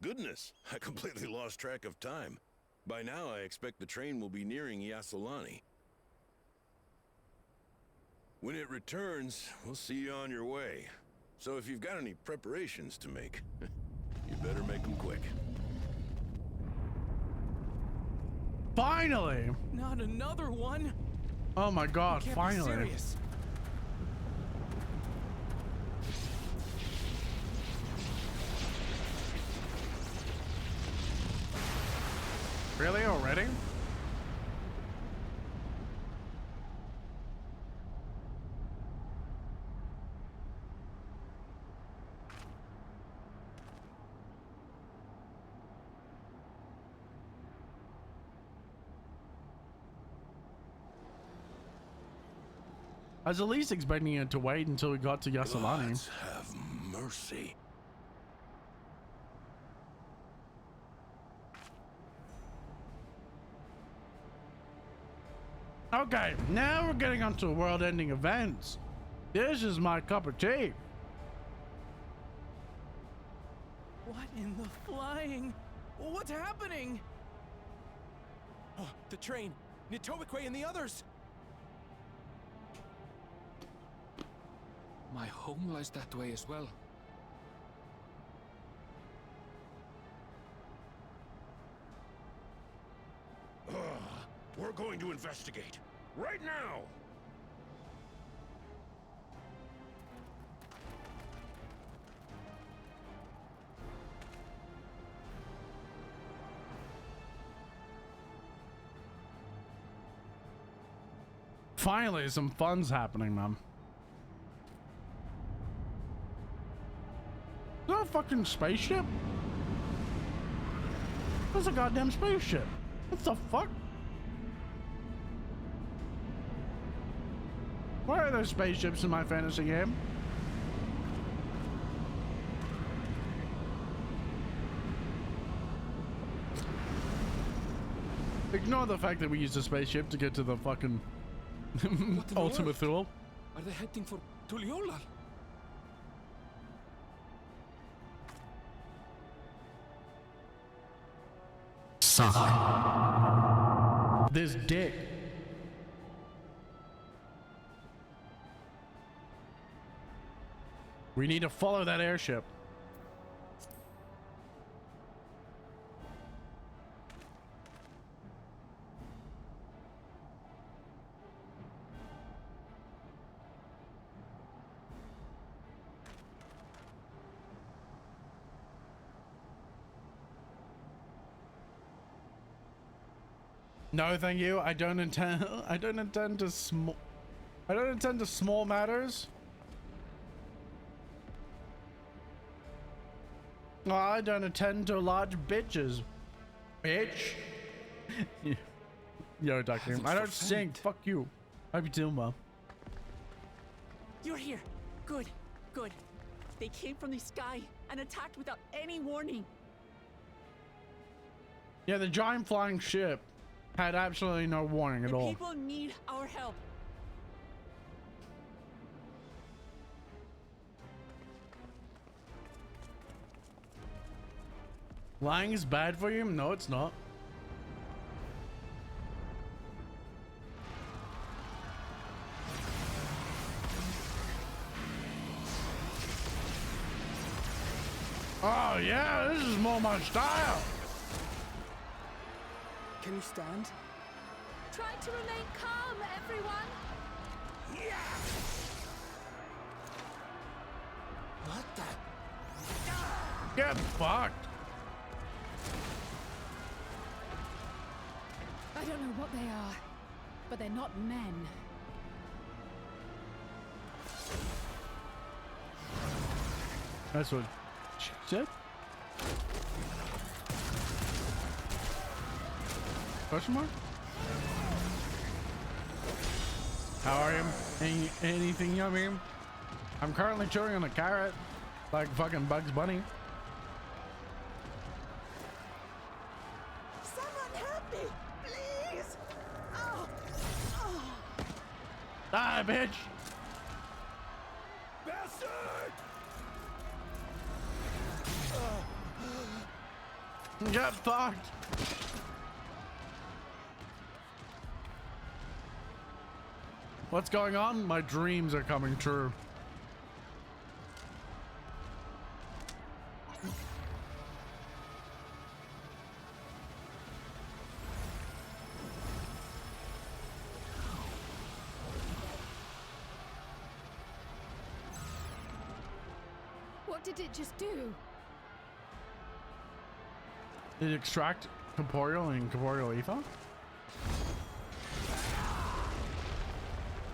Goodness, I completely lost track of time. By now, I expect the train will be nearing Yasolani. When it returns, we'll see you on your way. So if you've got any preparations to make, you better make them quick. Finally! Not another one! Oh my god, You can't finally. be serious. Really? Already? I was at least expecting it to wait until we got to Yasolani. Gods have mercy. Okay, now we're getting onto world-ending events. This is my cup of tea. What in the flying? What's happening? Oh, the train! Nitobekwe and the others! My home lies that way as well. We're going to investigate. Right now! Finally, some fun's happening, man. Is that a fucking spaceship? That's a goddamn spaceship. What the fuck? Why are there spaceships in my fantasy game? Ignore the fact that we used a spaceship to get to the fucking Ultima Thule. Are they heading for Tuliolal? Suck. This dick. We need to follow that airship. No, thank you. I don't intend to small matters. I don't attend to large bitches. Bitch. Yo, Doctor. I don't sing. Fuck you. How you doing, Mom? You're here. Good, good. They came from the sky and attacked without any warning. Yeah, the giant flying ship had absolutely no warning at all. People need our help. Lying is bad for you? No, it's not. Oh yeah, this is more my style. Can you stand? Try to remain calm, everyone. What the? Get fucked. I don't know what they are, but they're not men. That's what she said. Question mark? How are you? Anything yummy? I'm currently chewing on a carrot, like fucking Bugs Bunny. Someone help me, please! Oh. Die, bitch! Bastard! Get fucked! What's going on? My dreams are coming true. What did it just do? Did it extract corporeal and corporeal ether?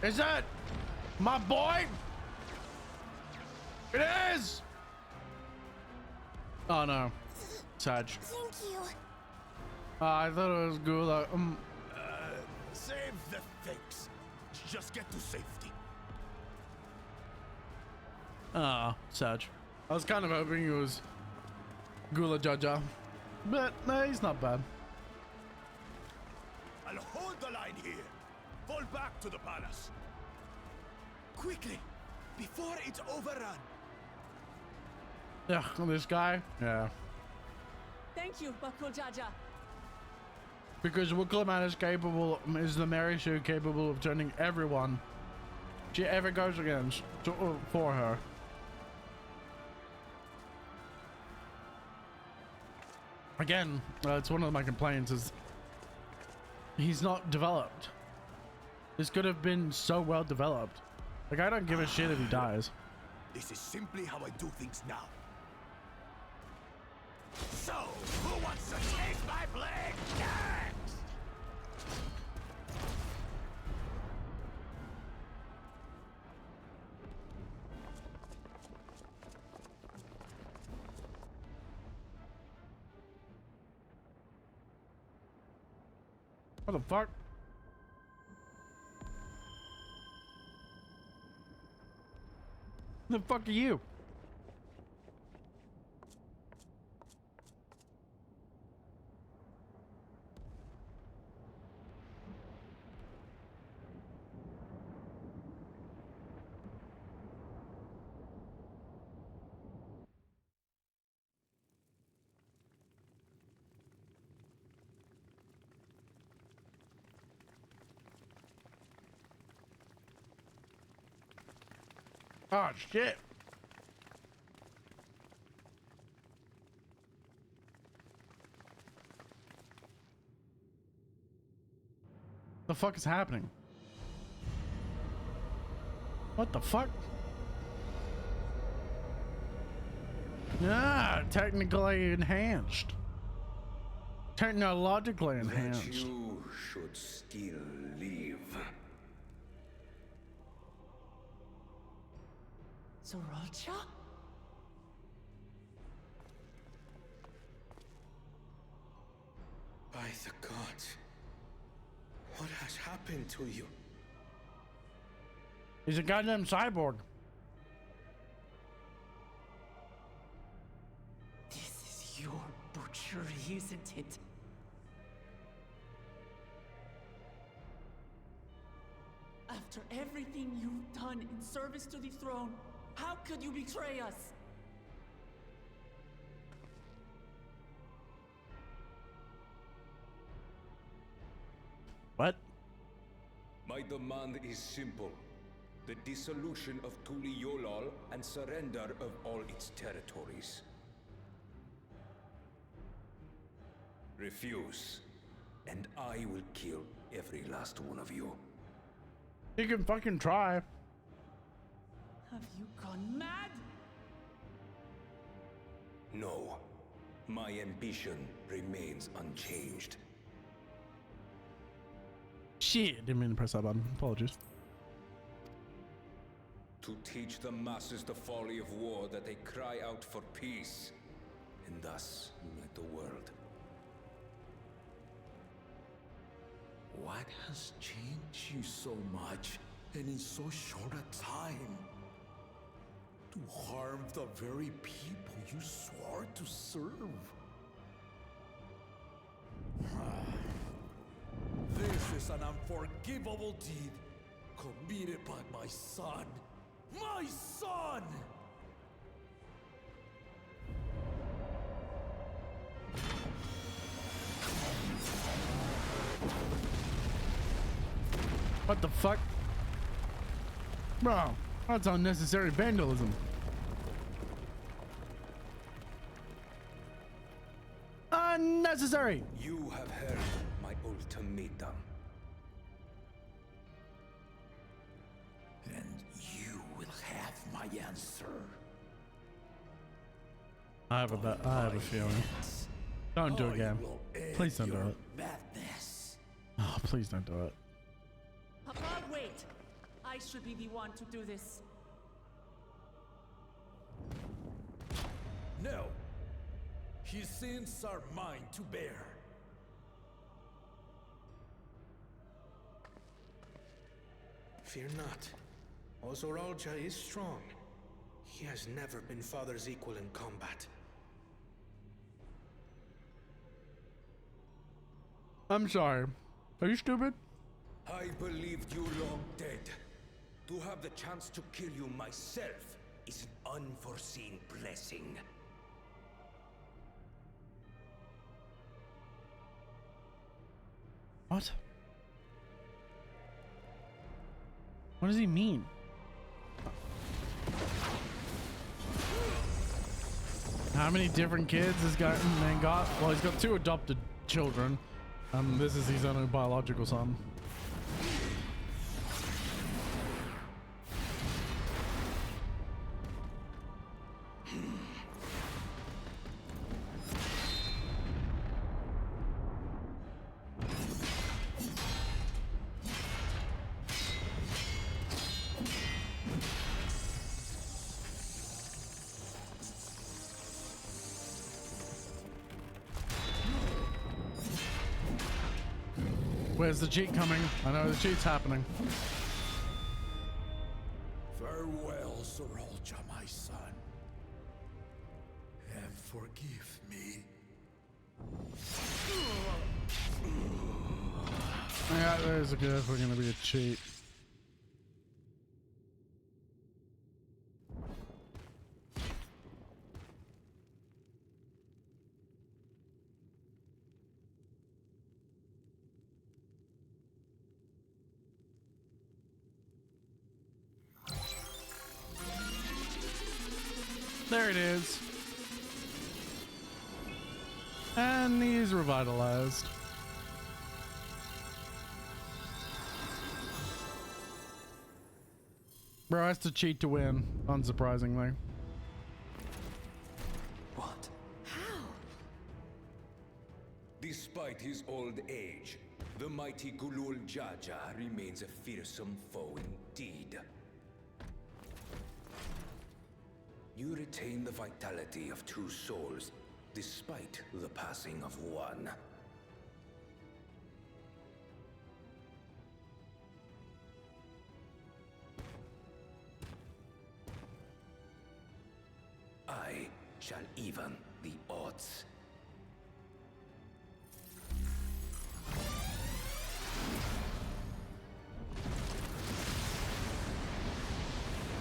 Is that my boy? It is! Oh no. Sag. Thank you. I thought it was Gula. Save the thanks. Just get to safety. Sag. I was kind of hoping it was Gula Jaja. But no, he's not bad. I'll hold the line here. Fall back to the palace. Quickly, before it's overrun. Yeah, this guy. Yeah. Thank you, Bakul Jaja. Because Wickleman is the Mary Sue capable of turning everyone she ever goes against for her. Again, it's one of my complaints is he's not developed. This could have been so well developed. Like, I don't give a shit if he dies. This is simply how I do things now. So, who wants to take my blade next? What the fuck? Who the fuck are you? Oh shit. The fuck is happening? What the fuck? Yeah, technically enhanced. Technologically enhanced. That you should still live. Zoralcha? By the gods, what has happened to you? He's a goddamn cyborg. This is your butchery, isn't it? After everything you've done in service to the throne, how could you betray us? What? My demand is simple. The dissolution of Tuli Yolal and surrender of all its territories. Refuse, and I will kill every last one of you. You can fucking try. Have you gone mad? No, my ambition remains unchanged. Shit, didn't mean to press that button. Apologies. To teach the masses the folly of war, that they cry out for peace, and thus unite the world. What has changed you so much, and in so short a time? To harm the very people you swore to serve. This is an unforgivable deed committed by my son. My son! What the fuck? Bro, that's unnecessary vandalism. Unnecessary! You have heard my ultimatum. And you will have my answer. I have a feeling. Don't do it again. Please don't do it. Madness. Oh, please don't do it. Papa, wait! I should be the one to do this. No. His sins are mine to bear. Fear not. Ozoralja is strong. He has never been Father's equal in combat. I'm sorry. Are you stupid? I believed you long dead. To have the chance to kill you myself is an unforeseen blessing. What? What does he mean? How many different kids has man got? Well, he's got 2 adopted children. This is his own biological son. Where's the cheat coming? I know the cheat's happening. Farewell, Sorolja, my son. And forgive me. Yeah, there's definitely gonna be a cheat. There it is. And he's revitalized. Bro has to cheat to win, unsurprisingly. What? How? Despite his old age, the mighty Gulul Jaja remains a fearsome foe indeed. You retain the vitality of 2 souls, despite the passing of 1. I shall even the odds.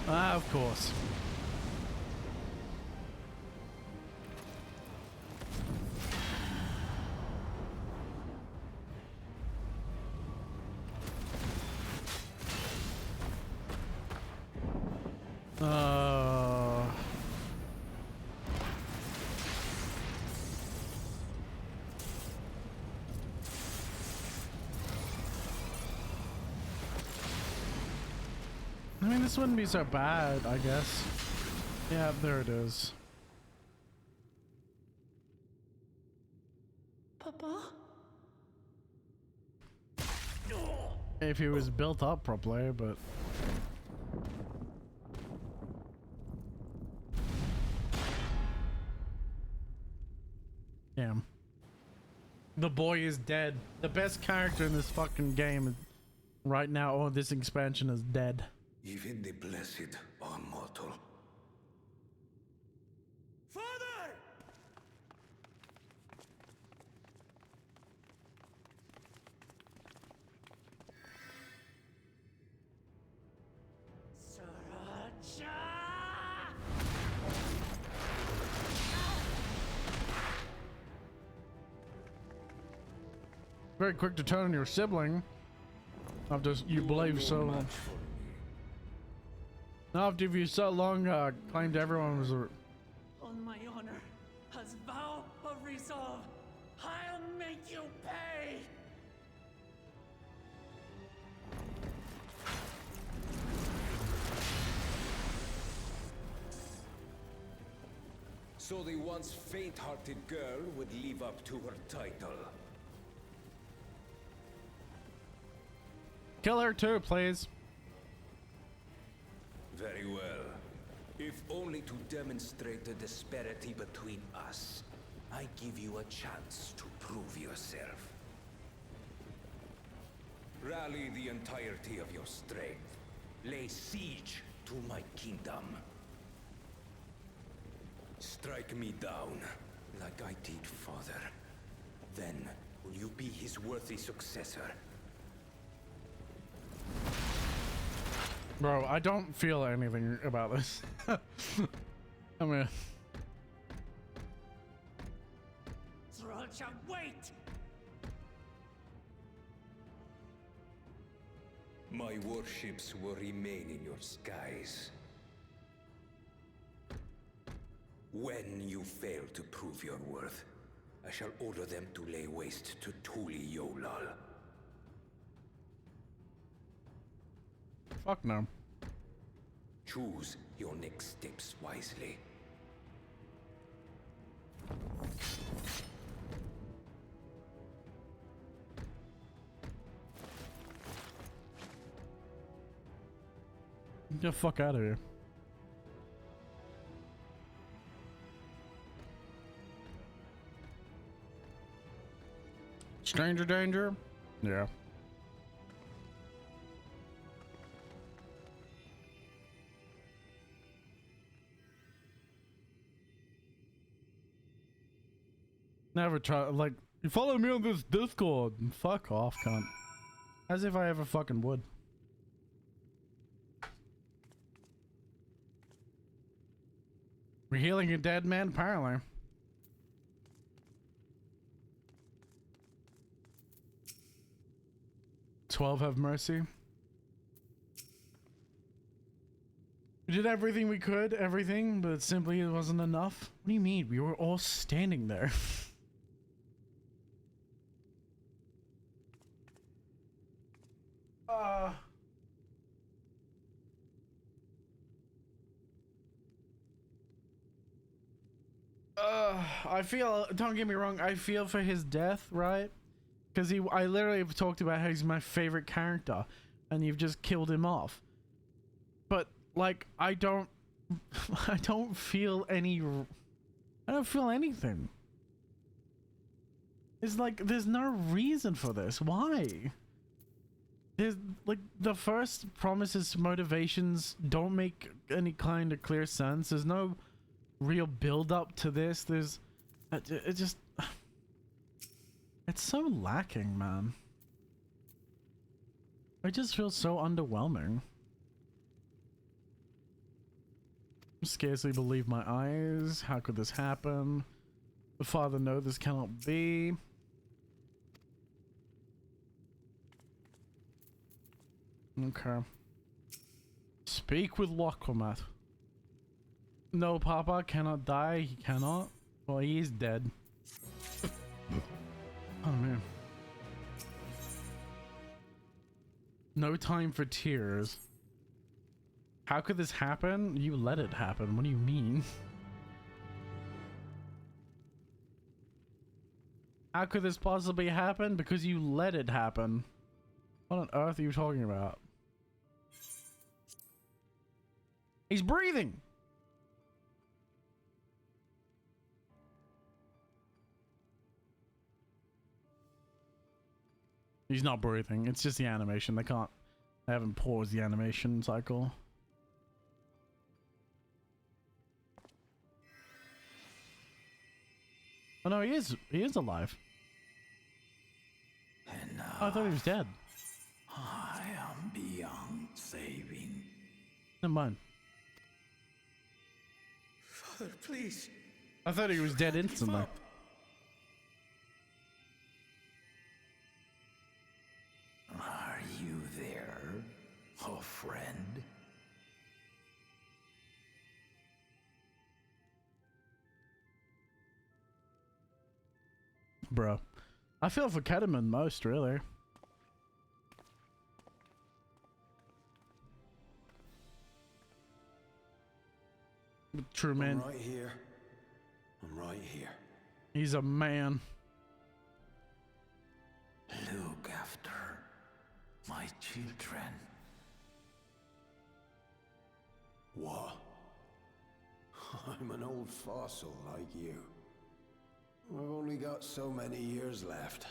Ah, of course. I mean, this wouldn't be so bad, I guess. Yeah, there it is. Papa? If he was built up properly, but... Damn. The boy is dead. The best character in this fucking game right now, or this expansion, is dead. Even the blessed are mortal. Father! Very quick to turn on your sibling. After you believe so long. After you so long claimed everyone was a... On my honor, as vow of resolve, I'll make you pay! So the once faint-hearted girl would live up to her title. Kill her too, please. Very well. If only to demonstrate the disparity between us, I give you a chance to prove yourself. Rally the entirety of your strength. Lay siege to my kingdom. Strike me down, like I did father. Then will you be his worthy successor? Bro, I don't feel anything about this. I mean, Sriracha, wait! My warships will remain in your skies. When you fail to prove your worth, I shall order them to lay waste to Tuli Yolal. fuck no. Choose your next steps wisely. Get the fuck out of here. Stranger danger? Yeah. Never try, like, you follow me on this Discord. Fuck off, cunt. As if I ever fucking would. We're healing a dead man, apparently. "12 have mercy." We did everything we could, everything, but simply it wasn't enough. What do you mean? We were all standing there. I feel, don't get me wrong, I feel for his death, right? Because I literally have talked about how he's my favorite character, and you've just killed him off. But, like, I don't feel anything. It's like, there's no reason for this. Why? There's, like, the first promises, motivations don't make any kind of clear sense. There's no real build up to this. There's, it just, it's so lacking, man. I just feel so underwhelming. Scarcely believe my eyes. How could this happen? The father, no, this cannot be. Okay. Speak with Lokomat. No, Papa cannot die. He cannot. Well, he is dead. Oh, man. No time for tears. How could this happen? You let it happen. What do you mean? How could this possibly happen? Because you let it happen. What on earth are you talking about? He's breathing! He's not breathing. It's just the animation. They haven't paused the animation cycle. Oh no, he is alive. Enough. Oh, I thought he was dead. I am beyond saving. Never mind. Father, please. I thought he was dead instantly. Are you there, oh friend? Bro, I feel for Ketamon most, really. True man. I'm right here. I'm right here. He's a man. Look after my children. What? I'm an old fossil like you. I've only got so many years left.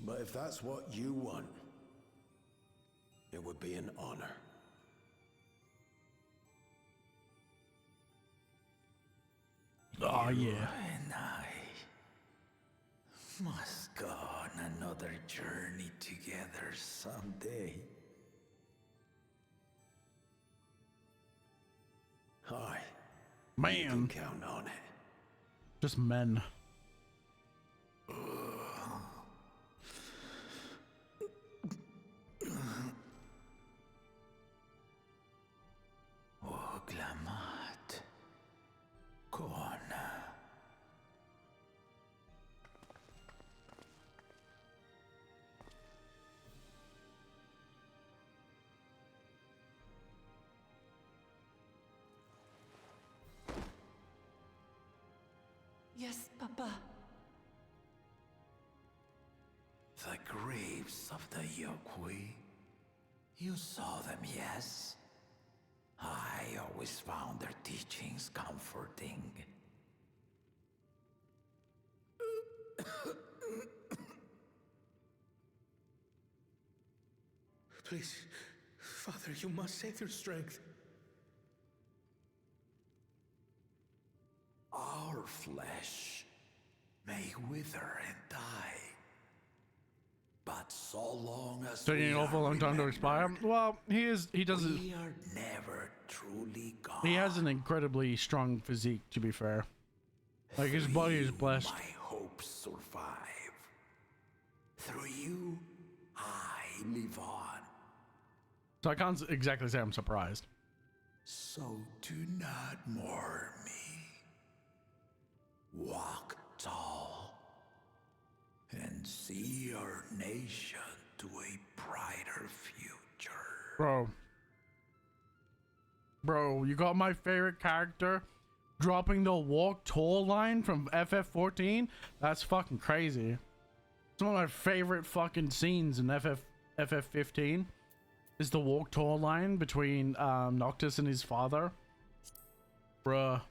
But if that's what you want, it would be an honor. Oh, yeah. And I must go on another journey together someday. Hi. Man. You can count on it. Just men. Oglamat. Kona. Yes, Papa. The graves of the Yokui. You saw them, yes? I always found their teachings comforting. Please, Father, you must save their strength. Our flesh may wither and die, but so long as Taking an awful long time to expire. Well, he doesn't. we are never truly gone. He has an incredibly strong physique, to be fair. Like, his body is blessed. My hopes survive. Through you, I live on. So I can't exactly say I'm surprised. So do not mourn me. Walk tall and see our nation to a brighter future. Bro, you got my favorite character dropping the walk tall line from FF14? That's fucking crazy. It's one of my favorite fucking scenes in FF15 is the walk tall line between Noctis and his father. Bruh.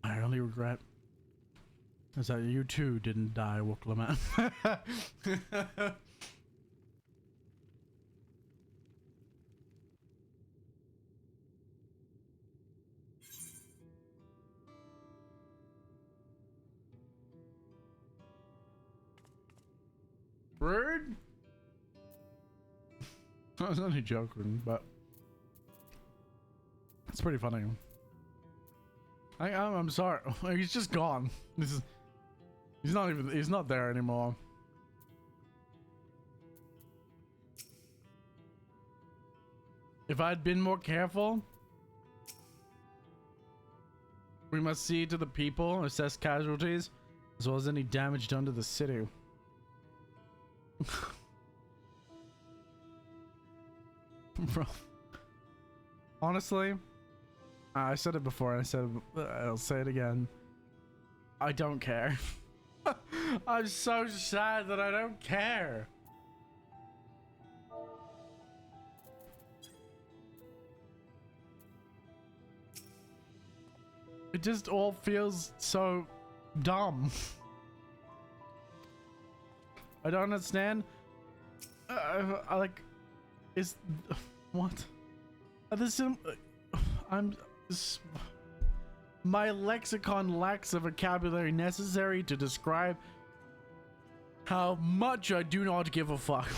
My only regret is that you too didn't die, Wookleman. Rude? I was only joking, but it's pretty funny. I'm sorry. He's just gone. He's not there anymore. If I'd been more careful, we must see to the people, assess casualties, as well as any damage done to the city. Bro. Honestly, I said it before, I'll say it again. I don't care. I'm so sad that I don't care. It just all feels so dumb. I don't understand. I like, is what? My lexicon lacks the vocabulary necessary to describe how much I do not give a fuck.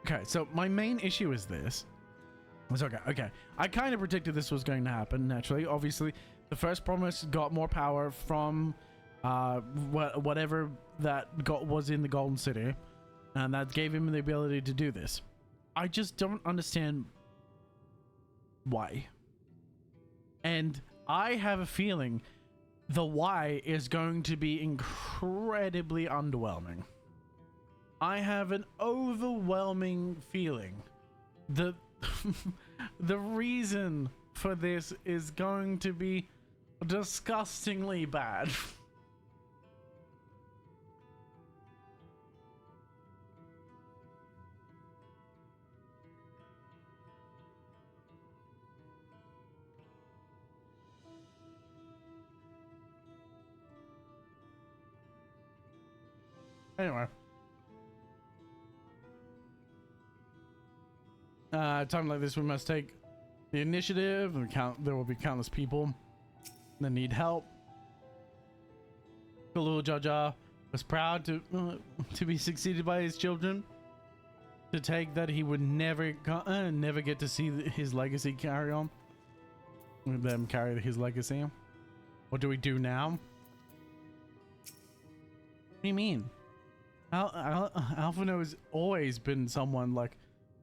Okay, so my main issue is this. It's okay. I kind of predicted this was going to happen, naturally. Obviously, the first promise got more power from whatever that was in the Golden City, and that gave him the ability to do this. I just don't understand why. And I have a feeling the why is going to be incredibly underwhelming. I have an overwhelming feeling that The reason for this is going to be disgustingly bad. Anyway. Time like this, we must take the initiative and there will be countless people that need help. The little Jaja was proud to be succeeded by his children. To take that he would never get to see his legacy carry on. With them carry his legacy. What do we do now? What do you mean? Alphino has always been someone like,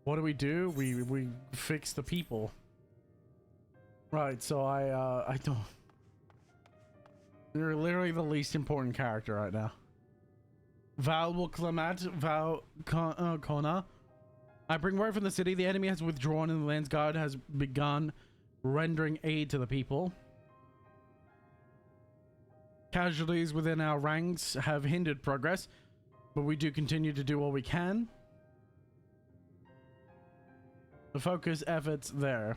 what do? We fix the people. Right, so I don't... You're literally the least important character right now. Val will Clement, Val Kona. I bring word from the city. The enemy has withdrawn and the Land's Guard has begun rendering aid to the people. Casualties within our ranks have hindered progress, but we do continue to do all we can. The focus efforts there.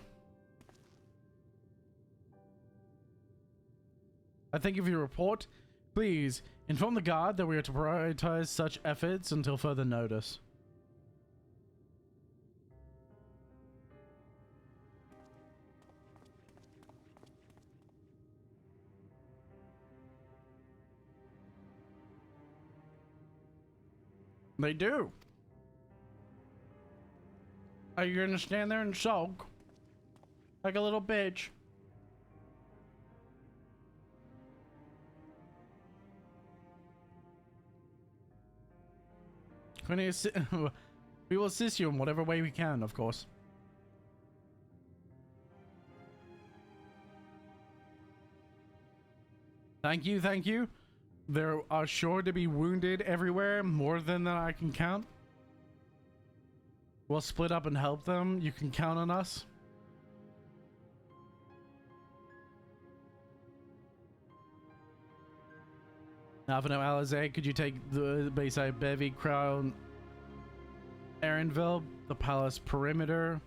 I thank you for your report. Please inform the guard that we are to prioritize such efforts until further notice. They do. Are you gonna stand there and sulk like a little bitch? We will assist you in whatever way we can, of course. Thank you, thank you. There are sure to be wounded everywhere, more than I can count. We'll split up and help them. You can count on us. Alphino Alizé, could you take the Bayside Bevy, Crown, Erenville, the Palace Perimeter?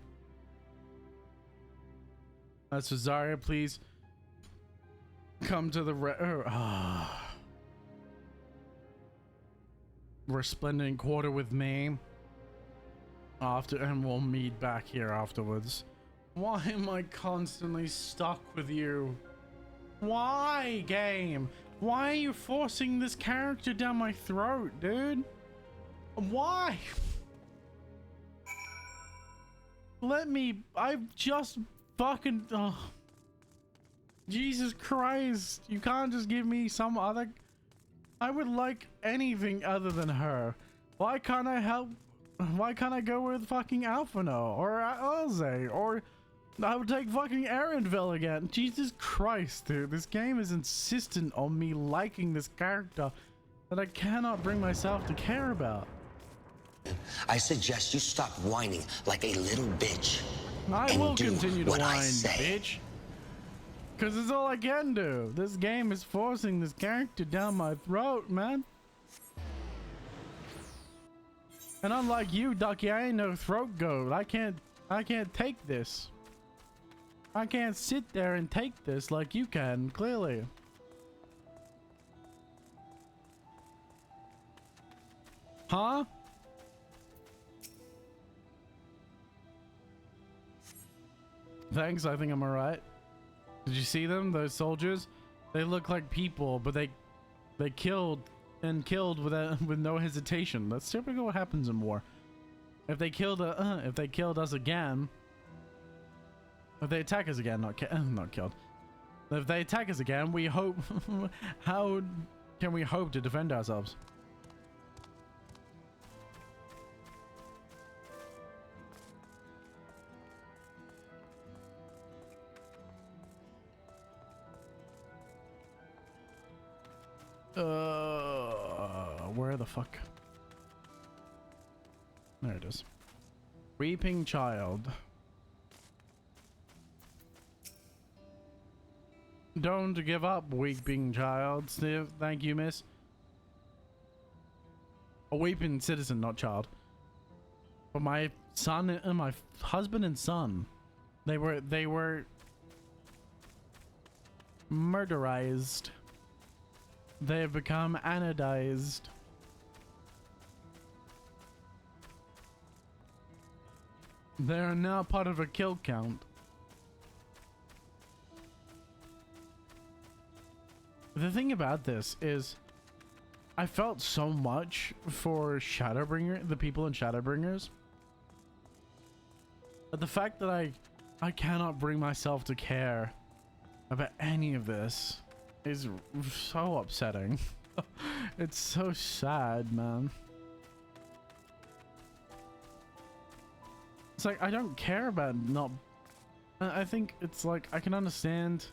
So Zarya, please come to the Resplendent Quarter with me and we'll meet back here afterwards. Why am I constantly stuck with you? Why, game? Why are you forcing this character down my throat, dude? Why? Let me... I've just fucking... Oh. Jesus Christ. You can't just give me some other... I would like anything other than her. Why can't I help? Why can't I go with fucking Alphino or Elze or I would take fucking Erenville again? Jesus Christ, dude. This game is insistent on me liking this character that I cannot bring myself to care about. I suggest you stop whining like a little bitch. I will continue to whine, bitch. Because it's all I can do. This game is forcing this character down my throat, man. And unlike you, Ducky, I ain't no throat goat. I can't take this. I can't sit there and take this like you can, clearly. Huh? Thanks, I think I'm alright. Did you see them? Those soldiers? They look like people, but they killed with no hesitation. That's typically what happens in war. If they killed us again, if they attack us again, not killed. If they attack us again, we hope. How can we hope to defend ourselves? Where the fuck? There it is. Weeping Child. Don't give up, weeping child. Thank you, miss. A weeping citizen, not child. But my son and my husband and son, they were murderized. They have become anodized. They are now part of a kill count. The thing about this is I felt so much for Shadowbringer, the people in Shadowbringers. But the fact that I cannot bring myself to care about any of this is so upsetting. It's so sad, man. It's like I don't care about not. I think it's like I can understand.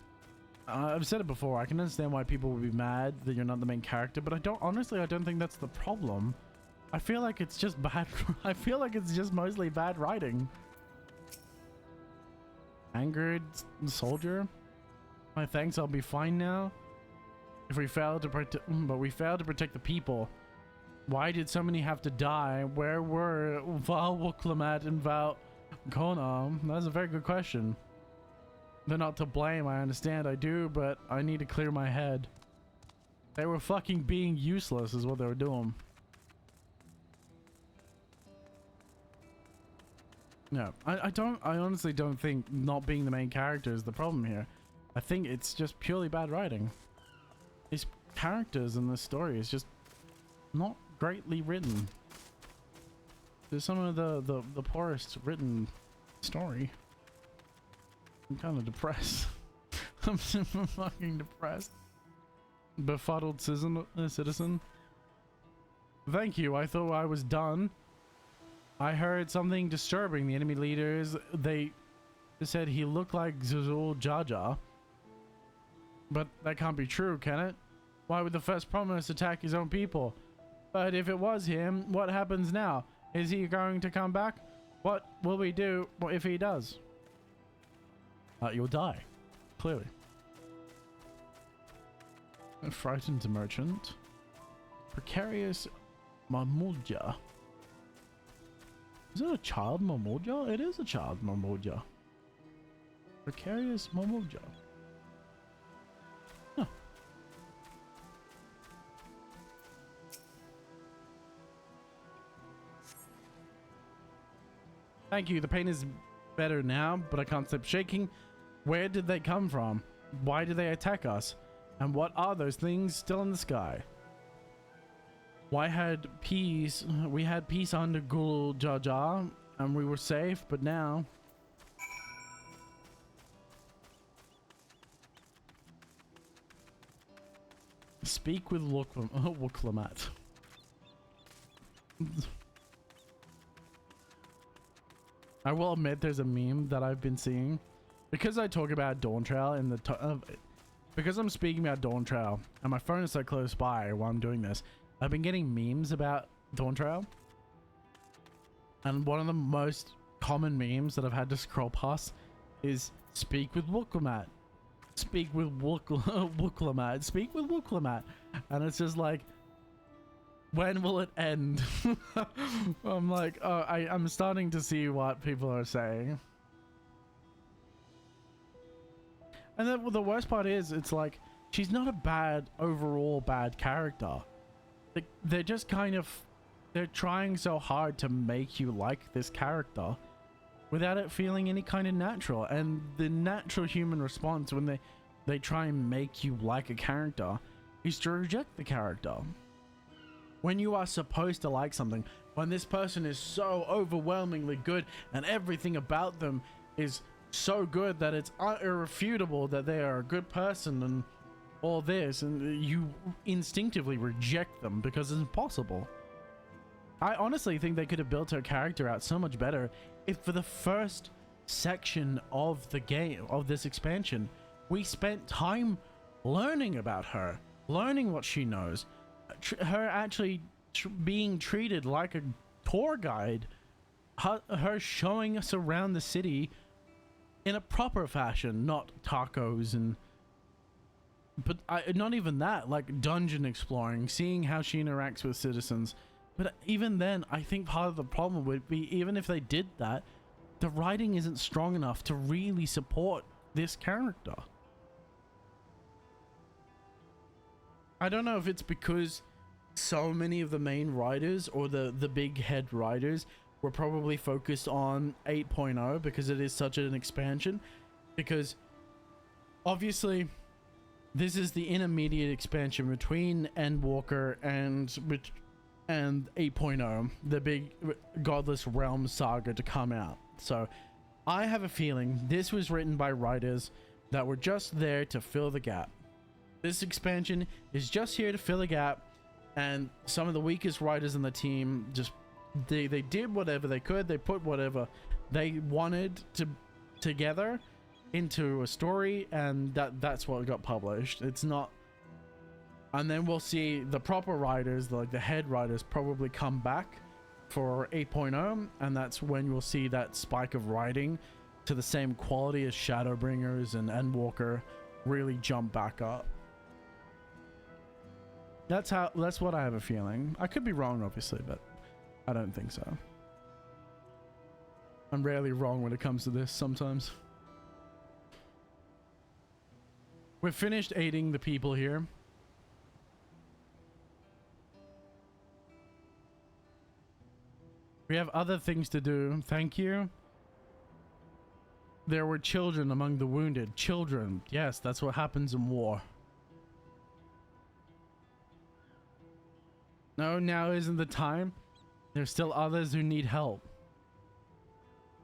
I've said it before. I can understand why people would be mad that you're not the main character, but I don't think that's the problem. I feel like it's just bad. I feel like it's just mostly bad writing. Angered soldier. My thanks. I'll be fine now. If we failed to protect the people. Why did so many have to die? Where were Val Wuklamat and Val Kona? That's a very good question. They're not to blame, I understand, I do, but I need to clear my head. They were fucking being useless is what they were doing. No, I honestly don't think not being the main character is the problem here. I think it's just purely bad writing. These characters in this story is just not greatly written. There's some of the poorest written story. I'm kind of depressed. I'm super fucking depressed. Befuddled citizen. Thank you. I thought I was done. I heard something disturbing. The enemy leaders, they said he looked like Zuzul Jaja. But that can't be true, can it? Why would the first promise attack his own people? But if it was him, what happens now? Is he going to come back? What will we do if he does? You'll die. Clearly. A frightened merchant. Precarious Mamulja. Is it a child Mamulja? It is a child Mamulja. Precarious Mamulja. Huh. Thank you. The pain is better now, but I can't stop shaking. Where did they come from? Why did they attack us? And what are those things still in the sky? Why had peace? We had peace under Gul Jaja, and we were safe, but now... Speak with Wuklamat. I will admit there's a meme that I've been seeing. Because I talk about Dawntrail in the because I'm speaking about Dawntrail and my phone is so close by while I'm doing this, I've been getting memes about Dawntrail. And one of the most common memes that I've had to scroll past is speak with Wuklamat. Speak with Wuklamat. Speak with Wuklamat. And it's just like, when will it end? I'm like, oh, I'm starting to see what people are saying. And then the worst part is, it's like, she's not a bad, overall bad character. They're just kind of, they're trying so hard to make you like this character without it feeling any kind of natural. And the natural human response when they try and make you like a character is to reject the character. When you are supposed to like something, when this person is so overwhelmingly good and everything about them is so good that it's irrefutable that they are a good person and all this, and you instinctively reject them because it's impossible. I honestly think they could have built her character out so much better if for the first section of the game, of this expansion, we spent time learning about her, learning what she knows, her actually being treated like a tour guide, her showing us around the city in a proper fashion, not tacos and but not even that, like dungeon exploring, seeing how she interacts with citizens. But even then, I think part of the problem would be, even if they did that, the writing isn't strong enough to really support this character. I don't know if it's because so many of the main writers, or the big head writers, were probably focused on 8.0 because it is such an expansion. Because obviously this is the intermediate expansion between Endwalker and 8.0, the big Godless Realm saga to come out. So I have a feeling this was written by writers that were just there to fill the gap. This expansion is just here to fill a gap, and some of the weakest writers in the team just they did whatever they could. They put whatever they wanted together into a story, and that's what got published. It's not, and then we'll see the proper writers, like the head writers, probably come back for 8.0, and that's when you'll see that spike of writing to the same quality as Shadowbringers and Endwalker really jump back up. That's what I have a feeling. I could be wrong, obviously, but I don't think so. I'm rarely wrong when it comes to this sometimes. We've finished aiding the people here. We have other things to do. Thank you. There were children among the wounded. Children. Yes, that's what happens in war. No, now isn't the time. There's still others who need help.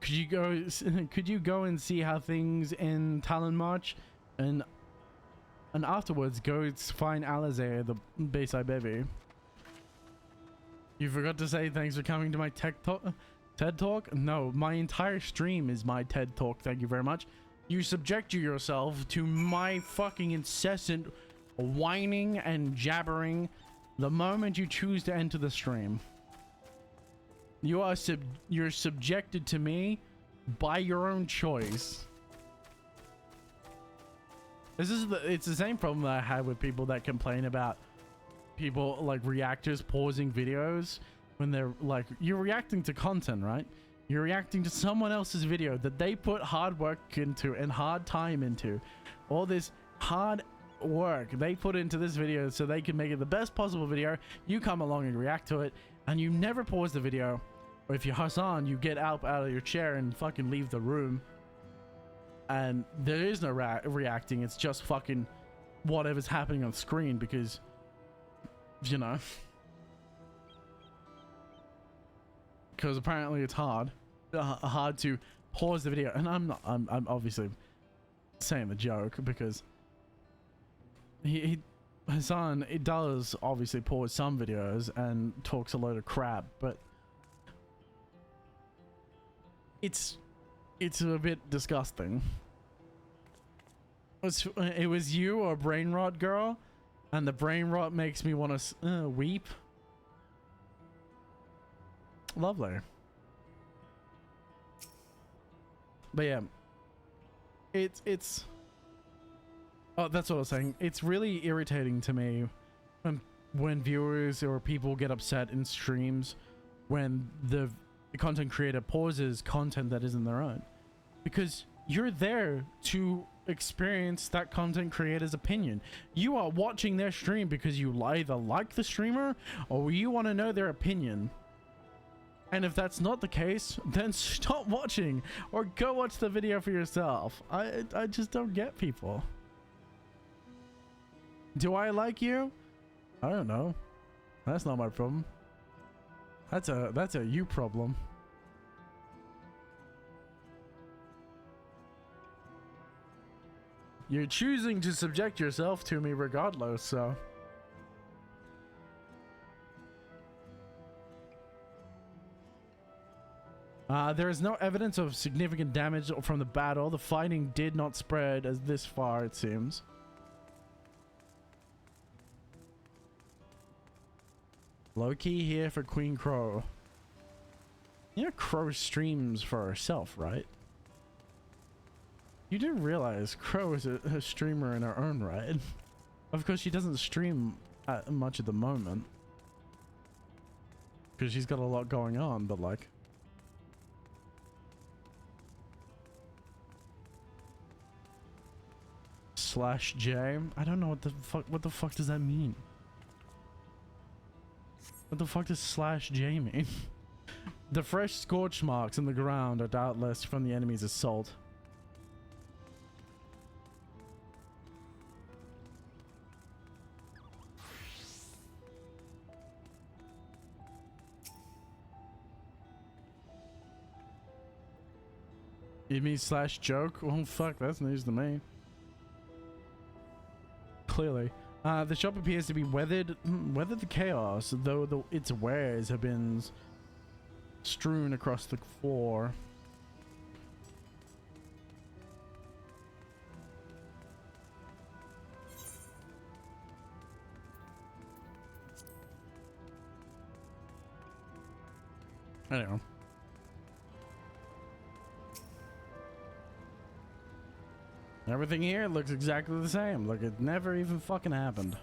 Could you go and see how things in Talon March, and afterwards go find Alizé at the Bayside Baby. You forgot to say thanks for coming to my TED Talk? No, my entire stream is my TED Talk, thank you very much. You subject yourself to my fucking incessant whining and jabbering the moment you choose to enter the stream. You're subjected to me by your own choice. It's the same problem that I had with people that complain about people like reactors pausing videos when they're like, you're reacting to content, right? You're reacting to someone else's video that they put hard work into and hard time into. All this hard work they put into this video so they can make it the best possible video. You come along and react to it, and you never pause the video. Or if you're Hassan, you get out of your chair and fucking leave the room. And there is no reacting. It's just fucking whatever's happening on screen, because, you know, because apparently it's hard to pause the video. And I'm obviously saying the joke, because Hassan, it does obviously pause some videos and talks a load of crap, but it's a bit disgusting. It was you or brain rot girl, and the brain rot makes me want to weep. Lovely. But yeah, it's oh, that's what I was saying. It's really irritating to me when viewers or people get upset in streams when the content creator pauses content that isn't their own, because you're there to experience that content creator's opinion. You are watching their stream because you either like the streamer or you want to know their opinion. And if that's not the case, then stop watching or go watch the video for yourself. I just don't get people. Do I like you? I don't know. That's not my problem. That's a you problem. You're choosing to subject yourself to me regardless, so. There is no evidence of significant damage from the battle. The fighting did not spread as this far, it seems. Low-key here for Queen Crow. You know, Crow streams for herself, right? You do realize Crow is a streamer in her own right. Of course, she doesn't stream much at the moment because she's got a lot going on, but like. /J. I don't know what the fuck does that mean? What the fuck does /J mean? The fresh scorch marks in the ground are doubtless from the enemy's assault. You mean /joke? Oh fuck, that's news to me. Clearly. The shop appears to be weathered the chaos, though its wares have been strewn across the floor. Anyway. Everything here looks exactly the same, like it never even fucking happened.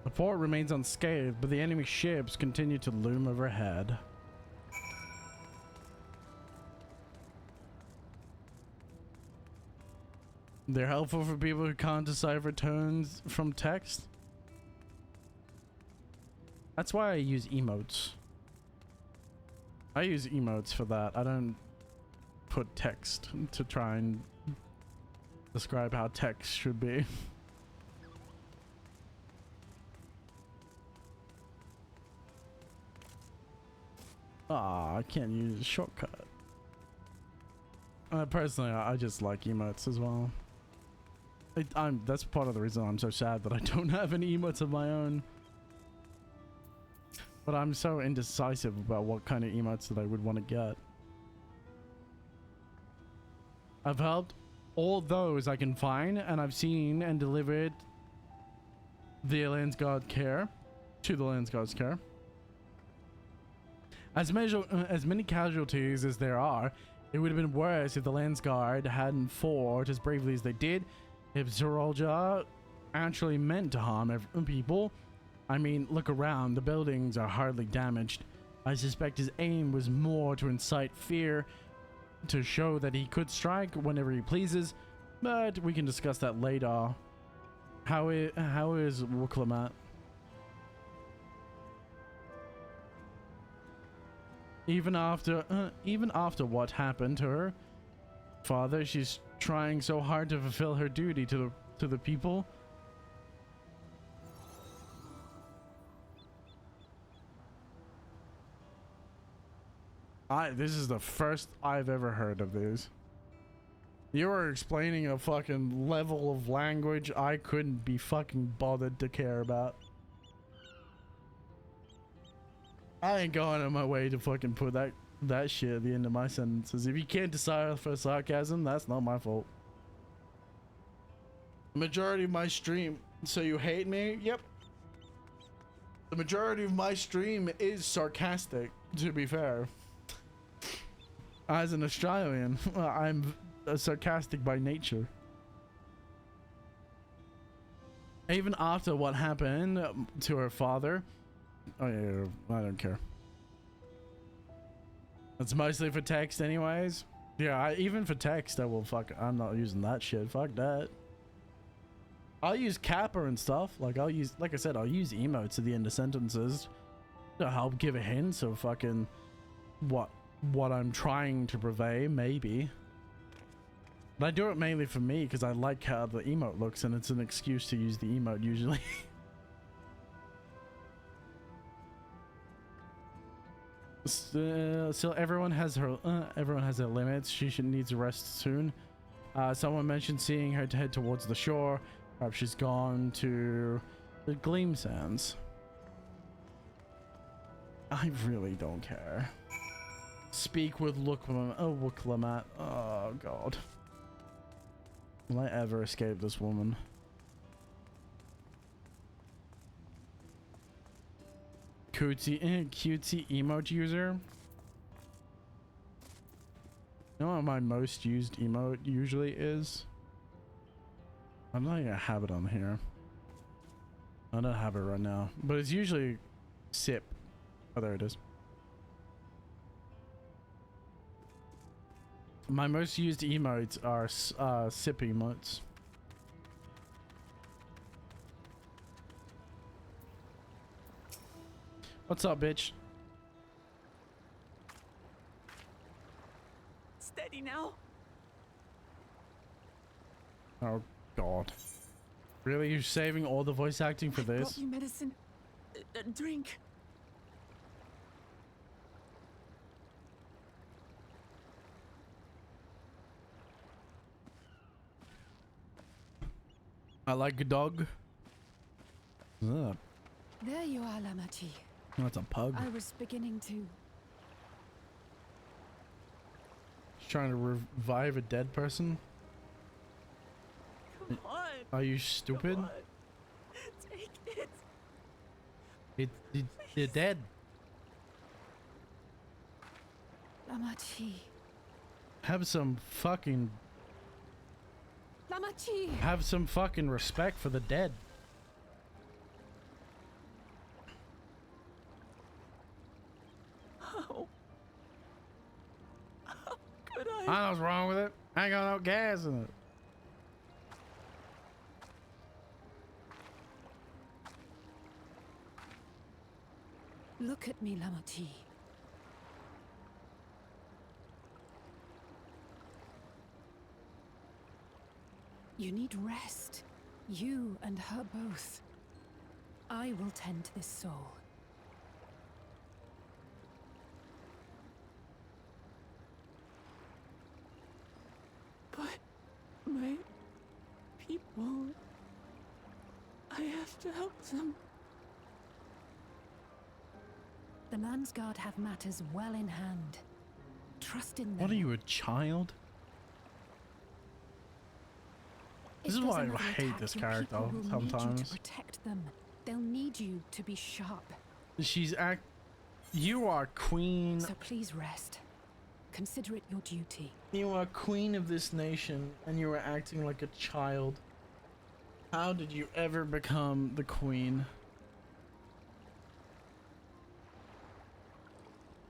The port remains unscathed, but the enemy ships continue to loom overhead. They're helpful for people who can't decipher tones from text. That's why I use emotes. I use emotes for that. I don't put text to try and describe how text should be. Ah, I can't use a shortcut. Personally, I just like emotes as well. That's part of the reason I'm so sad that I don't have any emotes of my own. But I'm so indecisive about what kind of emotes that I would want to get. I've helped all those I can find, and I've seen and delivered the Landsguard care to the Landsguard's care. As many casualties as there are, it would have been worse if the Landsguard hadn't fought as bravely as they did. If Zerolja actually meant to harm people, I mean, look around, the buildings are hardly damaged. I suspect his aim was more to incite fear, to show that he could strike whenever he pleases, but we can discuss that later. How is Wuklamat? Even after what happened to her father, she's trying so hard to fulfill her duty to the people. This is the first I've ever heard of these. You are explaining a fucking level of language I couldn't be fucking bothered to care about. I ain't going on my way to fucking put that shit at the end of my sentences. If you can't decipher sarcasm, that's not my fault. The majority of my stream, so you hate me? Yep. The majority of my stream is sarcastic, to be fair. As an Australian, I'm sarcastic by nature. Even after what happened to her father, oh yeah, I don't care. It's mostly for text anyways. Yeah, even for text, I'm not using that shit. Fuck that. I'll use Kappa and stuff. Like I said, I'll use emotes at the end of sentences to help give a hint of fucking what I'm trying to convey, maybe. But I do it mainly for me because I like how the emote looks, and it's an excuse to use the emote usually. Still, everyone has their limits. She needs a rest soon. Someone mentioned seeing her head towards the shore. Perhaps she's gone to the Gleam Sands. I really don't care. Speak with Wuklamat. Oh god. Will I ever escape this woman? Cutesy emote user. You know what my most used emote usually is? I'm not gonna have it on here. I don't have it right now, but it's usually sip. Oh, there it is. My most used emotes are sip emotes. What's up, bitch? Steady now. Oh God. Really? You're saving all the voice acting for Brought this? you medicine. Drink. I like a dog. What's up? There you are, Lamachi. That's a pug. I was beginning to. Trying to revive a dead person? Come on. Are you stupid? Come on. Take it. They're dead. Lamachi. Have some fucking respect for the dead. How could I? I know what's wrong with it. I ain't got no gas in it. Look at me, Lamachi. You need rest. You and her both. I will tend to this soul. But my people, I have to help them. The Landsguard have matters well in hand. Trust in them. What are you, a child? This is why I hate this character sometimes. To protect them. They'll need you to be sharp. You are queen. So please rest. Consider it your duty. You are queen of this nation, and you are acting like a child. How did you ever become the queen?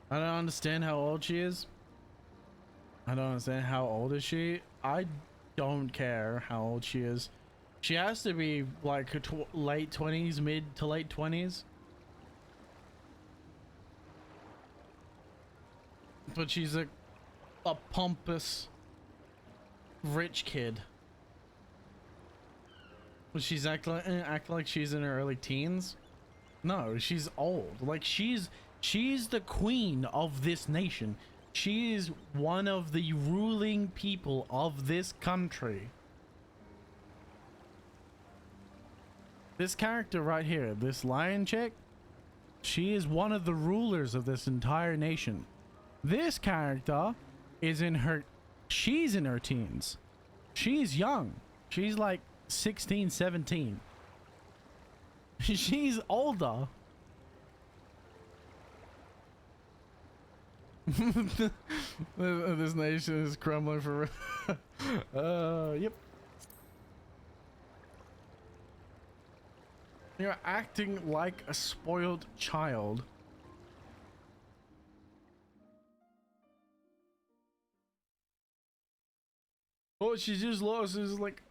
I don't understand how old she is. I don't understand how old is she. I don't care how old she is. She has to be like late 20s, mid to late 20s. But she's a pompous rich kid. But she's act like she's in her early teens. No, she's old. Like she's the queen of this nation. She is one of the ruling people of this country. This character right here, this lion chick, she is one of the rulers of this entire nation. This character is she's in her teens. She's young. She's like 16, 17. She's older. This nation is crumbling for yep. You're acting like a spoiled child. Oh, she just lost. It's like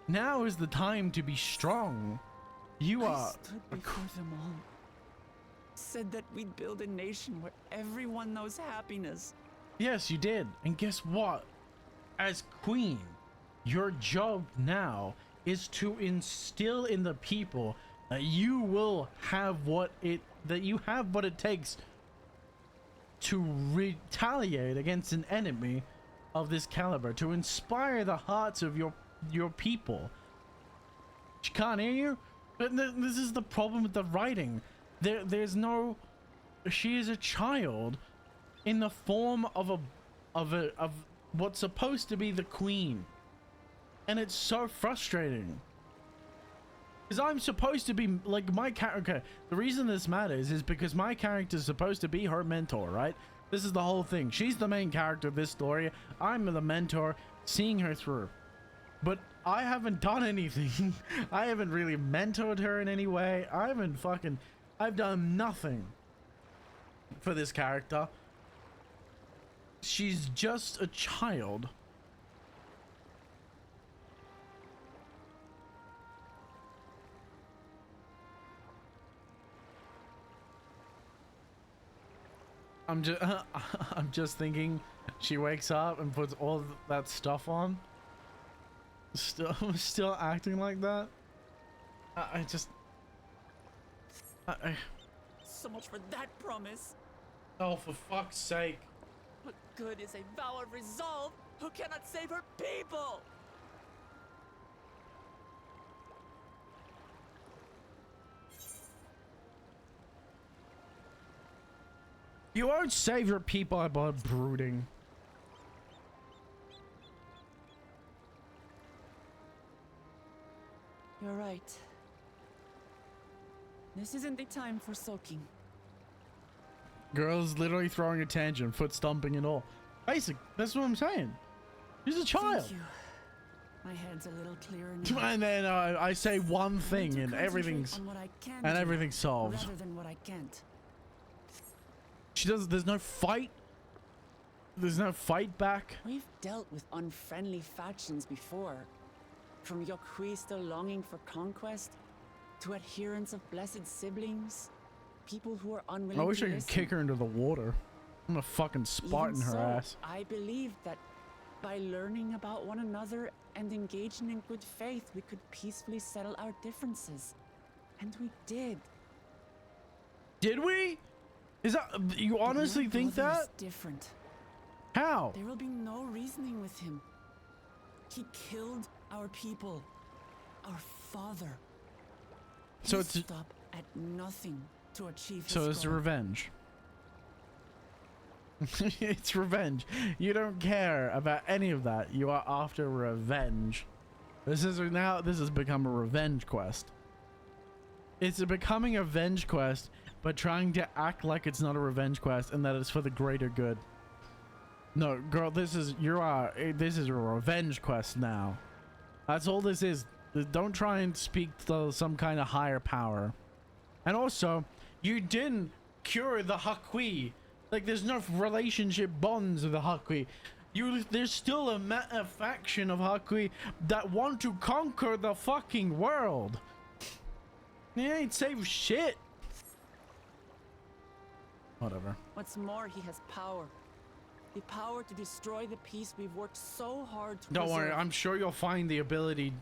now is the time to be strong. You are stood before them all. Said that we'd build a nation where everyone knows happiness. Yes, you did. And guess what? As queen, your job now is to instill in the people that you will have what it takes to retaliate against an enemy of this caliber, to inspire the hearts of your people. She can't hear you? But this is the problem with the writing. There's no. She is a child in the form of what's supposed to be the queen, and it's so frustrating. Because I'm supposed to be like my character. Okay, the reason this matters is because my character is supposed to be her mentor, right? This is the whole thing. She's the main character of this story. I'm the mentor, seeing her through. but I haven't done anything. I haven't really mentored her in any way. I've done nothing for this character. She's just a child. I'm just thinking she wakes up and puts all that stuff on. Still acting like that. So much for that promise. Oh, for fuck's sake. What good is a vow of resolve who cannot save her people? You won't save your people by brooding. You're right. This isn't the time for sulking. Girl's literally throwing a tantrum, foot stomping and all. Basic, that's what I'm saying. She's a child. Thank you. My head's a little clearer now. And then I say one thing and everything's solved. Rather than what I can't. She does. There's no fight. There's no fight back. We've dealt with unfriendly factions before. From Yokhui still longing for conquest, to adherents of blessed siblings, people who are unwilling to I wish I could listen. kick her into the water. I'm a fucking Spartan Even her so, ass. I believe that by learning about one another and engaging in good faith, we could peacefully settle our differences. And we did. Did we? Is that you honestly think that? Is different. How? There will be no reasoning with him. He killed our people, our father. So He it's stopped at nothing to achieve his so it's goal. revenge. It's revenge. You don't care about any of that. You are after revenge. This has become a revenge quest. It's becoming a revenge quest, but trying to act like it's not a revenge quest and that it's for the greater good. No, girl, this is a revenge quest now. That's all this is. Don't try and speak to some kind of higher power. And also, you didn't cure the Hakui. Like, there's no relationship bonds with the Hakui. There's still a faction of Hakui that want to conquer the fucking world. They ain't save shit. Whatever. What's more, he has power. The power to destroy the peace we've worked so hard to Don't worry, preserve. I'm sure you'll find the ability.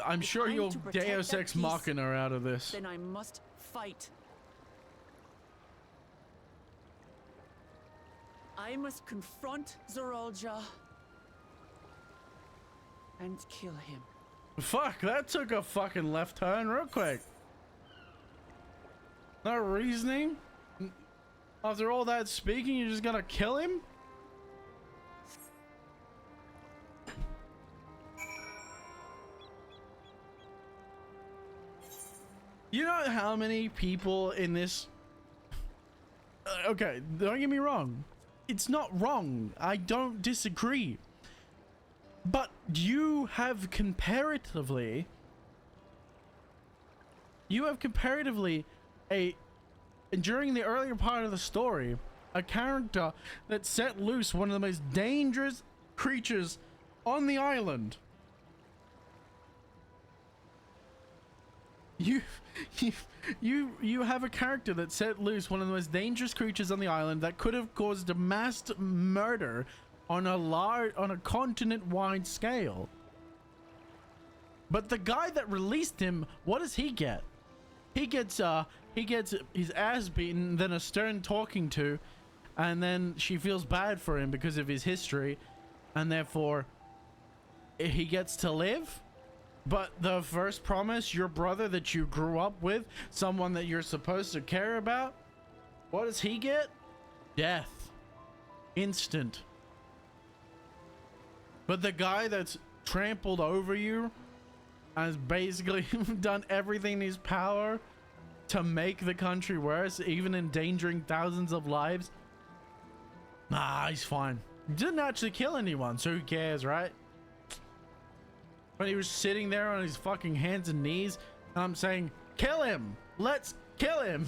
I'm sure I'm you'll to protect Deus that Ex peace, Machina out of this. Then I must fight. I must confront Zorolja and kill him. Fuck, that took a fucking left turn real quick. No reasoning? After all that speaking, you're just gonna kill him? You know how many people in this... okay, don't get me wrong. It's not wrong. I don't disagree. But you have comparatively during the earlier part of the story, a character that set loose one of the most dangerous creatures on the island. You have a character that set loose one of the most dangerous creatures on the island that could have caused a mass murder on a continent-wide scale. But the guy that released him, what does he get? He gets his ass beaten, then a stern talking to, and then she feels bad for him because of his history, and therefore he gets to live. But the first promise, your brother that you grew up with, someone that you're supposed to care about, what does he get? Death. Instant. But the guy that's trampled over you has basically done everything in his power to make the country worse, even endangering thousands of lives. Nah, he's fine. Didn't actually kill anyone, so who cares, right? When he was sitting there on his fucking hands and knees, and I'm saying, kill him! Let's kill him!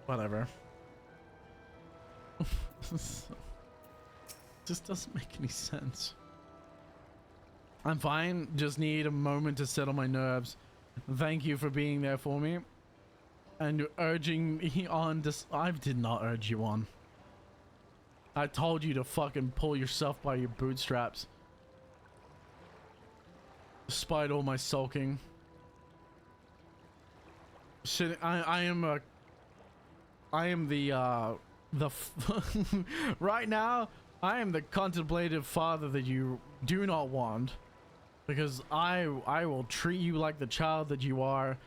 Whatever. Just doesn't make any sense. I'm fine, just need a moment to settle my nerves. Thank you for being there for me and urging me on. I did not urge you on. I told you to fucking pull yourself by your bootstraps. Despite all my sulking. Shit, I am the right now I am the contemplative father that you do not want, because I will treat you like the child that you are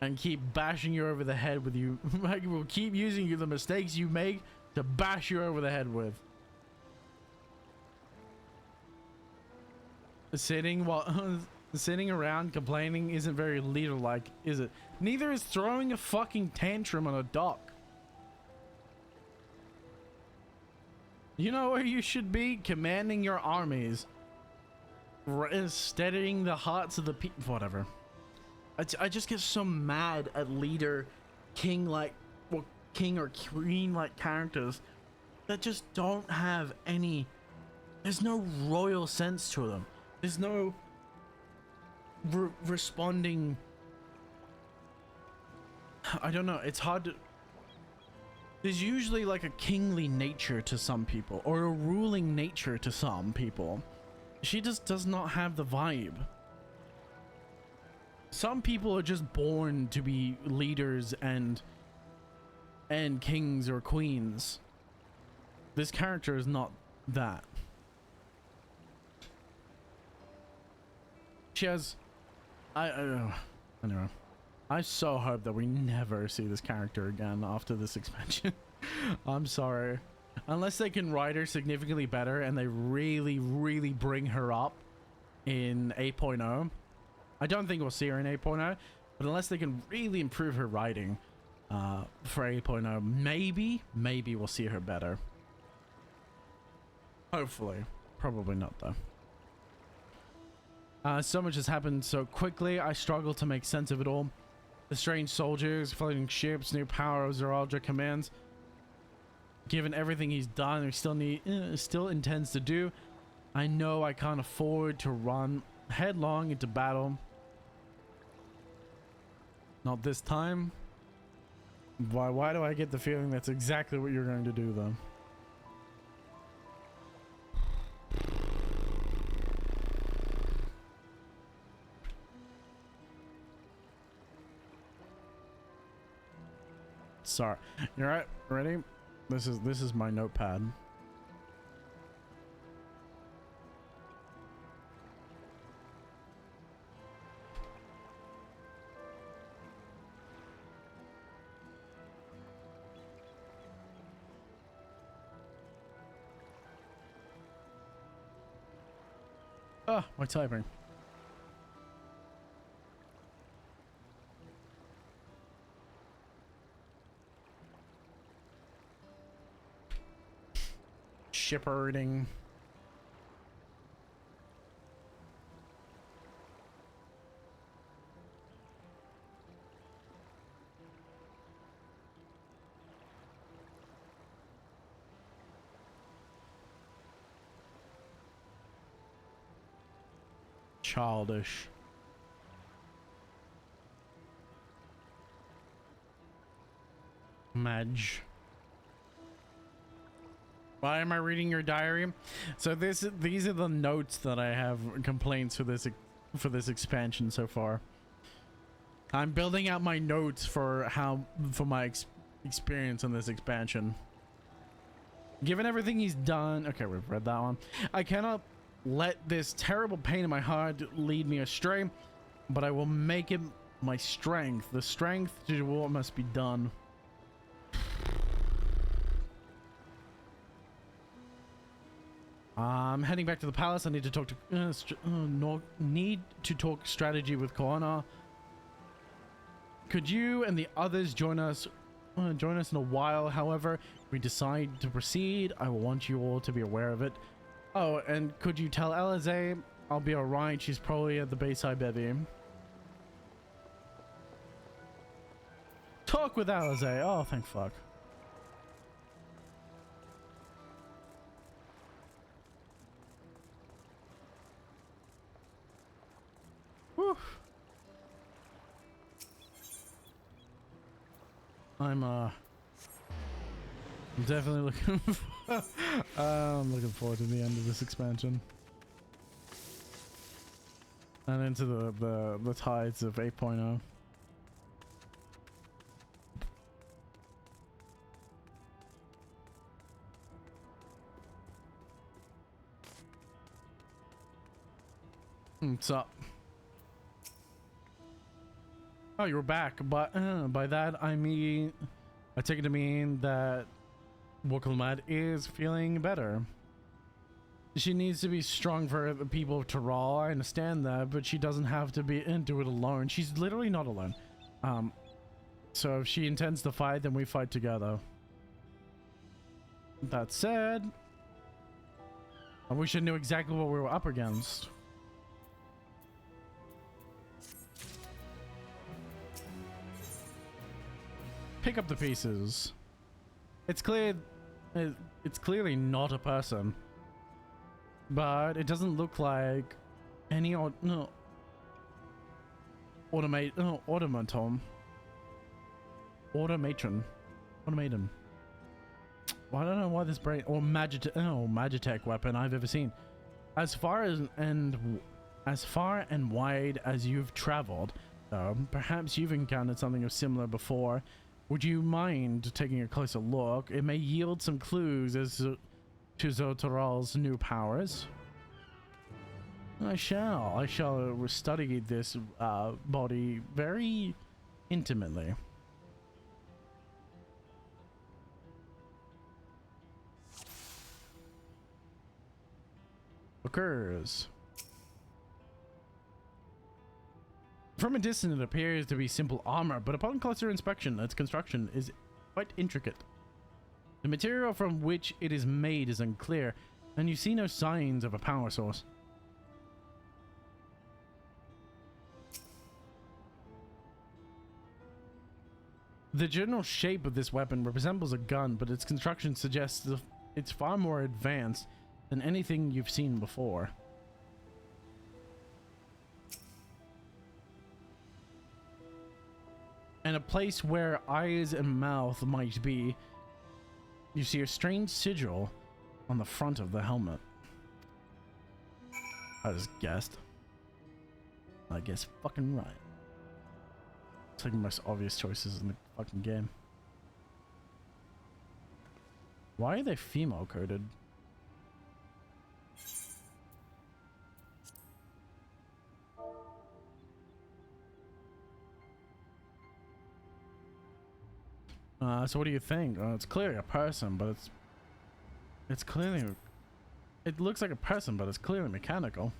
and keep bashing you over the head with you. I will keep using you the mistakes you make to bash you over the head with. Sitting around complaining isn't very leader-like, is it? Neither is throwing a fucking tantrum on a dock. You know where you should be? Commanding your armies. Steadying the hearts of the people. Whatever. I just get so mad at leader, king or queen like characters that just don't have any. There's no royal sense to them. There's no responding. I don't know. It's hard to. There's usually like a kingly nature to some people, or a ruling nature to some people. She just does not have the vibe. Some people are just born to be leaders and kings or queens. This character is not that. She has... Anyway. I so hope that we never see this character again after this expansion. I'm sorry. Unless they can write her significantly better and they really, really bring her up in 8.0. I don't think we'll see her in 8.0, but unless they can really improve her writing for 8.0, maybe we'll see her better. Hopefully. Probably not, though. So much has happened so quickly, I struggle to make sense of it all. The strange soldiers, floating ships, new powers, Zeraldra commands. Given everything he's done, he still intends to do, I know I can't afford to run headlong into battle. Not this time. Why do I get the feeling that's exactly what you're going to do, though? Sorry. You alright? Ready? This is my notepad. Ah, my typing. Shepherding. Childish. Madge. Why am I reading your diary? So these are the notes that I have complaints for this expansion so far. I'm building out my notes for my experience in this expansion. Given everything he's done, okay, we've read that one. I cannot let this terrible pain in my heart lead me astray, but I will make it my strength, the strength to do what must be done. I'm heading back to the palace. I need to talk to talk strategy with Koana. Could you and the others join us in a while? However, if we decide to proceed, I want you all to be aware of it. Oh, and could you tell Alize I'll be alright? She's probably at the Bayside Bevy. Talk with Alize. Oh, thank fuck. Whew. I'm definitely looking for, I'm looking forward to the end of this expansion. And into the tides of 8.0. What's up? Oh, you're back, but by that I mean, I take it to mean that Wokelmat is feeling better. She needs to be strong for the people of Taral. I understand that, but she doesn't have to be do it alone. She's literally not alone. So if she intends to fight, then we fight together. That said, I wish I knew exactly what we were up against. Pick up the pieces. It's clear, it's clearly not a person, but it doesn't look like any automaton. Well, I don't know why this brain or Magitech weapon I've ever seen. As far and wide as you've traveled, perhaps you've encountered something of similar before. Would you mind taking a closer look? It may yield some clues as to Zotaral's new powers. I shall study this body very intimately. Occurs. From a distance, it appears to be simple armor, but upon closer inspection, its construction is quite intricate. The material from which it is made is unclear, and you see no signs of a power source. The general shape of this weapon resembles a gun, but its construction suggests it's far more advanced than anything you've seen before. And a place where eyes and mouth might be, you see a strange sigil on the front of the helmet. I just guessed. I guess fucking right. It's like the most obvious choices in the fucking game. Why are they female coded? So what do you think? It's clearly a person, but it's clearly, it looks like a person, but it's clearly mechanical.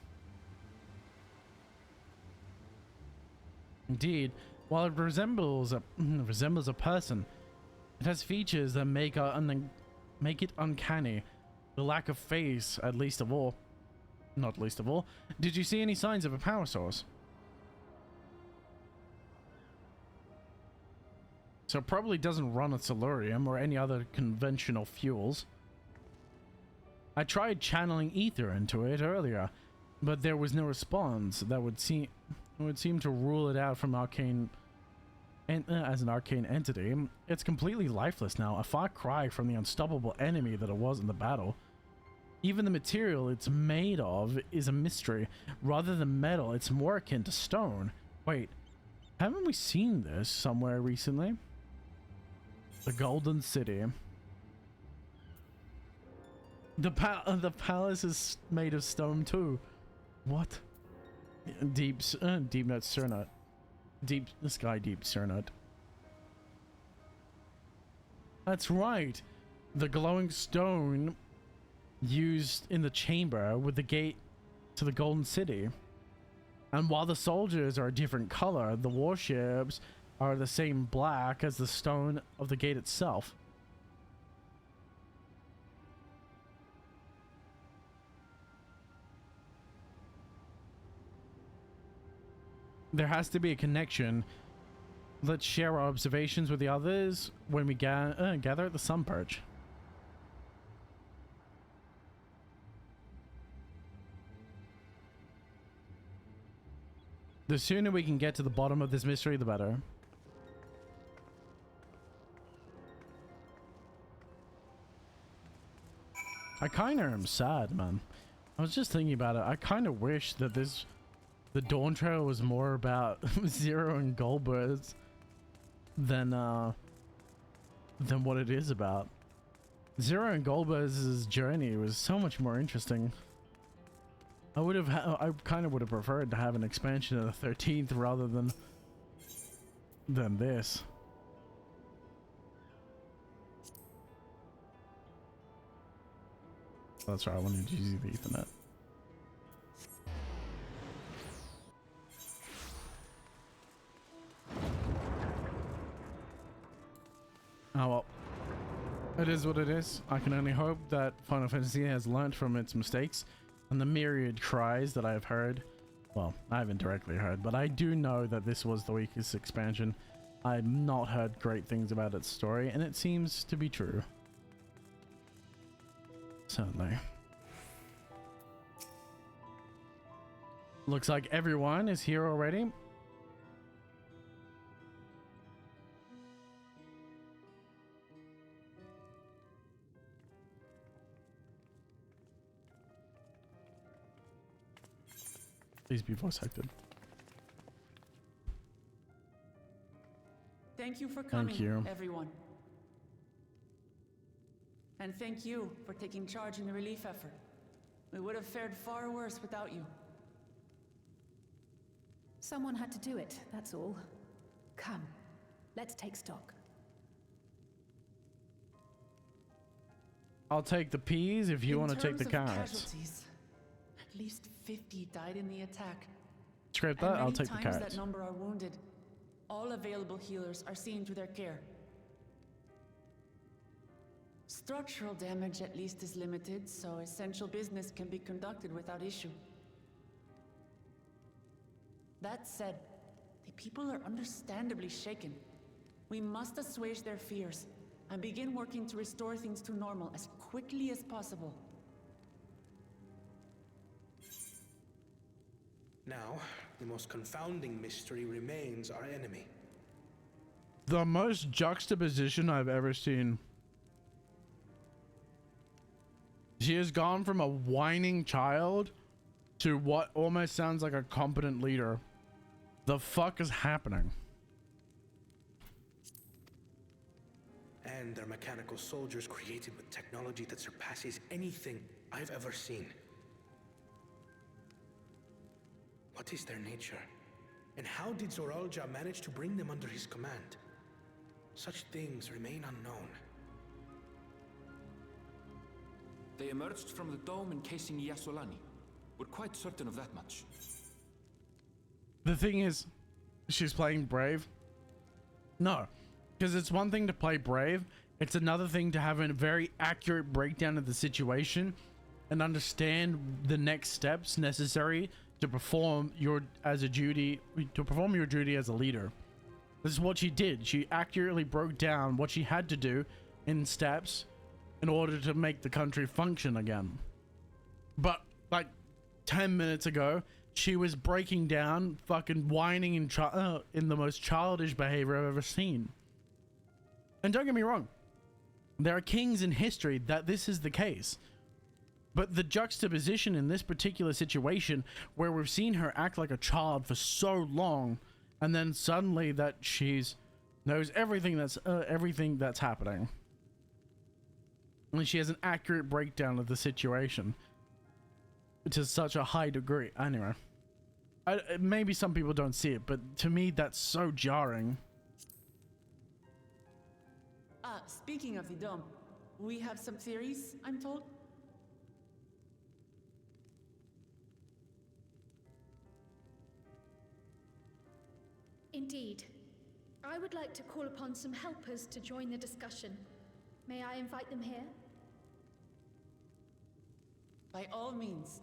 Indeed, while it resembles a person, it has features that make it uncanny. The lack of face, not least of all. Did you see any signs of a power source? So it probably doesn't run on Solarium or any other conventional fuels. I tried channeling ether into it earlier, but there was no response that would seem to rule it out from arcane as an arcane entity. It's completely lifeless now, a far cry from the unstoppable enemy that it was in the battle. Even the material it's made of is a mystery. Rather than metal, it's more akin to stone. Wait, haven't we seen this somewhere recently? The Golden City. The palace is made of stone too. What? Deep Note Cernut. Deep Cernut. That's right. The glowing stone used in the chamber with the gate to the Golden City. And while the soldiers are a different color, the warships are the same black as the stone of the gate itself. there has to be a connection. Let's share our observations with the others when we gather at the Sun Perch. The sooner we can get to the bottom of this mystery, the better. I kind of am sad, man. I was just thinking about it. I kind of wish that the Dawntrail was more about Zero and Goldbergs than what it is about. Zero and Goldbergs' journey was so much more interesting. I kind of would have preferred to have an expansion of the 13th rather than this. That's right, I wanted to use the Ethernet. Oh well. It is what it is. I can only hope that Final Fantasy has learnt from its mistakes and the myriad cries that I have heard. Well, I haven't directly heard, but I do know that this was the weakest expansion. I've not heard great things about its story, and it seems to be true. Certainly. Looks like everyone is here already. Please be voice acted. Thank you for coming, Thank you. everyone. And thank you for taking charge in the relief effort. We would have fared far worse without you. Someone had to do it, that's all. Come, let's take stock. I'll take the peas if you want to take the In terms of carrots. casualties, at least 50 died in the attack. Scrape that, I'll take the many times carrots. that number are wounded. All available healers are seen to their care. Structural damage at least is limited, so essential business can be conducted without issue. That said, the people are understandably shaken. We must assuage their fears and begin working to restore things to normal as quickly as possible. Now, the most confounding mystery remains our enemy. The most juxtaposition I've ever seen. She has gone from a whining child to what almost sounds like a competent leader. The fuck is happening? And they're mechanical soldiers created with technology that surpasses anything I've ever seen. What is their nature? And how did Zoralja manage to bring them under his command? Such things remain unknown. They emerged from the dome encasing Yasolani. We're quite certain of that much. The thing is, she's playing brave. No, because it's one thing to play brave. It's another thing to have a very accurate breakdown of the situation and understand the next steps necessary to perform your duty as a leader. This is what she did. She accurately broke down what she had to do in steps in order to make the country function again. But like 10 minutes ago, she was breaking down, fucking whining in the most childish behavior I've ever seen. And don't get me wrong, there are kings in history that this is the case. But the juxtaposition in this particular situation, where we've seen her act like a child for so long, and then suddenly that she's knows everything that's happening, and she has an accurate breakdown of the situation to such a high degree. Anyway, maybe some people don't see it, but to me that's so jarring. Speaking of the dome, we have some theories, I'm told. Indeed. I would like to call upon some helpers to join the discussion. May I invite them here? By all means.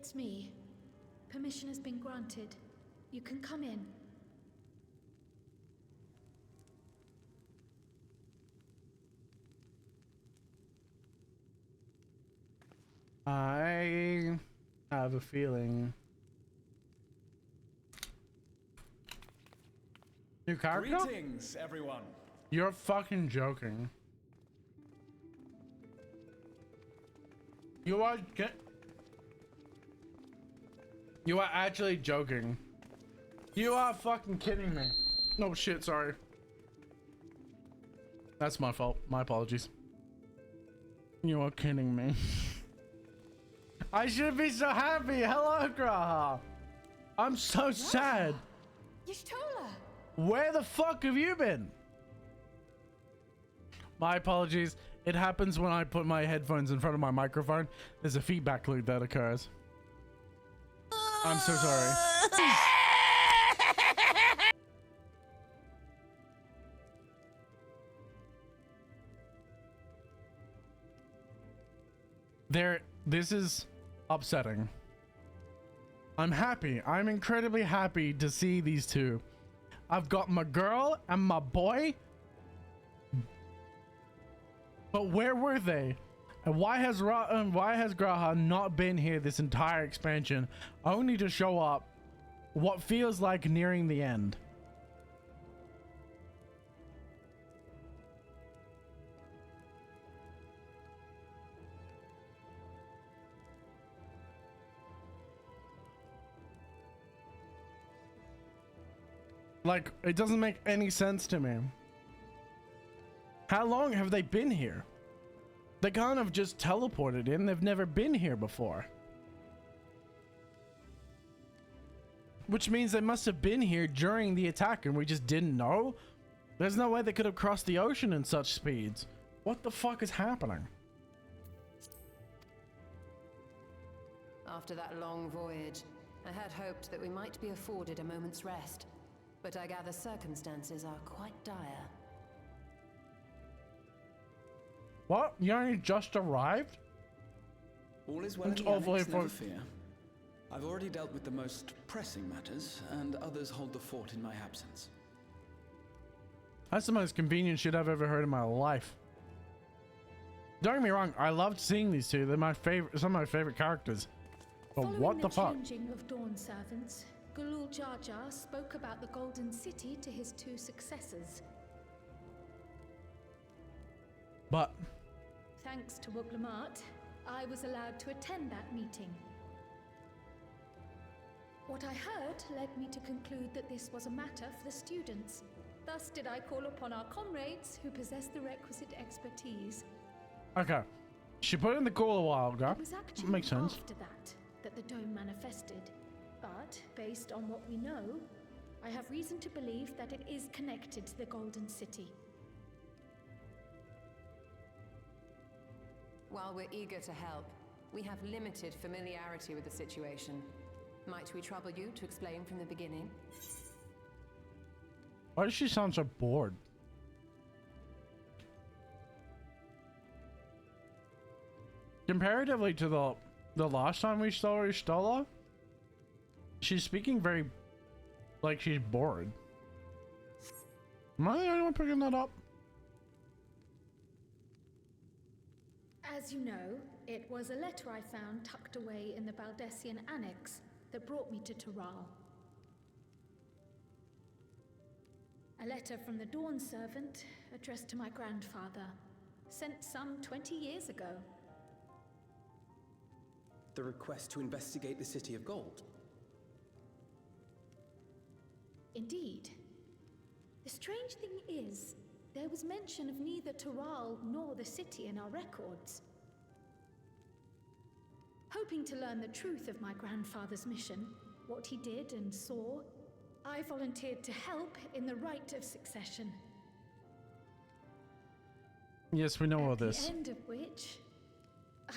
It's me. Permission has been granted. You can come in. I have a feeling. New character? Greetings, everyone. You're fucking joking. You are actually joking. You are fucking kidding me. No shit, sorry. That's my fault. My apologies. You are kidding me. I should be so happy. Hello, Graha. I'm so sad. Y'shtola. Where the fuck have you been? My apologies. It happens when I put my headphones in front of my microphone. There's a feedback loop that occurs. I'm so sorry. This is upsetting. I'm happy. I'm incredibly happy to see these two. I've got my girl and my boy. But where were they? And why has Graha not been here this entire expansion, only to show up what feels like nearing the end? Like, it doesn't make any sense to me. How long have they been here? They kind of just teleported in. They've never been here before. Which means they must have been here during the attack and we just didn't know? There's no way they could have crossed the ocean in such speeds. What the fuck is happening? After that long voyage, I had hoped that we might be afforded a moment's rest. But I gather circumstances are quite dire. What? You only just arrived? All is well in the annex, never fear. I've already dealt with the most pressing matters, and others hold the fort in my absence. That's the most convenient shit I've ever heard in my life. Don't get me wrong, I loved seeing these two. They're my favorite, some of my favorite characters. But what the fuck? Following the changing of Dawn servants, Gulul Jar Jar spoke about the Golden City to his two successors. But thanks to Wuglamat, I was allowed to attend that meeting. What I heard led me to conclude that this was a matter for the students. Thus did I call upon our comrades who possess the requisite expertise. Okay. She put in the call a while ago. It was actually Makes sense. after that the dome manifested. But, based on what we know, I have reason to believe that it is connected to the Golden City. While we're eager to help, we have limited familiarity with the situation. Might we trouble you to explain from the beginning? Why does she sound so bored? Comparatively to the last time we saw Y'shtola, she's speaking very like she's bored. Am I the only one picking that up? As you know, it was a letter I found tucked away in the Baldessian annex that brought me to Tural. A letter from the Dawn servant addressed to my grandfather, sent some 20 years ago. The request to investigate the City of Gold. Indeed. The strange thing is, there was mention of neither Tural nor the city in our records. Hoping to learn the truth of my grandfather's mission, what he did and saw, I volunteered to help in the rite of succession. Yes, we know all At this. the end of which,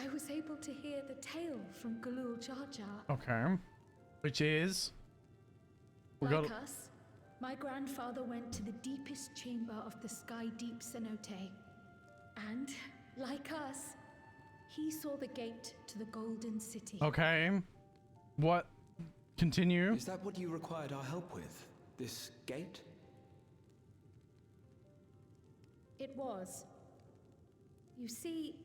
I was able to hear the tale from Gulul Jar Jar. Okay. Which is... Like us, my grandfather went to the deepest chamber of the Sky Deep Cenote. And, like us, he saw the gate to the Golden City. Okay. What? Continue. Is that what you required our help with? This gate? It was. You see,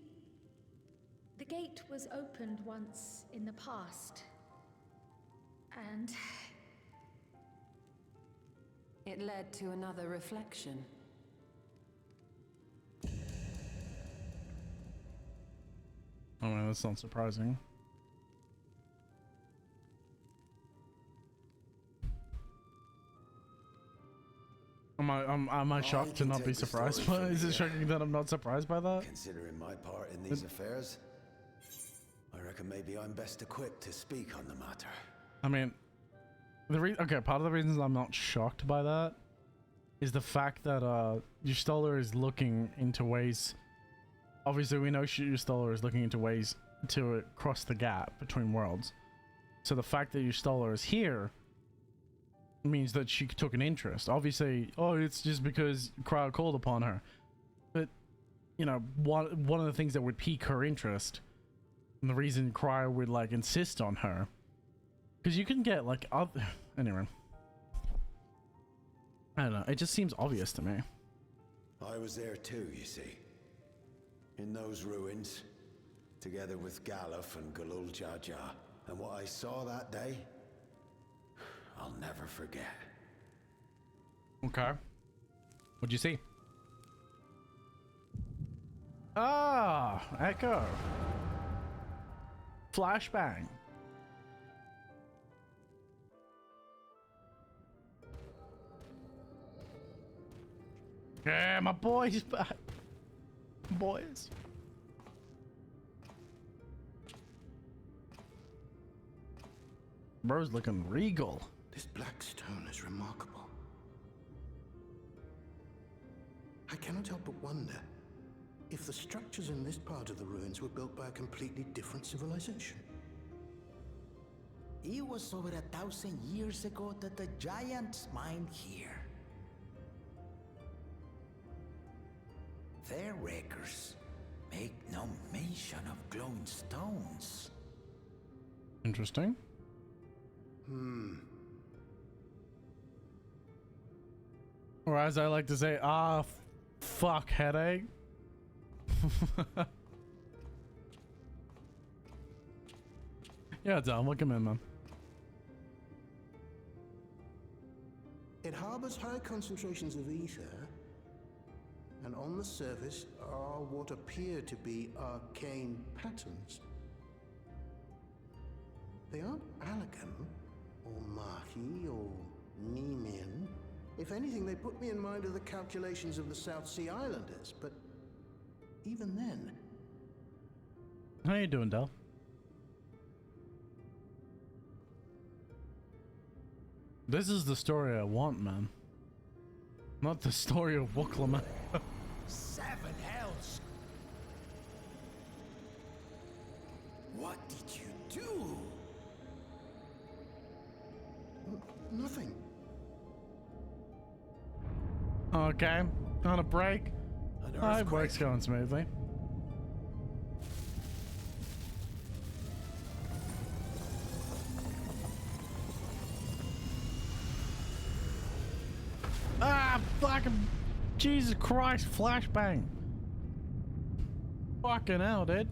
the gate was opened once in the past. And it led to another reflection. I mean, that's not surprising. Am I shocked to not be surprised by it? Is it shocking that I'm not surprised by that? Considering my part in these affairs, I reckon maybe I'm best equipped to speak on the matter. I mean, okay, part of the reasons I'm not shocked by that is the fact that Y'shtola is looking into ways. Obviously, we know Y'shtola is looking into ways to cross the gap between worlds. So the fact that Y'shtola is here means that she took an interest. Obviously, oh, it's just because Cryo called upon her. But, you know, one of the things that would pique her interest, and the reason Cryo would, like, insist on her, because you can get, like, other... Anyway. I don't know. It just seems obvious to me. I was there too, you see. In those ruins, together with Galuf and Galul Jaja. And what I saw that day, I'll never forget. Okay. What'd you see? Ah, Echo. Flashbang. Yeah, my boy's back. Boys. Bro's looking regal. This black stone is remarkable. I cannot help but wonder if the structures in this part of the ruins were built by a completely different civilization. It was over 1,000 years ago that the giants mined here. Their records make no mention of glowing stones. Interesting. Or as I like to say, fuck headache. Yeah, Dom, look him in, man. It harbors high concentrations of ether, and on the surface are what appear to be arcane patterns. They aren't Alakam, or Mahi, or Nemean. If anything, they put me in mind of the calculations of the South Sea Islanders, but even then... How you doing, Del? This is the story I want, man. Not the story of Wuklama. 7 hells! What did you do? Nothing. Okay, on a break. Hi, break's going smoothly. Ah, fucking Jesus Christ, flashbang. Fucking hell, dude.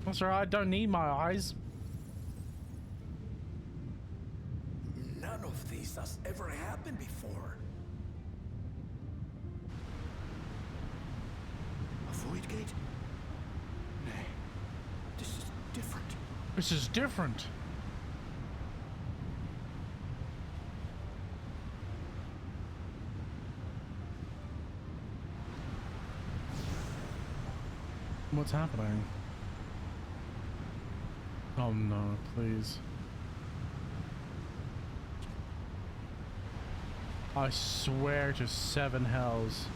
That's alright, I don't need my eyes. None of this has ever happened before. A void gate? Nay, this is different. This is different. What's happening? Oh no, please. I swear to 7 hells.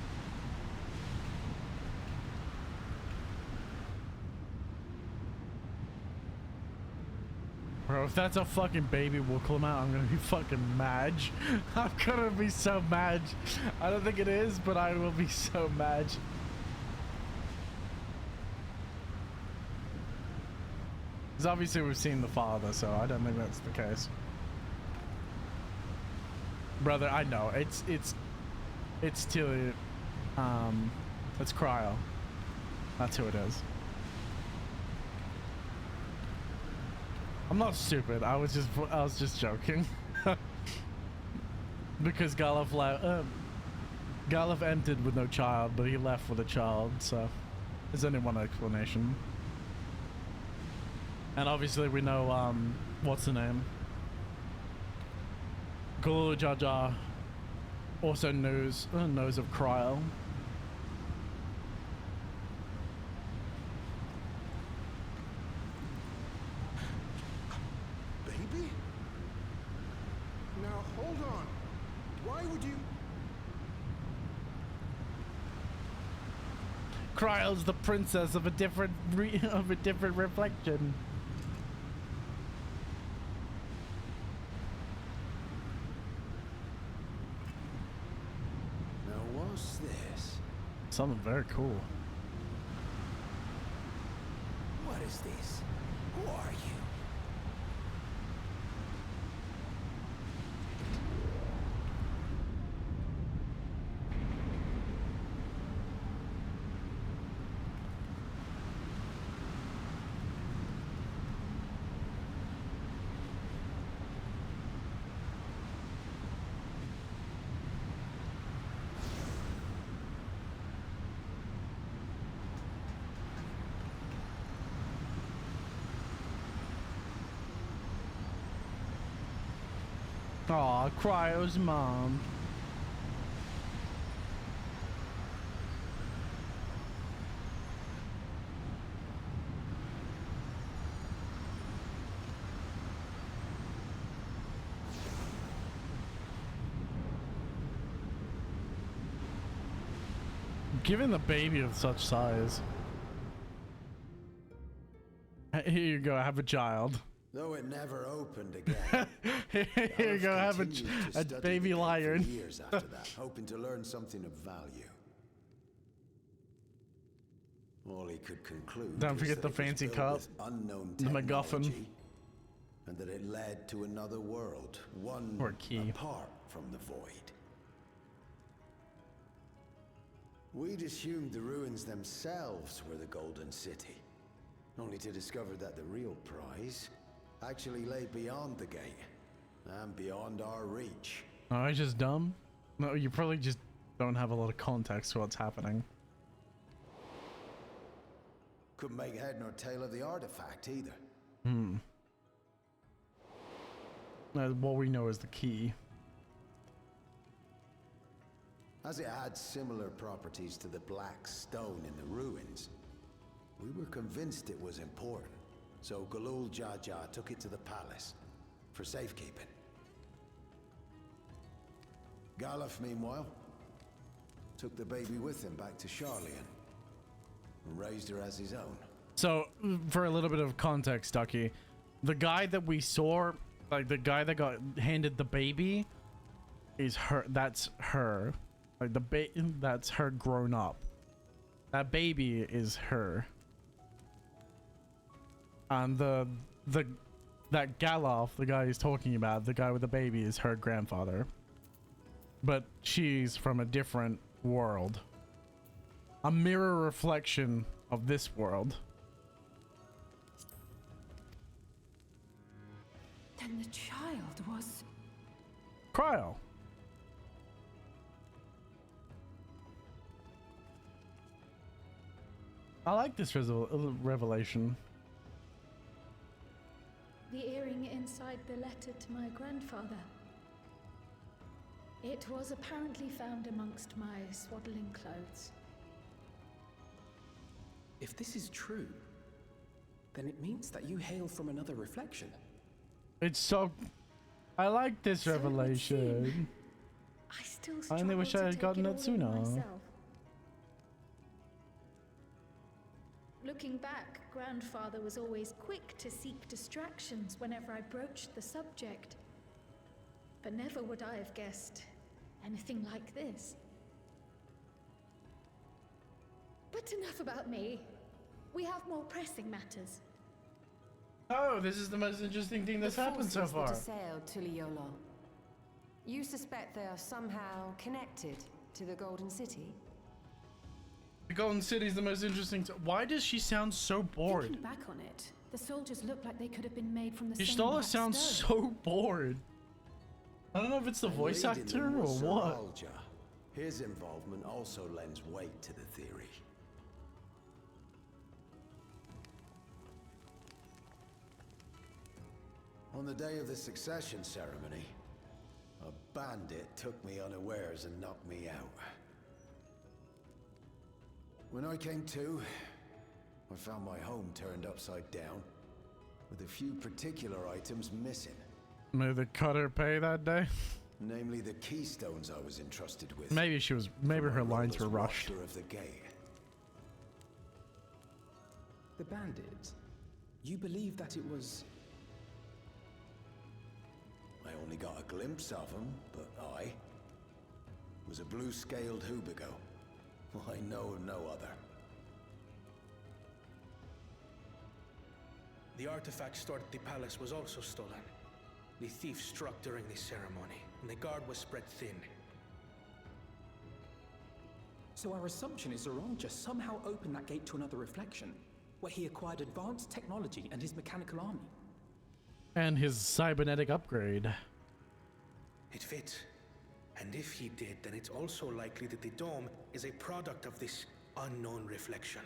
Bro, if that's a fucking baby Wuklama, I'm gonna be fucking mad. I'm gonna be so mad. I don't think it is, but I will be so mad. Because obviously we've seen the father, so I don't think that's the case. Brother, I know it's still it's Cryo. That's who it is. I'm not stupid. I was just joking. Because Galuf entered with no child, but he left with a child, so there's only one explanation. And obviously we know what's the name? Galul Jar Jar also knows of Cryo. Baby? Now hold on. Why would you? Cryo's the princess of a different reflection. Now what's this? Something very cool. What is this? Who are you? Aw, Cryo's mom. Given the baby of such size. Here you go, have a child. Though it never opened again. Here you go, have a baby lion. Years after that, hoping to learn something of value. All he could conclude. Don't forget the fancy cup, the MacGuffin, and that it led to another world, one or key apart from the void. We'd assumed the ruins themselves were the Golden City, only to discover that the real prize actually lay beyond the gate and beyond our reach. Oh, I just dumb? No, you probably just don't have a lot of context to what's happening. Couldn't make head nor tail of the artifact either. What we know is the key. As it had similar properties to the black stone in the ruins, we were convinced it was important. So Galul Jar Jar took it to the palace for safekeeping. Galuf, meanwhile, took the baby with him back to Sharlayan and raised her as his own. So, for a little bit of context, Ducky, the guy that we saw, like the guy that got handed the baby, is her. That's her. Like that's her grown up. That baby is her. And that Galuf, the guy he's talking about, the guy with the baby, is her grandfather. But she's from a different world. A mirror reflection of this world. Then the child was... Cryo. I like this revelation. The earring inside the letter to my grandfather. It was apparently found amongst my swaddling clothes. If this is true, then it means that you hail from another reflection. It's so... I like this revelation. I still I only wish I had gotten it sooner. Looking back, Grandfather was always quick to seek distractions whenever I broached the subject. But never would I have guessed anything like this. But enough about me. We have more pressing matters. Oh, this is the most interesting thing that's happened so far. That assailed Tuliolol. You suspect they are somehow connected to the Golden City? The Golden City is the most interesting. Why does she sound so bored? Thinking back on it, the soldiers look like they could have been made from the same Y'shtola black sounds stone. so bored. I don't know if it's the voice actor or what. His involvement also lends weight to the theory. On the day of the succession ceremony, a bandit took me unawares and knocked me out. When I came to, I found my home turned upside down, with a few particular items missing. Maybe they cut her pay that day. Namely the keystones I was entrusted with. Maybe her lines were rushed. Of the gate. The bandit. You believe that it was... I only got a glimpse of him, but I was a blue-scaled Hubigo. I know of no other. The artifact stored at the palace was also stolen. The thief struck during the ceremony, and the guard was spread thin. So our assumption is Zoranja somehow opened that gate to another reflection, where he acquired advanced technology and his mechanical army. And his cybernetic upgrade. It fits. And if he did, then it's also likely that the dome is a product of this unknown reflection.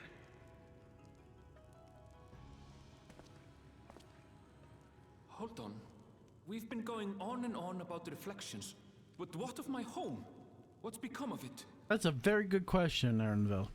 Hold on. We've been going on and on about the reflections, but what of my home? What's become of it? That's a very good question, Erenville.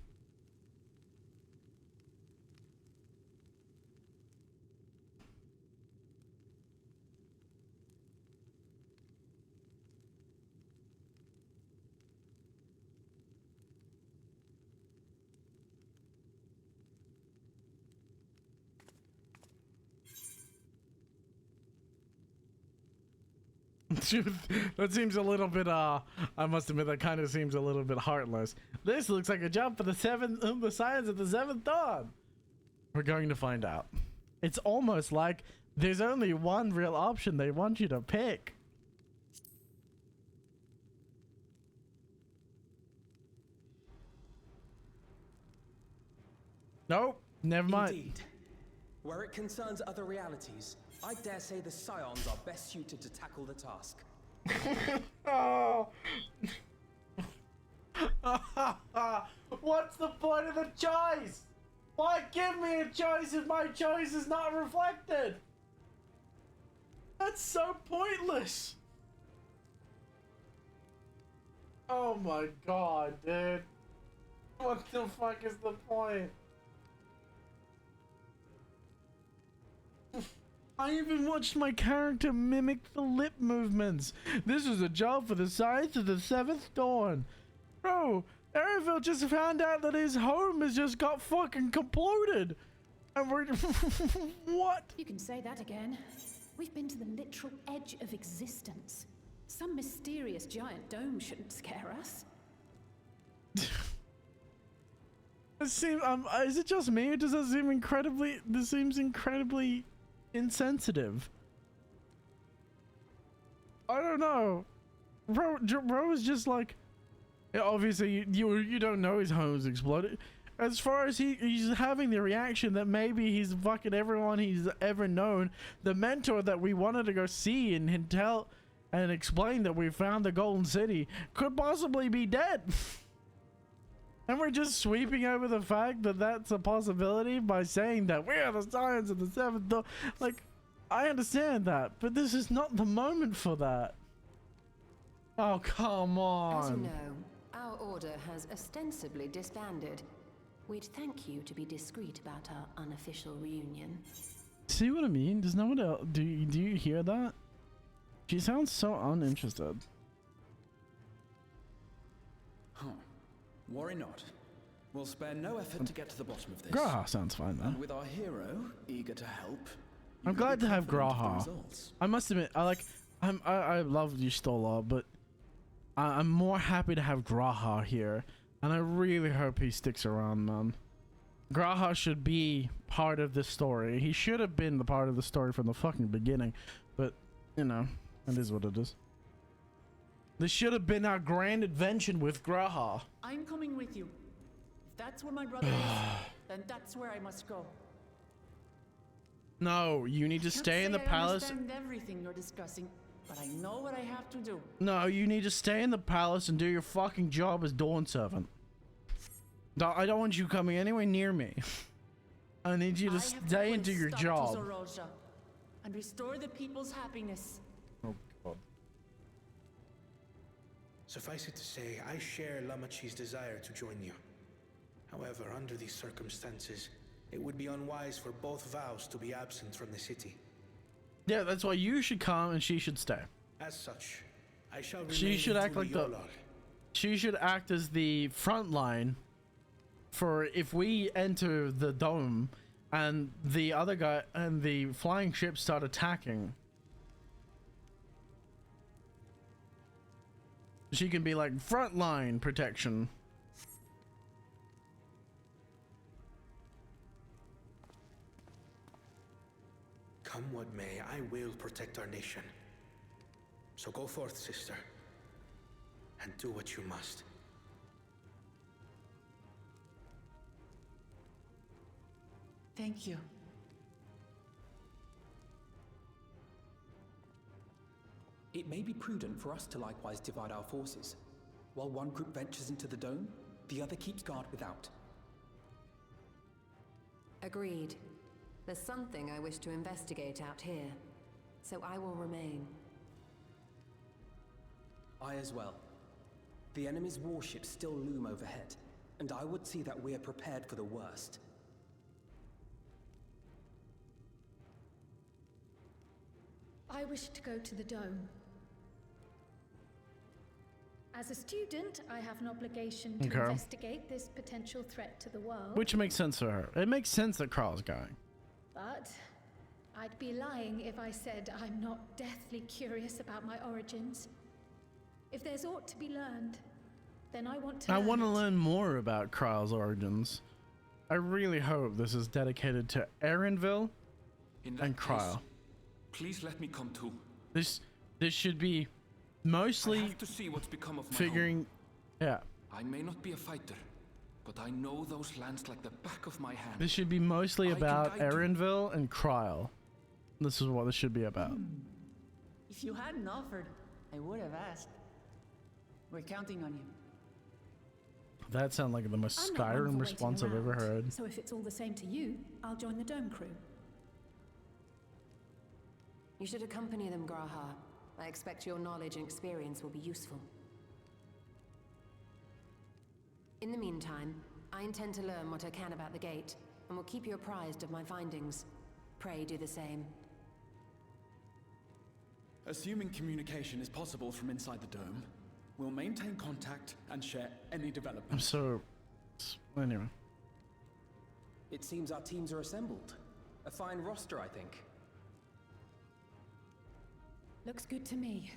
That seems a little bit I must admit that kind of seems a little bit heartless. This looks like a job for the Science of the Seventh Dawn. We're going to find out. It's almost like there's only one real option they want you to pick. Nope, never mind. Indeed. Where it concerns other realities, I dare say the Scions are best suited to tackle the task. Oh. What's the point of the choice? Why give me a choice if my choice is not reflected? That's so pointless. Oh my god, dude. What the fuck is the point? I even watched my character mimic the lip movements. This is a job for the Science of the Seventh Dawn. Bro, Erenville just found out that his home has just got fucking comploded. And we're... What? You can say that again. We've been to the literal edge of existence. Some mysterious giant dome shouldn't scare us. It seems, is it just me or does that seem incredibly... This seems incredibly... insensitive. I don't know. Bro is just like, yeah, obviously you don't know his home's exploded. As far as he's having the reaction that maybe he's fucking everyone he's ever known, the mentor that we wanted to go see and tell and explain that we found the Golden City could possibly be dead. And we're just sweeping over the fact that that's a possibility by saying that we're the Science of the Seventh Dawn. Like, I understand that, but this is not the moment for that. Oh, come on. As you know, our order has ostensibly disbanded. We'd thank you to be discreet about our unofficial reunion. See what I mean? Does no one else... Do you hear that? She sounds so uninterested. Huh. Worry not. We'll spare no effort to get to the bottom of this. Graha sounds fine, though. And with our hero eager to help, I'm glad to have Graha. I must admit, I love Y'shtola, but I'm more happy to have Graha here, and I really hope he sticks around, man. Graha should be part of this story. He should have been the part of the story from the fucking beginning. But, you know, it is what it is. This should have been our grand adventure with Graha. I'm coming with you. If that's where my brother is, then that's where I must go. No, you need to stay in the palace. I understand everything you're discussing, but I know what I have to do. No, you need to stay in the palace and do your fucking job as Dawn Servant. I don't want you coming anywhere near me. I need you to stay and do your job. And restore the people's happiness. Oh God. Suffice it to say, I share Lamachi's desire to join you. However, under these circumstances, it would be unwise for both vows to be absent from the city. Yeah, that's why you should come and she should stay. As such, I shall remain She should act like the... She should act as the front line for if we enter the dome and the other guy and the flying ships start attacking. She can be like front line protection. Come what may, I will protect our nation. So go forth, sister, and do what you must. Thank you. It may be prudent for us to likewise divide our forces. While one group ventures into the dome, the other keeps guard without. Agreed. There's something I wish to investigate out here, so I will remain. I as well. The enemy's warships still loom overhead, and I would see that we are prepared for the worst. I wish to go to the dome. As a student, I have an obligation to investigate this potential threat to the world. Which makes sense for her. It makes sense that Carl's going. But I'd be lying if I said I'm not deathly curious about my origins. If there's aught to be learned, then I want to I want to learn more about Kryle's origins. I really hope this is dedicated to Erenville and Kryle. Please let me come too. This should be mostly I have to see what's become of my figuring. home. Yeah. I may not be a fighter, but I know those lands like the back of my hand. This should be mostly about Erenville and Kryle. This is what this should be about. If you hadn't offered, I would have asked. We're counting on you. That sounds like the most I'm not one for Skyrim waiting response I've ever around, heard. So if it's all the same to you, I'll join the dome crew. You should accompany them, Graha. I expect your knowledge and experience will be useful. In the meantime, I intend to learn what I can about the gate, and will keep you apprised of my findings. Pray do the same. Assuming communication is possible from inside the dome, we'll maintain contact and share any developments. I'm so... Anyway. It seems our teams are assembled. A fine roster, I think. Looks good to me.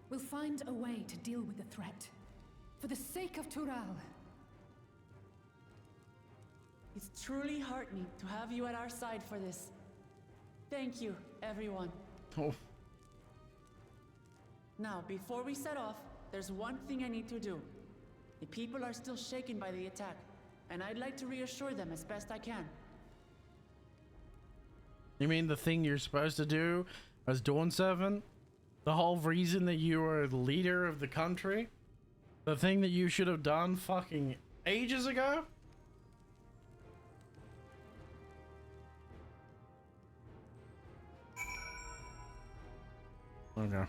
We'll find a way to deal with the threat. For the sake of Tural. It's truly heartening to have you at our side for this. Thank you, everyone. Oh. Now, before we set off, there's one thing I need to do. The people are still shaken by the attack, and I'd like to reassure them as best I can. You mean the thing you're supposed to do as Dawn Servant? The whole reason that you are the leader of the country? The thing that you should have done fucking ages ago? Okay.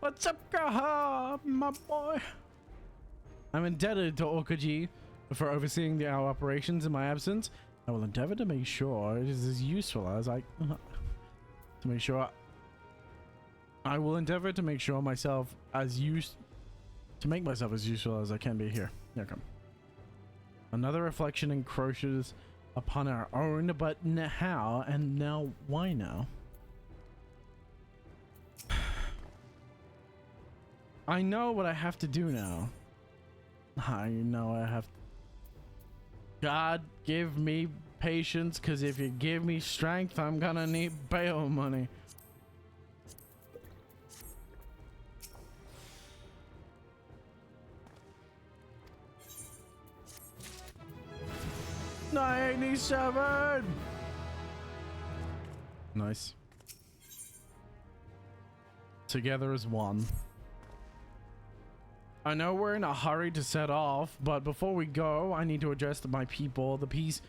What's up, Graha, my boy? I'm indebted to Okaji for overseeing our operations in my absence. I will endeavor to make sure it is as useful as I... I will endeavor to make sure myself as to make myself as useful as I can be here. Okay. Another reflection encroaches upon our own, but how and now why now? I know what I have to do now. I know I have God, give me patience, because if you give me strength, I'm gonna need bail money. $97. Nice. Together as one. I know we're in a hurry to set off, but before we go, I need to address to my people. The peace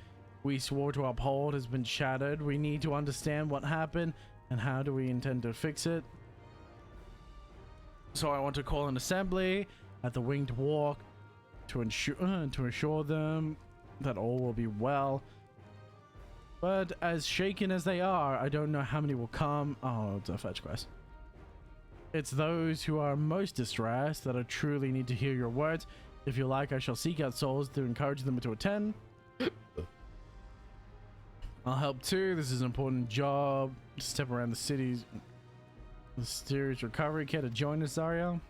we swore to uphold has been shattered. We need to understand what happened and how do we intend to fix it. So I want to call an assembly at the Winged Walk to assure them that all will be well. But as shaken as they are, I don't know how many will come. Oh, it's a fetch quest. It's those who are most distressed that I truly need to hear your words. If you like, I shall seek out souls to encourage them to attend. I'll help too. This is an important job. Step around the city's mysterious recovery. Care to join us, Zario?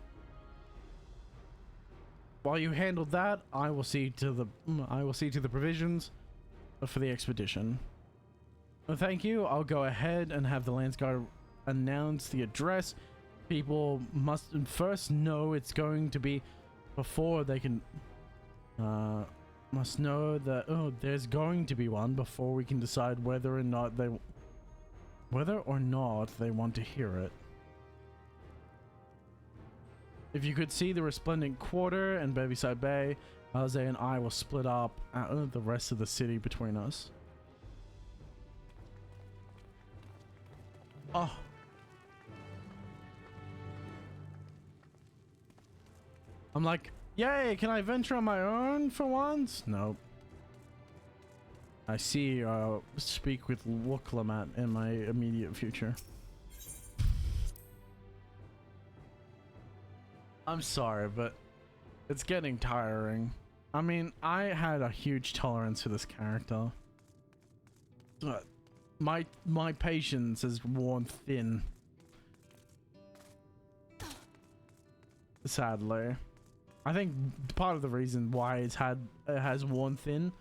While you handle that, I will see to the provisions for the expedition. Thank you. I'll go ahead and have the Lance Guard announce the address. People must first know it's going to be before they can must know that there's going to be one before we can decide whether or not they want to hear it. If you could see the Resplendent Quarter and Babyside Bay, Jose and I will split up the rest of the city between us. Oh. I'm like, yay, can I venture on my own for once? Nope. I see speak with Wooklamat in my immediate future. I'm sorry, but it's getting tiring. I mean, I had a huge tolerance for this character. But my patience is worn thin. Sadly. I think part of the reason why it has worn thin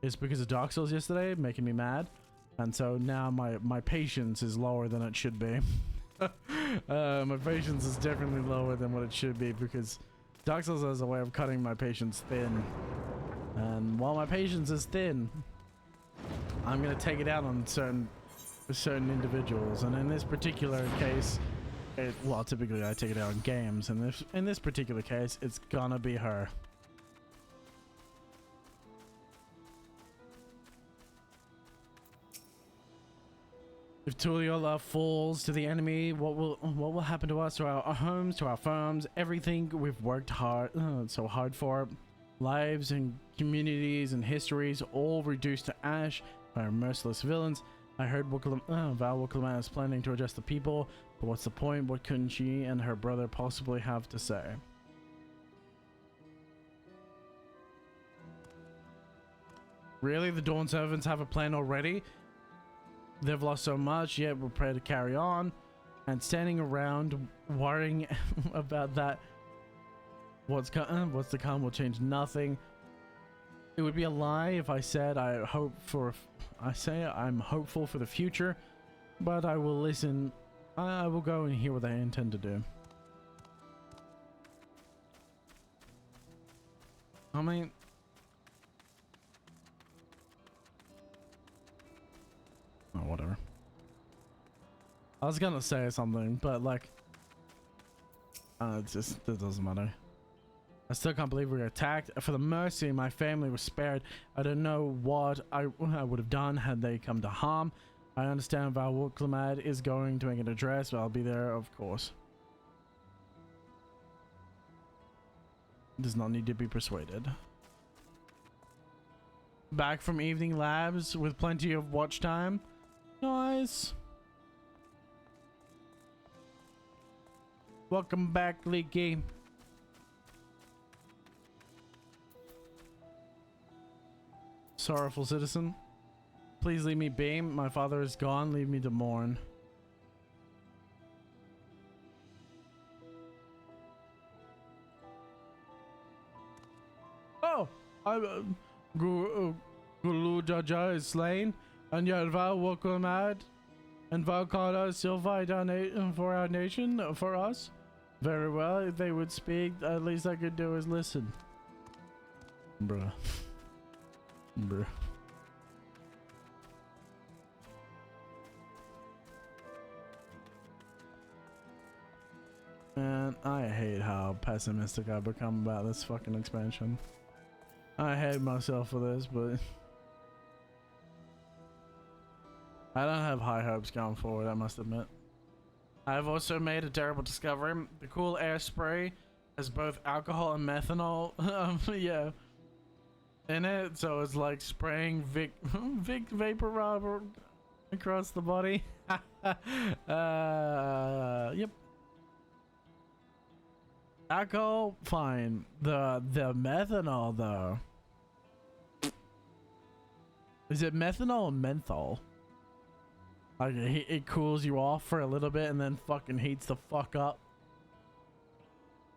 is because of Dark Souls yesterday, making me mad. And so now my patience is lower than it should be. My patience is definitely lower than what it should be because Dark Souls has a way of cutting my patience thin. And while my patience is thin, I'm gonna take it out on certain individuals. And in this particular case, well, typically I take it out in games, and in this particular case, it's gonna be her. If Tulliola falls to the enemy, what will happen to us, to our homes, to our farms, everything we've worked so hard for, lives and communities and histories, all reduced to ash by our merciless villains. I heard Val Wooklamat is planning to address the people, but what's the point? What couldn't she and her brother possibly have to say? Really? The Dawn Servants have a plan already? They've lost so much, yet we're prepared to carry on. And standing around worrying about that, what's to come will change nothing. It would be a lie if I said I'm hopeful for the future, but I will listen. I will go and hear what they intend to do. I mean, oh, whatever. I was gonna say something, but like, it doesn't matter. I still can't believe we were attacked. For the mercy, my family was spared. I don't know what I would have done had they come to harm. I understand Val Wooklamat is going to make an address, but I'll be there, of course. Does not need to be persuaded. Back from evening labs with plenty of watch time. Nice. Welcome back, Leaky. Sorrowful citizen. Please leave me be. My father is gone. Leave me to mourn. Oh, I Gulu Jaja is slain, and yet Val welcome ad, and Val called us still fight for our nation, for us. Very well, if they would speak, at least I could do is listen. Bruh. Bruh. Man, I hate how pessimistic I've become about this fucking expansion. I hate myself for this, but I don't have high hopes going forward, I must admit. I've also made a terrible discovery. The cool air spray has both alcohol and methanol yeah, in it, so it's like spraying Vic vapor rubber across the body. Yep. Alcohol, fine. The methanol though. Is it methanol or menthol? Like it cools you off for a little bit and then fucking heats the fuck up.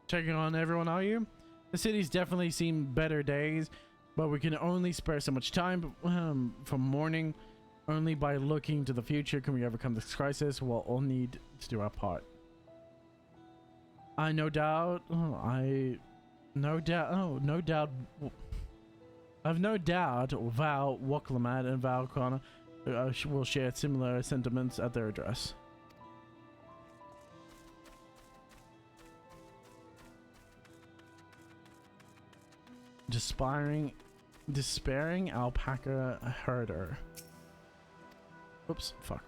Checking on everyone, are you? The city's definitely seen better days, but we can only spare so much time from mourning. Only by looking to the future can we overcome this crisis. We'll all need to do our part. I've no doubt Val Woklamad and Val Connor will share similar sentiments at their address. Despairing alpaca herder. Oops, fuck.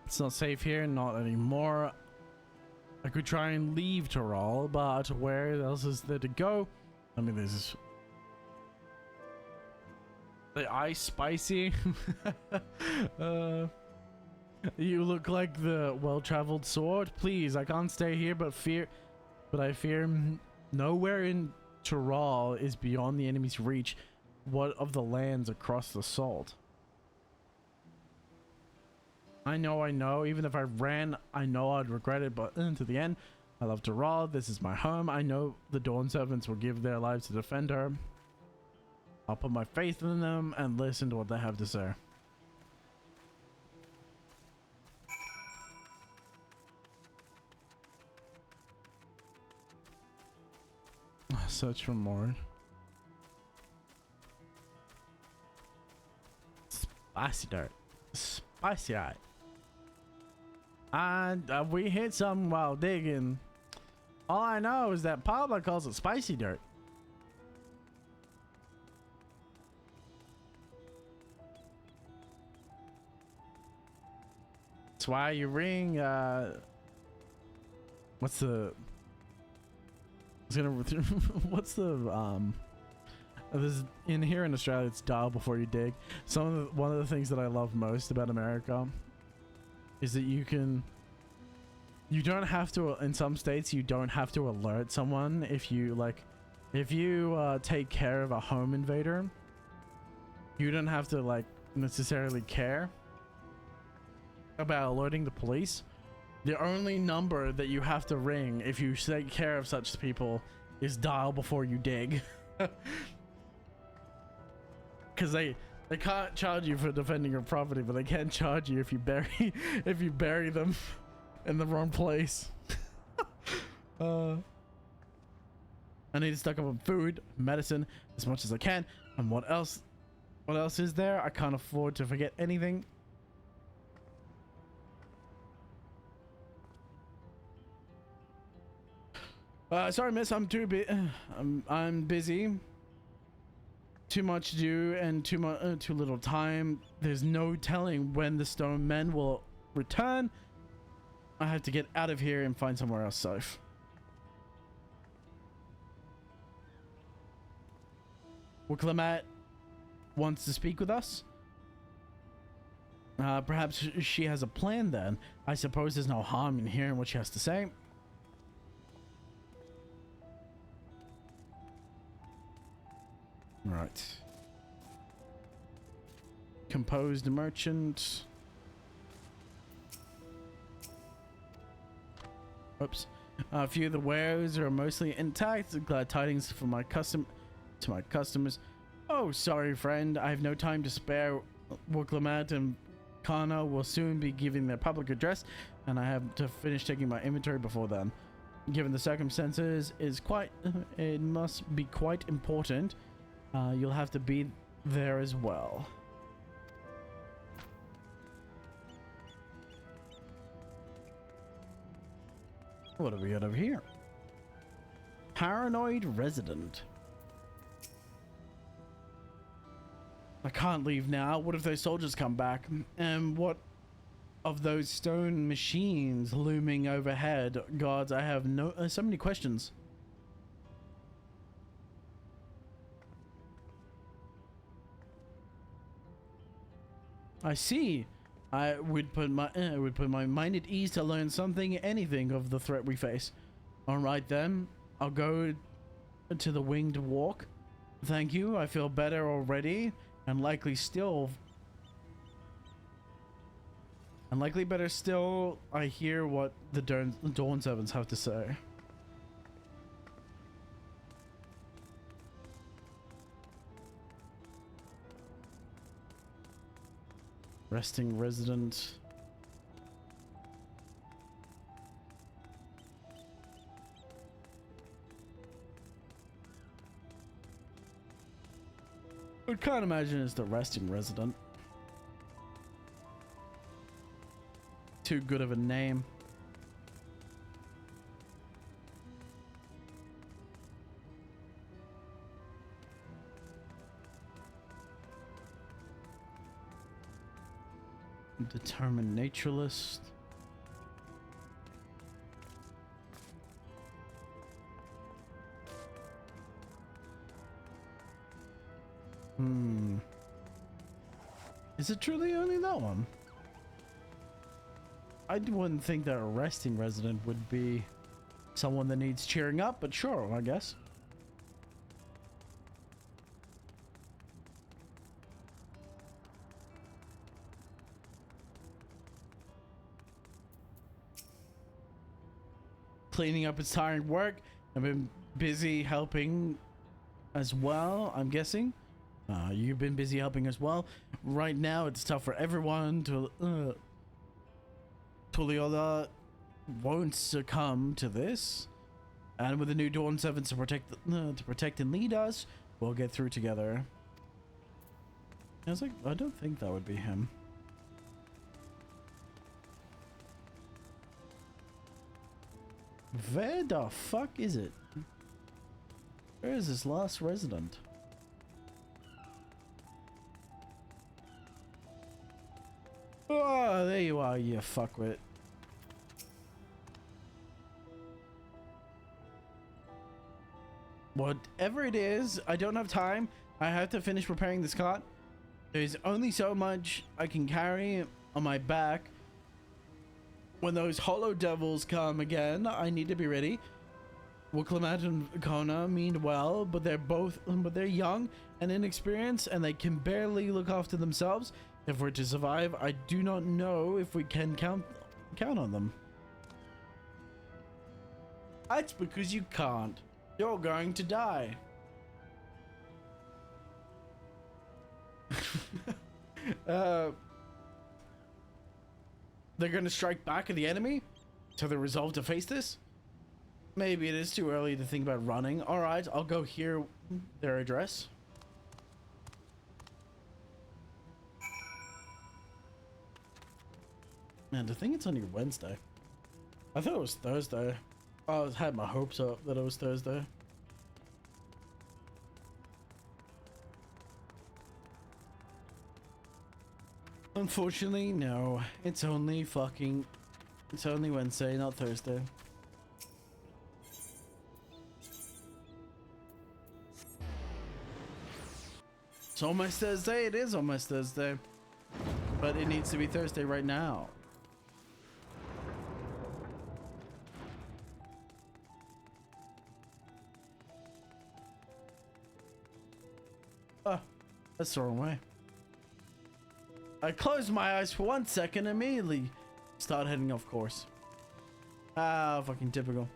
It's not safe here, not anymore. I could try and leave Tyrol, but where else is there to go? I mean, this is the ice spicy. You look like the well-traveled sword. Please, I can't stay here, but I fear nowhere in Tyrol is beyond the enemy's reach. What of the lands across the salt? I know, even if I ran, I know I'd regret it, but to the end, I love Tyrol. This is my home. I know the Dawn Servants will give their lives to defend her. I'll put my faith in them and listen to what they have to say. Search for more. Spicy dirt. Spicy eye. And we hit something while digging. All I know is that Pablo calls it spicy dirt. That's why you ring, what's the this in here in Australia, it's dial before you dig. One of the things that I love most about America is that you don't have to, in some states you don't have to alert someone if you take care of a home invader. You don't have to necessarily care about alerting the police. The only number that you have to ring if you take care of such people is dial before you dig. Because they can't charge you for defending your property, but they can charge you if you bury them in the wrong place. I need to stock up on food, medicine, as much as I can. And what else is there? I can't afford to forget anything. Sorry, miss, I'm busy. Too much to do and too little time. There's no telling when the stone men will return. I have to get out of here and find somewhere else safe. Clement wants to speak with us. Perhaps she has a plan then. I suppose there's no harm in hearing what she has to say. Right. Composed merchant. Oops. A few of the wares are mostly intact. Glad tidings for my customers. Oh, sorry, friend. I have no time to spare. Wuklemat and Kana will soon be giving their public address, and I have to finish taking my inventory before then. Given the circumstances, it must be quite important. You'll have to be there as well. What have we got over here? Paranoid resident. I can't leave now. What if those soldiers come back? And what of those stone machines looming overhead? Gods, I have so many questions. I see. I would put my mind at ease to learn anything of the threat we face. All right then, I'll go to the winged walk. Thank you. I feel better already, and likely better still. I hear what the Dawn servants have to say. Resting resident. I can't imagine it's the resting resident. Too good of a name. Determined naturalist. Is it truly only that one? I wouldn't think that a resting resident would be someone that needs cheering up, but sure, I guess. Cleaning up its tiring work. I've been busy helping as well, I'm guessing. You've been busy helping as well. Right now, it's tough for everyone to... Tuliola won't succumb to this. And with the new Dawn Servants to protect and lead us, we'll get through together. I was like, I don't think that would be him. Where the fuck is it? Where is this last resident? Oh, there you are, you fuckwit. Whatever it is, I don't have time. I have to finish preparing this cart. There's only so much I can carry on my back. When those hollow devils come again, I need to be ready. Wuklemat and Kona mean well, but they're young and inexperienced, and they can barely look after themselves. If we're to survive, I do not know if we can count on them. That's because you can't. You're going to die. They're going to strike back at the enemy? So they're resolved to face this? Maybe it is too early to think about running. Alright, I'll go hear their address. Man, I think it's only Wednesday. I thought it was Thursday. I had my hopes up that it was Thursday. Unfortunately, no. It's only Wednesday, not Thursday. It's almost Thursday. It is almost Thursday. But it needs to be Thursday right now. Oh, that's the wrong way. I closed my eyes for 1 second and immediately start heading off course. Ah, fucking typical.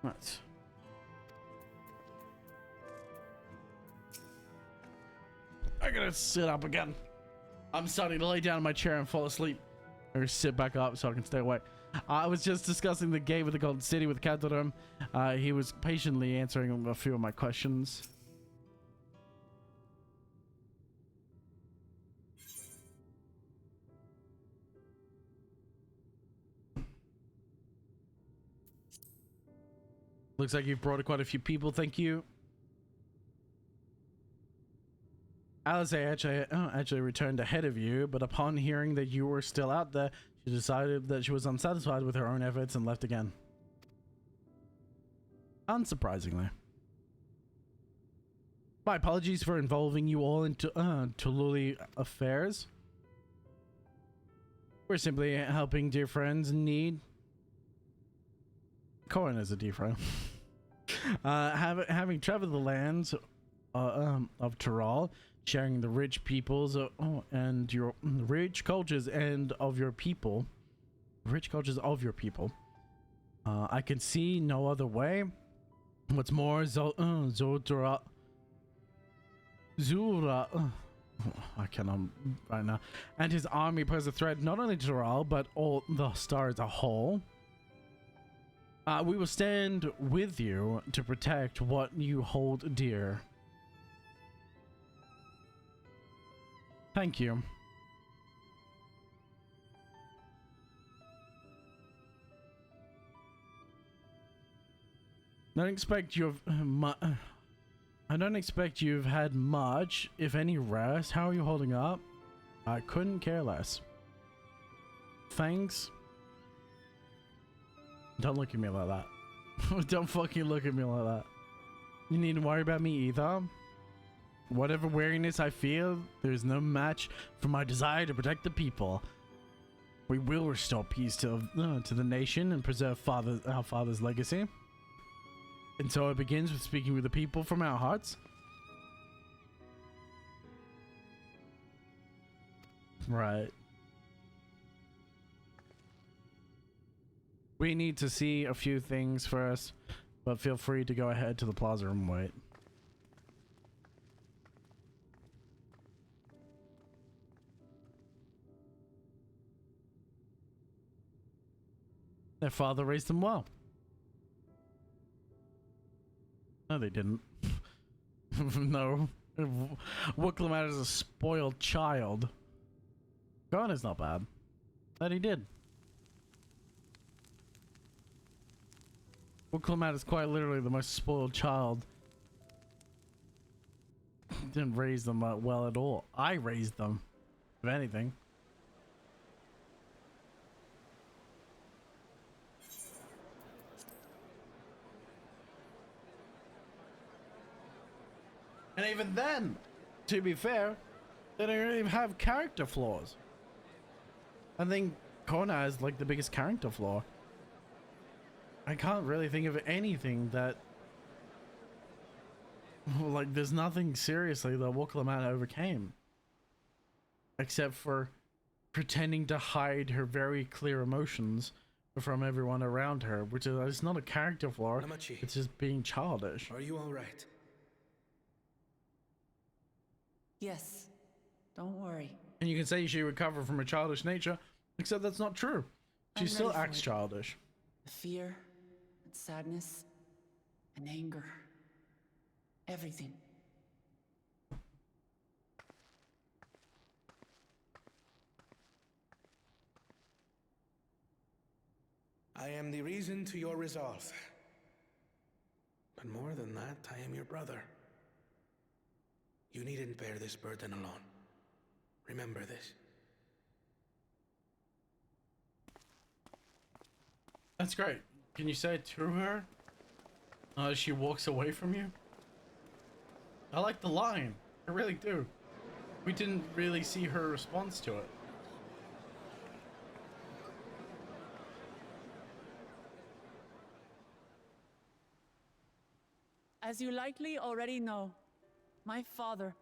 Right. I gotta sit up again. I'm starting to lay down in my chair and fall asleep. Or sit back up so I can stay awake. I was just discussing the game with the Golden City with Katarum. He was patiently answering a few of my questions. Looks like you've brought quite a few people. Thank you. Alice actually returned ahead of you, but upon hearing that you were still out there, she decided that she was unsatisfied with her own efforts and left again. Unsurprisingly. My apologies for involving you all into Tululi affairs. We're simply helping dear friends in need. Corin is a dear friend. Having traveled the lands of Tyrol, sharing the rich peoples and your rich cultures and of your people, I can see no other way. What's more, Zura, I cannot right now, and his army pose a threat not only to Tyrol but all the star as a whole. We will stand with you to protect what you hold dear. Thank you. I don't expect you've had much, if any, rest. How are you holding up? I couldn't care less. Thanks. Don't look at me like that. Don't fucking look at me like that. You need to worry about me either. Whatever weariness I feel, there's no match for my desire to protect the people. We will restore peace to the nation and preserve our father's legacy. And so it begins with speaking with the people from our hearts. Right. We need to see a few things first, but feel free to go ahead to the plaza and wait. Their father raised them well. No, they didn't. No. Wooklamat is a spoiled child. Gon is not bad. That he did. Wooklamat is quite literally the most spoiled child. Didn't raise them well at all. I raised them, if anything. And even then, to be fair, they don't even have character flaws. I think Kona is like the biggest character flaw. I can't really think of anything that, like, there's nothing seriously that Wooklamat overcame. Except for pretending to hide her very clear emotions from everyone around her, which is, it's not a character flaw, it's just being childish. Are you alright? Yes. Don't worry. And you can say she recovered from her childish nature, except that's not true. She still acts childish. The fear, and sadness, and anger. Everything. I am the reason to your resolve. But more than that, I am your brother. You needn't bear this burden alone. Remember this. That's great. Can you say it to her as she walks away from you? I like the line. I really do. We didn't really see her response to it. As you likely already know, my father,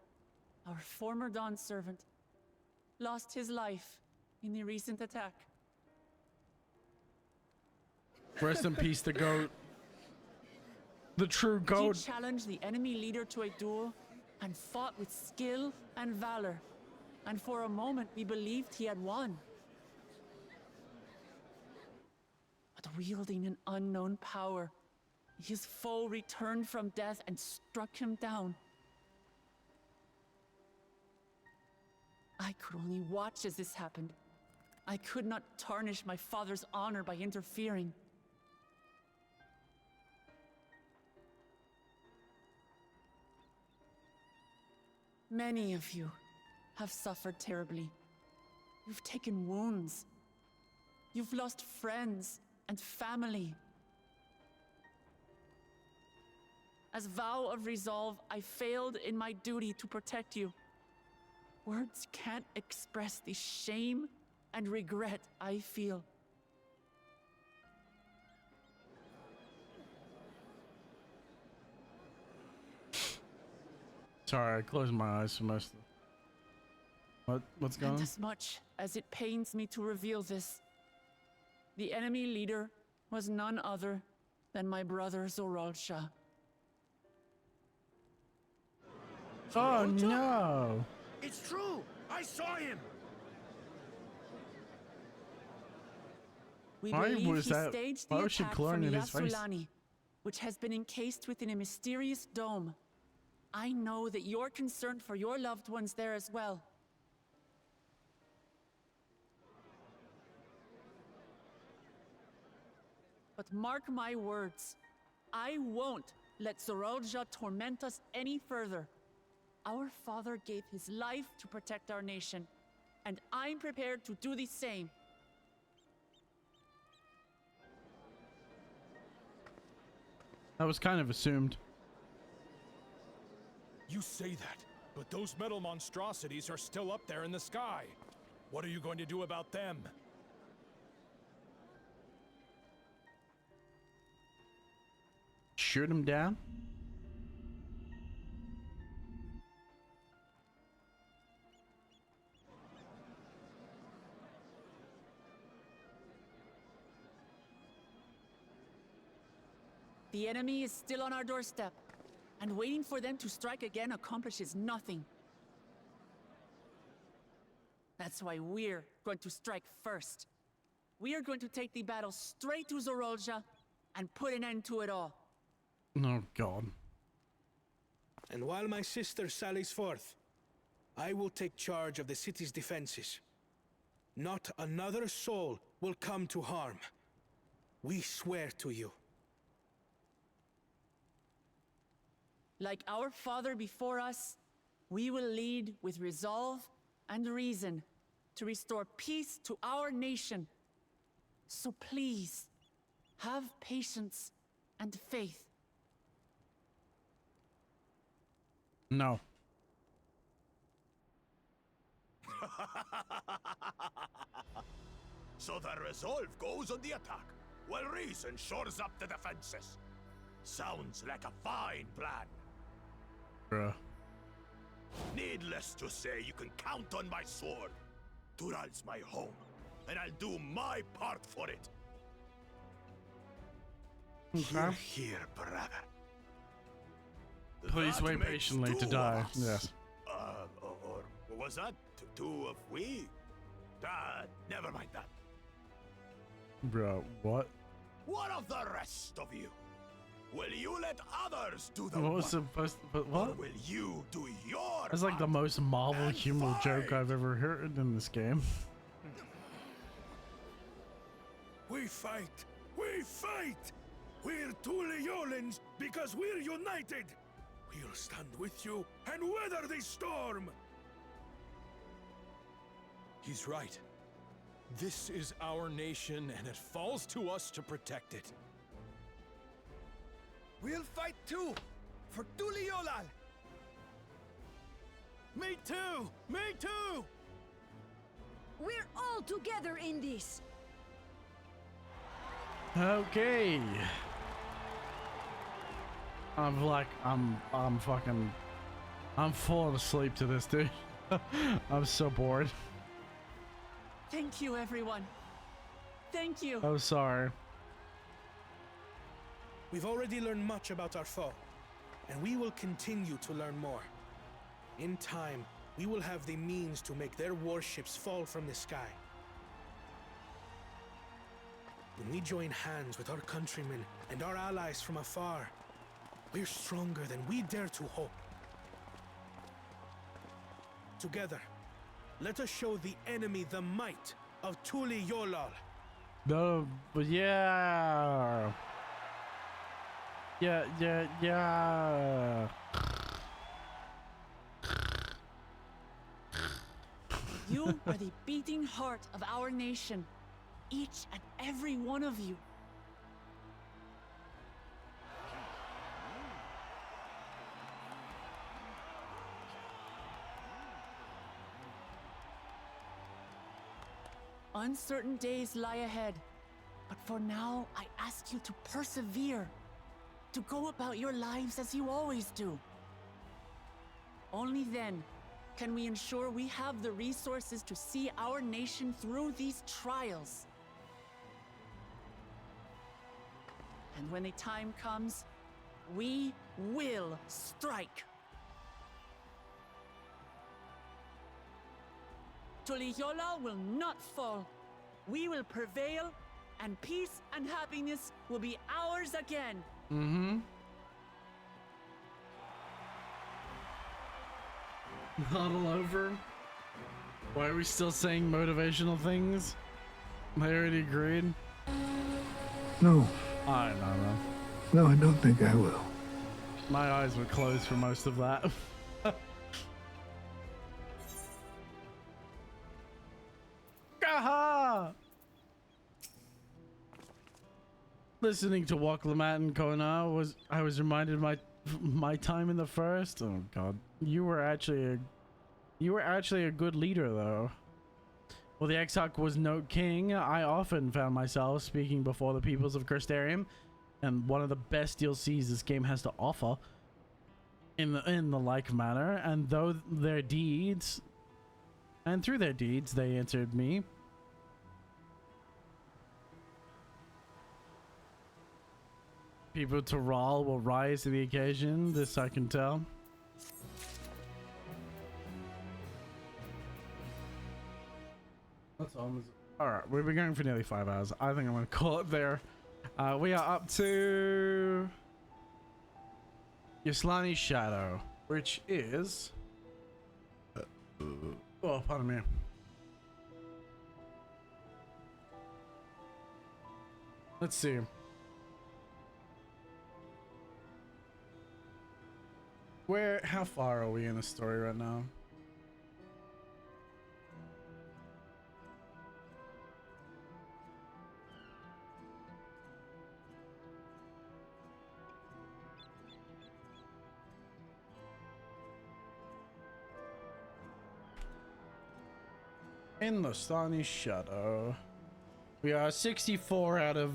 our former Dawn servant, lost his life in the recent attack. Rest in peace, the goat. The true He goat. challenged the enemy leader to a duel and fought with skill and valor. And for a moment, we believed he had won. But wielding an unknown power, his foe returned from death and struck him down. I could only watch as this happened. I could not tarnish my father's honor by interfering. Many of you have suffered terribly. You've taken wounds. You've lost friends and family. As vow of resolve, I failed in my duty to protect you. Words can't express the shame and regret I feel. Sorry, I closed my eyes for most of what's going on? And as much as it pains me to reveal this, the enemy leader was none other than my brother Zoralsha. Oh no! It's true! I saw him! We Why believe was he that? staged Why the was she attack glowing from in his face? Yasulani, which has been encased within a mysterious dome. I know that you're concerned for your loved ones there as well. But mark my words, I won't let Zoralja torment us any further. Our father gave his life to protect our nation, and I'm prepared to do the same. That was kind of assumed. You say that, but those metal monstrosities are still up there in the sky. What are you going to do about them? Shoot him down? The enemy is still on our doorstep, and waiting for them to strike again accomplishes nothing. That's why we're going to strike first. We are going to take the battle straight to Zoralja and put an end to it all. Oh God. And while my sister sallies forth, I will take charge of the city's defenses. Not another soul will come to harm. We swear to you. Like our father before us, we will lead with resolve and reason to restore peace to our nation. So please, have patience and faith. No. So the resolve goes on the attack, while reason shores up the defenses. Sounds like a fine plan. Bruh. Needless to say, you can count on my sword. Tural's my home, and I'll do my part for it. Okay. Here, brother. Please That wait makes patiently to two die. of us. Yes. Or was that two of we? Never mind that. Bro, what? What of the rest of you? Will you let others do the What work? was supposed to, but Or what? will you do your That's like the most Marvel humor joke I've ever heard in this game. We fight! We fight! We're two Leolans because we're united! We'll stand with you and weather this storm! He's right. This is our nation, and it falls to us to protect it. We'll fight too! For Tuliolal! Me too! Me too! We're all together in this! Okay. I'm falling asleep to this, dude. I'm so bored. Thank you, everyone. Thank you. I'm sorry. We've already learned much about our foe, and we will continue to learn more. In time, we will have the means to make their warships fall from the sky. When we join hands with our countrymen and our allies from afar, we're stronger than we dare to hope. Together, let us show the enemy the might of Tuli Yolal. No, but yeah. Yeah. You are the beating heart of our nation, each and every one of you. Uncertain days lie ahead, but for now, I ask you to persevere, to go about your lives as you always do. Only then can we ensure we have the resources to see our nation through these trials. And when the time comes, we will strike. Tuliyola will not fall. We will prevail, and peace and happiness will be ours again. Mm-hmm. Huddle over. Why are we still saying motivational things? I already agreed. No. I don't know. No, I don't think I will. My eyes were closed for most of that. Aha! Listening to Waklamat and Kona I was reminded of my time in the first. Oh god. You were actually a good leader though. Well, the Exarch was no king. I often found myself speaking before the peoples of Crystarium, and one of the best DLCs this game has to offer in the like manner, and through their deeds they answered me. People to Ral will rise to the occasion, this I can tell. That's almost alright. We've been going for nearly 5 hours. I think I'm gonna call it there. We are up to Yaslani's Shadow, which is oh, pardon me. Let's see. How far are we in the story right now? In the Stony Shadow, we are 64 out of...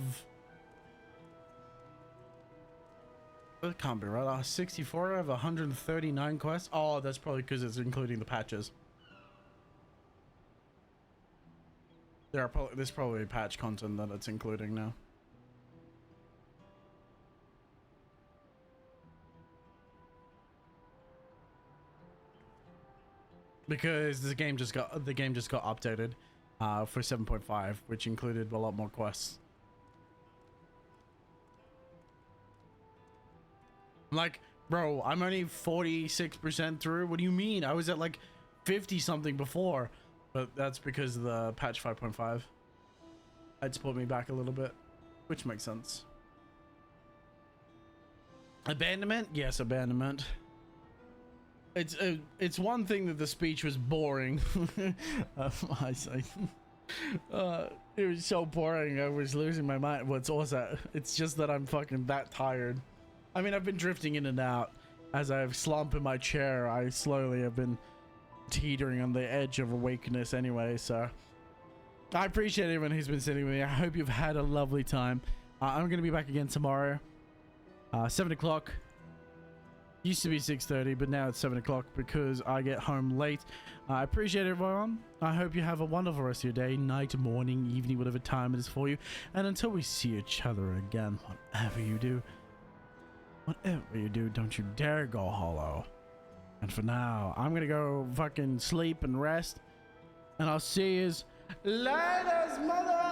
That can't be right. 64 out of 139 quests. Oh, that's probably because it's including the patches. There's probably patch content that it's including now. Because the game just got updated for 7.5, which included a lot more quests. Like, bro, I'm only 46% through. What do you mean? I was at like 50 something before, but that's because of the patch 5.5. It's put me back a little bit, which makes sense. Abandonment? Yes, abandonment. It's one thing that the speech was boring. It was so boring. I was losing my mind. What's also, it's just that I'm fucking that tired. I mean, I've been drifting in and out. As I've slumped in my chair, I slowly have been teetering on the edge of awakeness anyway, so I appreciate everyone who's been sitting with me. I hope you've had a lovely time. I'm going to be back again tomorrow. 7 o'clock. Used to be 6:30, but now it's 7 o'clock because I get home late. I appreciate everyone. I hope you have a wonderful rest of your day, night, morning, evening, whatever time it is for you. And until we see each other again, whatever you do, Whatever you do, don't you dare go hollow. And for now, I'm gonna go fucking sleep and rest. And I'll see yous later, mother.